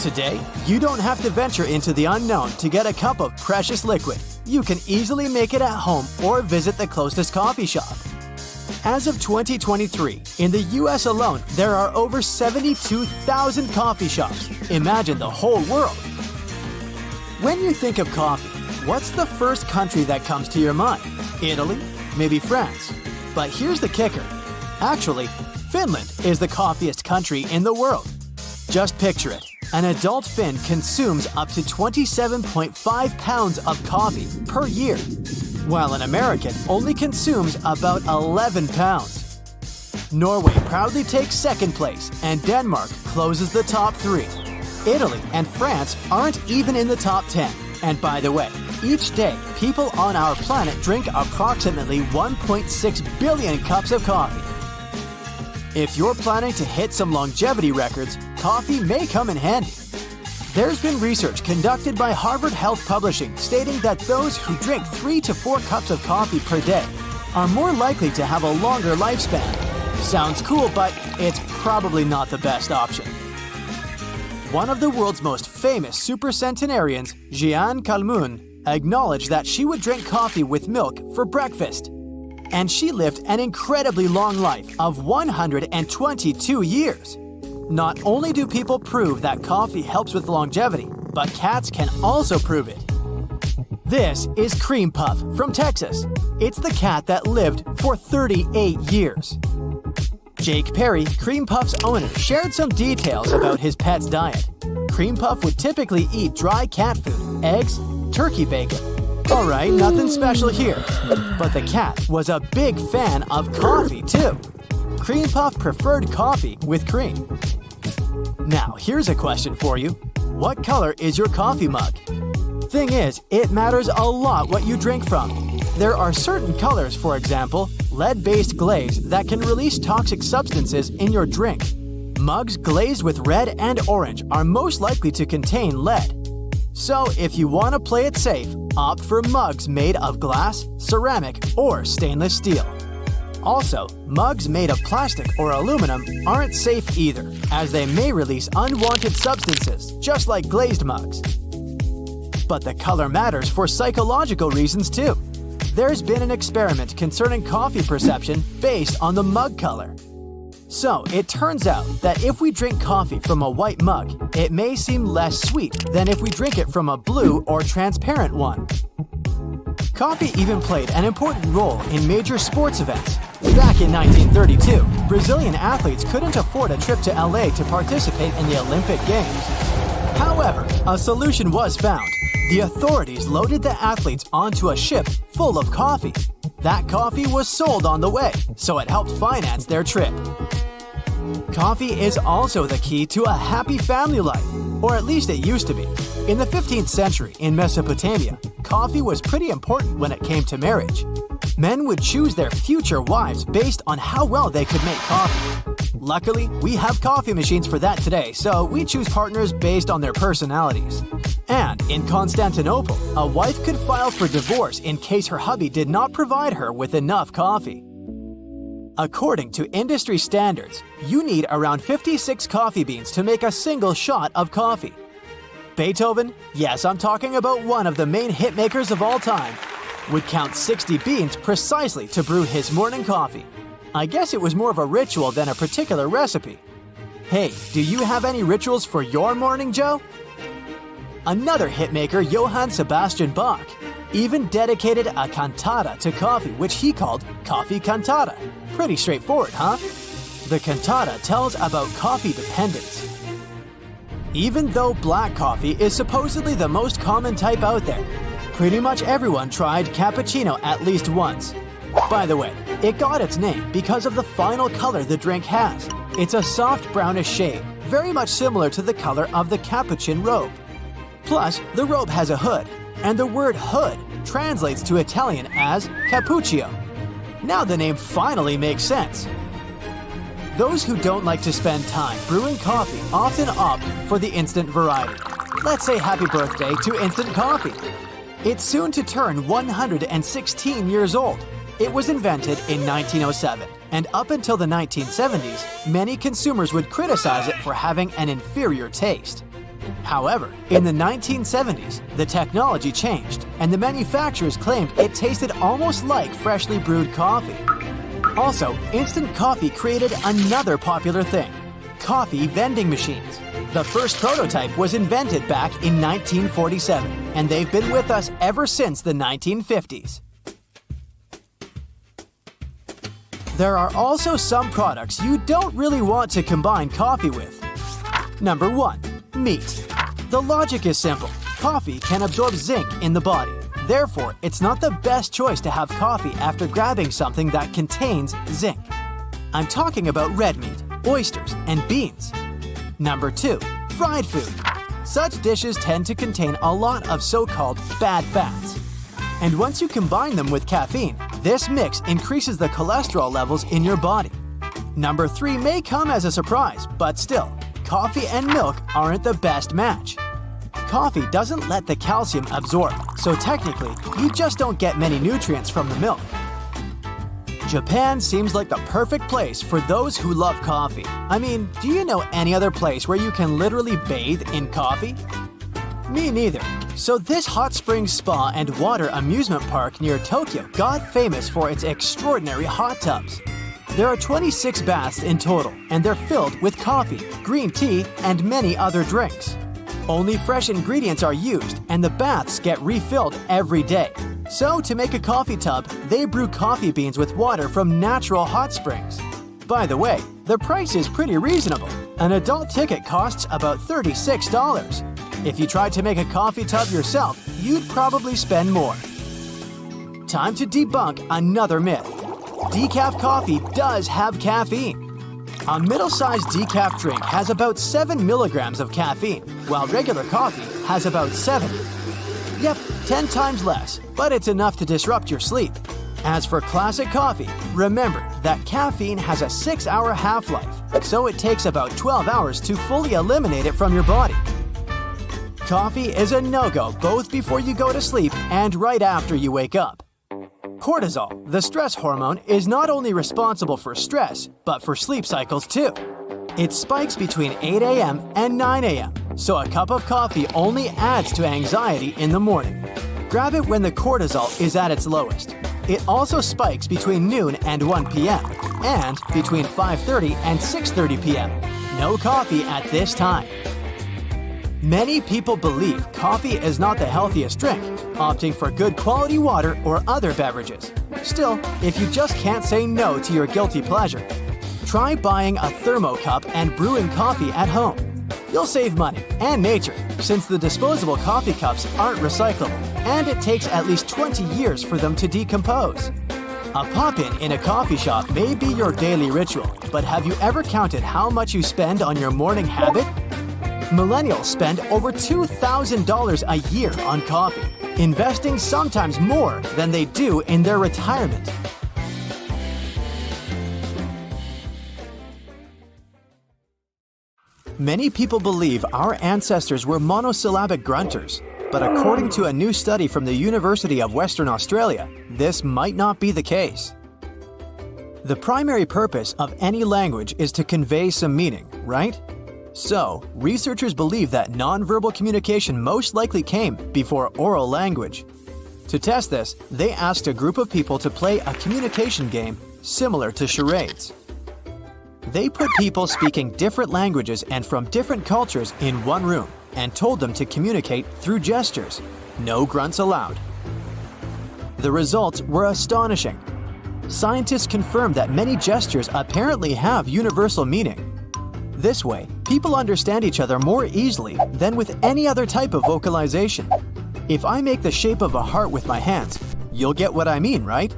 Today, you don't have to venture into the unknown to get a cup of precious liquid. You can easily make it at home or visit the closest coffee shop. As of 2023, in the US alone, there are over 72,000 coffee shops. Imagine the whole world. When you think of coffee, what's the first country that comes to your mind? Italy? Maybe France? But here's the kicker. Actually, Finland is the coffeeiest country in the world. Just picture it. An adult Finn consumes up to 27.5 pounds of coffee per year, while an American only consumes about 11 pounds. Norway proudly takes second place, and Denmark closes the top 3. Italy and France aren't even in the top 10. And by the way, each day, people on our planet drink approximately 1.6 billion cups of coffee. If you're planning to hit some longevity records, coffee may come in handy. There's been research conducted by Harvard Health Publishing stating that those who drink 3 to 4 cups of coffee per day are more likely to have a longer lifespan. Sounds cool, but it's probably not the best option. One of the world's most famous supercentenarians, Jeanne Calment, acknowledged that she would drink coffee with milk for breakfast. And she lived an incredibly long life of 122 years. Not only do people prove that coffee helps with longevity, but cats can also prove it. This is Cream Puff from Texas. It's the cat that lived for 38 years. Jake Perry, Cream Puff's owner, shared some details about his pet's diet. Cream Puff would typically eat dry cat food, eggs, turkey bacon. Alright, nothing special here. But the cat was a big fan of coffee too. Cream Puff preferred coffee with cream. Now, here's a question for you. What color is your coffee mug? Thing is, it matters a lot what you drink from. There are certain colors, for example, lead-based glaze that can release toxic substances in your drink. Mugs glazed with red and orange are most likely to contain lead. So, if you want to play it safe, opt for mugs made of glass, ceramic, or stainless steel. Also, mugs made of plastic or aluminum aren't safe either, as they may release unwanted substances, just like glazed mugs. But the color matters for psychological reasons too. There's been an experiment concerning coffee perception based on the mug color. So, it turns out that if we drink coffee from a white mug, it may seem less sweet than if we drink it from a blue or transparent one. Coffee even played an important role in major sports events. Back in 1932, Brazilian athletes couldn't afford a trip to LA to participate in the Olympic Games. However, a solution was found. The authorities loaded the athletes onto a ship full of coffee. That coffee was sold on the way, so it helped finance their trip. Coffee is also the key to a happy family life, or at least it used to be. In the 15th century in Mesopotamia, coffee was pretty important when it came to marriage. Men would choose their future wives based on how well they could make coffee. Luckily, we have coffee machines for that today, so we choose partners based on their personalities. And in Constantinople, a wife could file for divorce in case her hubby did not provide her with enough coffee. According to industry standards, you need around 56 coffee beans to make a single shot of coffee. Beethoven, yes, I'm talking about one of the main hitmakers of all time, would count 60 beans precisely to brew his morning coffee. I guess it was more of a ritual than a particular recipe. Hey, do you have any rituals for your morning, Joe? Another hitmaker, Johann Sebastian Bach, even dedicated a cantata to coffee, which he called Coffee Cantata. Pretty straightforward, huh? The cantata tells about coffee dependence. Even though black coffee is supposedly the most common type out there, pretty much everyone tried cappuccino at least once. By the way, it got its name because of the final color the drink has. It's a soft brownish shade, very much similar to the color of the capuchin robe. Plus, the robe has a hood, and the word hood translates to Italian as cappuccio. Now the name finally makes sense. Those who don't like to spend time brewing coffee often opt for the instant variety. Let's say happy birthday to instant coffee. It's soon to turn 116 years old. It was invented in 1907, and up until the 1970s, many consumers would criticize it for having an inferior taste. However, in the 1970s, the technology changed, and the manufacturers claimed it tasted almost like freshly brewed coffee. Also, instant coffee created another popular thing: coffee vending machines. The first prototype was invented back in 1947, and they've been with us ever since the 1950s. There are also some products you don't really want to combine coffee with. Number 1. Meat. The logic is simple. Coffee can absorb zinc in the body. Therefore, it's not the best choice to have coffee after grabbing something that contains zinc. I'm talking about red meat, oysters, and beans. Number 2. Fried food. Such dishes tend to contain a lot of so-called bad fats. And once you combine them with caffeine, this mix increases the cholesterol levels in your body. Number 3 may come as a surprise, but still, coffee and milk aren't the best match. Coffee doesn't let the calcium absorb, so technically, you just don't get many nutrients from the milk. Japan seems like the perfect place for those who love coffee. I mean, do you know any other place where you can literally bathe in coffee? Me neither. So this hot springs spa and water amusement park near Tokyo got famous for its extraordinary hot tubs. There are 26 baths in total, and they're filled with coffee, green tea, and many other drinks. Only fresh ingredients are used, and the baths get refilled every day. So to make a coffee tub, they brew coffee beans with water from natural hot springs. By the way, the price is pretty reasonable. An adult ticket costs about $36. If you tried to make a coffee tub yourself, you'd probably spend more. Time to debunk another myth. Decaf coffee does have caffeine. A middle-sized decaf drink has about 7 milligrams of caffeine, while regular coffee has about 7. Yep, 10 times less, but it's enough to disrupt your sleep. As for classic coffee, remember that caffeine has a 6-hour half-life, so it takes about 12 hours to fully eliminate it from your body. Coffee is a no-go both before you go to sleep and right after you wake up. Cortisol, the stress hormone, is not only responsible for stress, but for sleep cycles too. It spikes between 8 a.m. and 9 a.m., so a cup of coffee only adds to anxiety in the morning. Grab it when the cortisol is at its lowest. It also spikes between noon and 1 p.m., and between 5:30 and 6:30 p.m. No coffee at this time. Many people believe coffee is not the healthiest drink, opting for good quality water or other beverages. Still, if you just can't say no to your guilty pleasure, try buying a thermocup and brewing coffee at home. You'll save money and nature, since the disposable coffee cups aren't recyclable, and it takes at least 20 years for them to decompose. A pop-in in a coffee shop may be your daily ritual, but have you ever counted how much you spend on your morning habit? Millennials spend over $2,000 a year on coffee, investing sometimes more than they do in their retirement. Many people believe our ancestors were monosyllabic grunters, but according to a new study from the University of Western Australia, this might not be the case. The primary purpose of any language is to convey some meaning, right? So, researchers believe that nonverbal communication most likely came before oral language. To test this, they asked a group of people to play a communication game similar to charades. They put people speaking different languages and from different cultures in one room and told them to communicate through gestures. No grunts allowed. The results were astonishing. Scientists confirmed that many gestures apparently have universal meaning. This way, people understand each other more easily than with any other type of vocalization. If I make the shape of a heart with my hands, you'll get what I mean, right?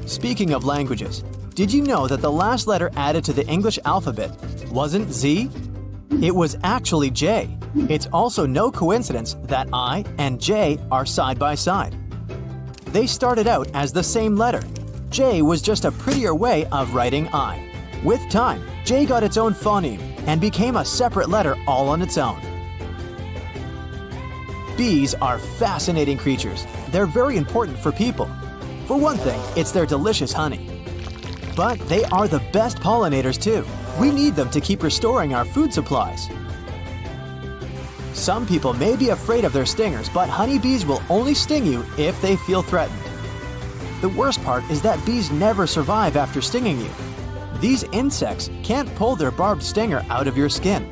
Speaking of languages, did you know that the last letter added to the English alphabet wasn't Z? It was actually J. It's also no coincidence that I and J are side by side. They started out as the same letter. J was just a prettier way of writing I. With time, J got its own phoneme and became a separate letter all on its own. Bees are fascinating creatures. They're very important for people. For one thing, it's their delicious honey. But they are the best pollinators too. We need them to keep restoring our food supplies. Some people may be afraid of their stingers, but honeybees will only sting you if they feel threatened. The worst part is that bees never survive after stinging you. These insects can't pull their barbed stinger out of your skin.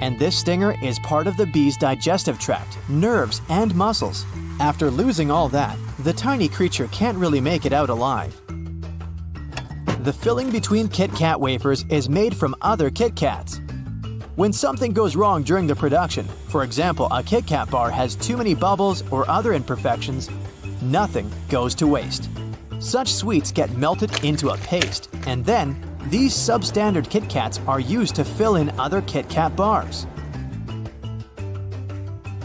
And this stinger is part of the bee's digestive tract, nerves, and muscles. After losing all that, the tiny creature can't really make it out alive. The filling between Kit Kat wafers is made from other Kit Kats. When something goes wrong during the production, for example, a Kit Kat bar has too many bubbles or other imperfections, nothing goes to waste. Such sweets get melted into a paste, and then these substandard Kit Kats are used to fill in other Kit Kat bars.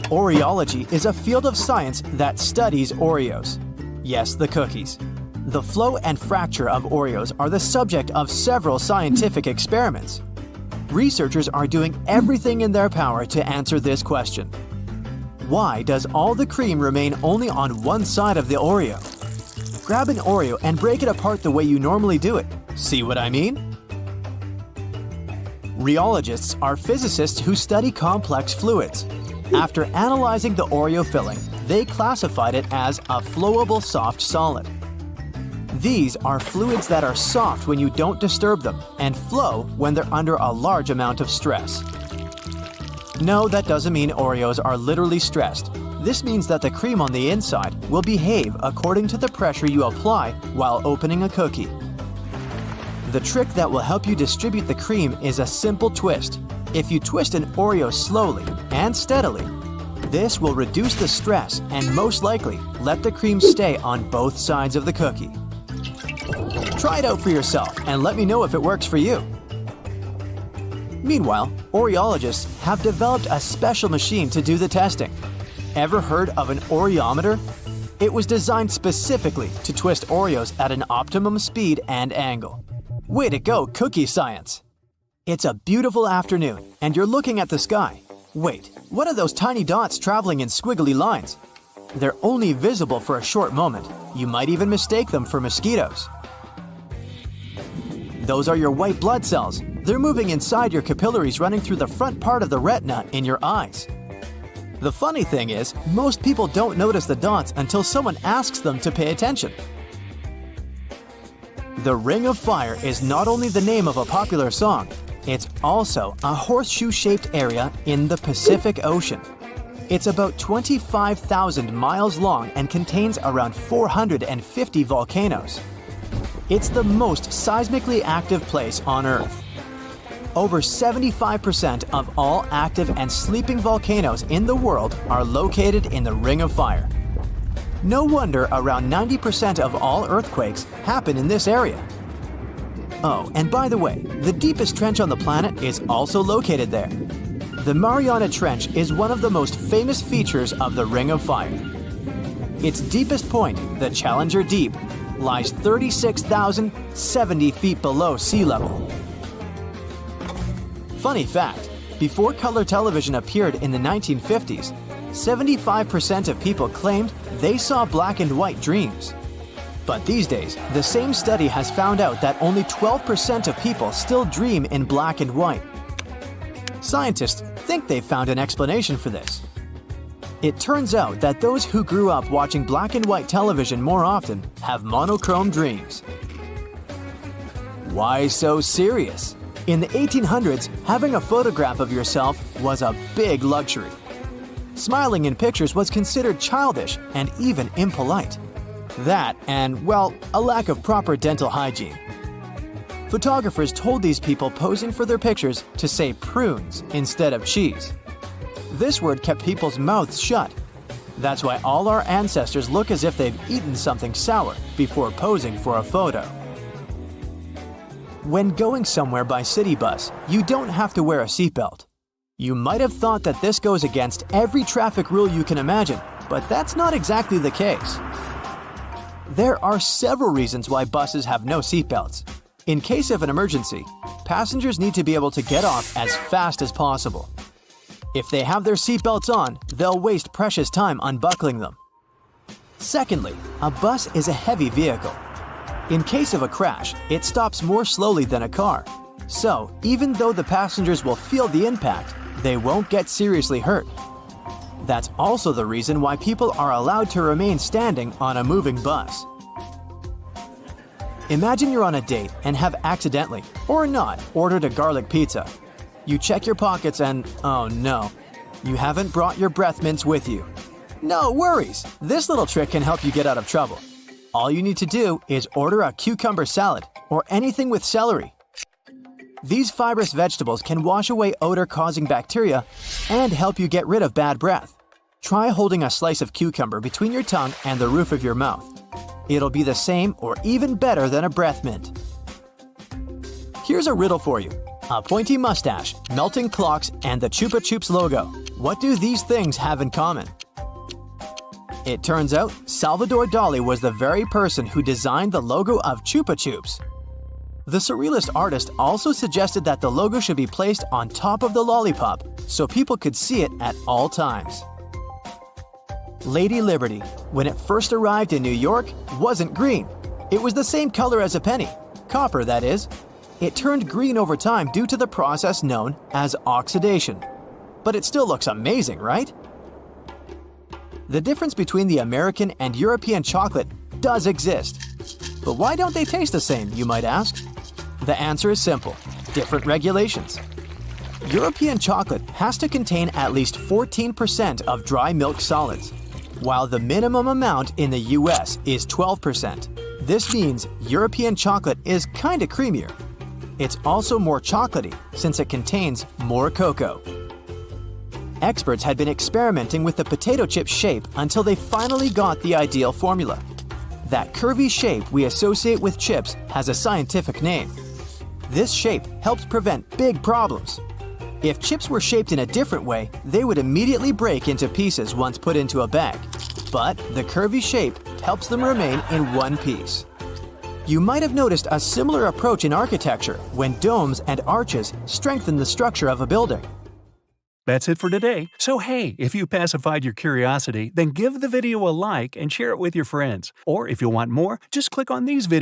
Oreology is a field of science that studies Oreos. Yes, the cookies. The flow and fracture of Oreos are the subject of several scientific experiments. Researchers are doing everything in their power to answer this question. Why does all the cream remain only on one side of the Oreo? Grab an Oreo and break it apart the way you normally do it. See what I mean? Rheologists are physicists who study complex fluids. After analyzing the Oreo filling, they classified it as a flowable soft solid. These are fluids that are soft when you don't disturb them and flow when they're under a large amount of stress. No, that doesn't mean Oreos are literally stressed. This means that the cream on the inside will behave according to the pressure you apply while opening a cookie. The trick that will help you distribute the cream is a simple twist. If you twist an Oreo slowly and steadily, this will reduce the stress and most likely let the cream stay on both sides of the cookie. Try it out for yourself and let me know if it works for you. Meanwhile, Oreologists have developed a special machine to do the testing. Ever heard of an Oreometer? It was designed specifically to twist Oreos at an optimum speed and angle. Way to go, cookie science! It's a beautiful afternoon, and you're looking at the sky. Wait, what are those tiny dots traveling in squiggly lines? They're only visible for a short moment. You might even mistake them for mosquitoes. Those are your white blood cells. They're moving inside your capillaries running through the front part of the retina in your eyes. The funny thing is, most people don't notice the dots until someone asks them to pay attention. The Ring of Fire is not only the name of a popular song, it's also a horseshoe-shaped area in the Pacific Ocean. It's about 25,000 miles long and contains around 450 volcanoes. It's the most seismically active place on Earth. Over 75% of all active and sleeping volcanoes in the world are located in the Ring of Fire. No wonder around 90% of all earthquakes happen in this area. Oh, and by the way, the deepest trench on the planet is also located there. The Mariana Trench is one of the most famous features of the Ring of Fire. Its deepest point, the Challenger Deep, lies 36,070 feet below sea level. Funny fact, before color television appeared in the 1950s, 75% of people claimed they saw black and white dreams. But these days, the same study has found out that only 12% of people still dream in black and white. Scientists think they've found an explanation for this. It turns out that those who grew up watching black and white television more often have monochrome dreams. Why so serious? In the 1800s, having a photograph of yourself was a big luxury. Smiling in pictures was considered childish and even impolite. That and, well, a lack of proper dental hygiene. Photographers told these people posing for their pictures to say prunes instead of cheese. This word kept people's mouths shut. That's why all our ancestors look as if they've eaten something sour before posing for a photo. When going somewhere by city bus, you don't have to wear a seatbelt. You might have thought that this goes against every traffic rule you can imagine, but that's not exactly the case. There are several reasons why buses have no seatbelts. In case of an emergency, passengers need to be able to get off as fast as possible. If they have their seatbelts on, they'll waste precious time unbuckling them. Secondly, a bus is a heavy vehicle. In case of a crash, it stops more slowly than a car. So, even though the passengers will feel the impact, they won't get seriously hurt. That's also the reason why people are allowed to remain standing on a moving bus. Imagine you're on a date and have accidentally, or not, ordered a garlic pizza. You check your pockets and, oh no, you haven't brought your breath mints with you. No worries, this little trick can help you get out of trouble. All you need to do is order a cucumber salad or anything with celery. These fibrous vegetables can wash away odor-causing bacteria and help you get rid of bad breath. Try holding a slice of cucumber between your tongue and the roof of your mouth. It'll be the same or even better than a breath mint. Here's a riddle for you. A pointy mustache, melting clocks, and the Chupa Chups logo. What do these things have in common? It turns out Salvador Dali was the very person who designed the logo of Chupa Chups. The surrealist artist also suggested that the logo should be placed on top of the lollipop so people could see it at all times. Lady Liberty, when it first arrived in New York, wasn't green. It was the same color as a penny, copper that is. It turned green over time due to the process known as oxidation. But it still looks amazing, right? The difference between the American and European chocolate does exist. But why don't they taste the same, you might ask? The answer is simple: different regulations. European chocolate has to contain at least 14% of dry milk solids, while the minimum amount in the US is 12%. This means European chocolate is kinda creamier. It's also more chocolatey since it contains more cocoa. Experts had been experimenting with the potato chip shape until they finally got the ideal formula. That curvy shape we associate with chips has a scientific name. This shape helps prevent big problems. If chips were shaped in a different way, they would immediately break into pieces once put into a bag. But the curvy shape helps them remain in one piece. You might have noticed a similar approach in architecture when domes and arches strengthen the structure of a building. That's it for today. So hey, if you pacified your curiosity, then give the video a like and share it with your friends. Or if you want more, just click on these videos.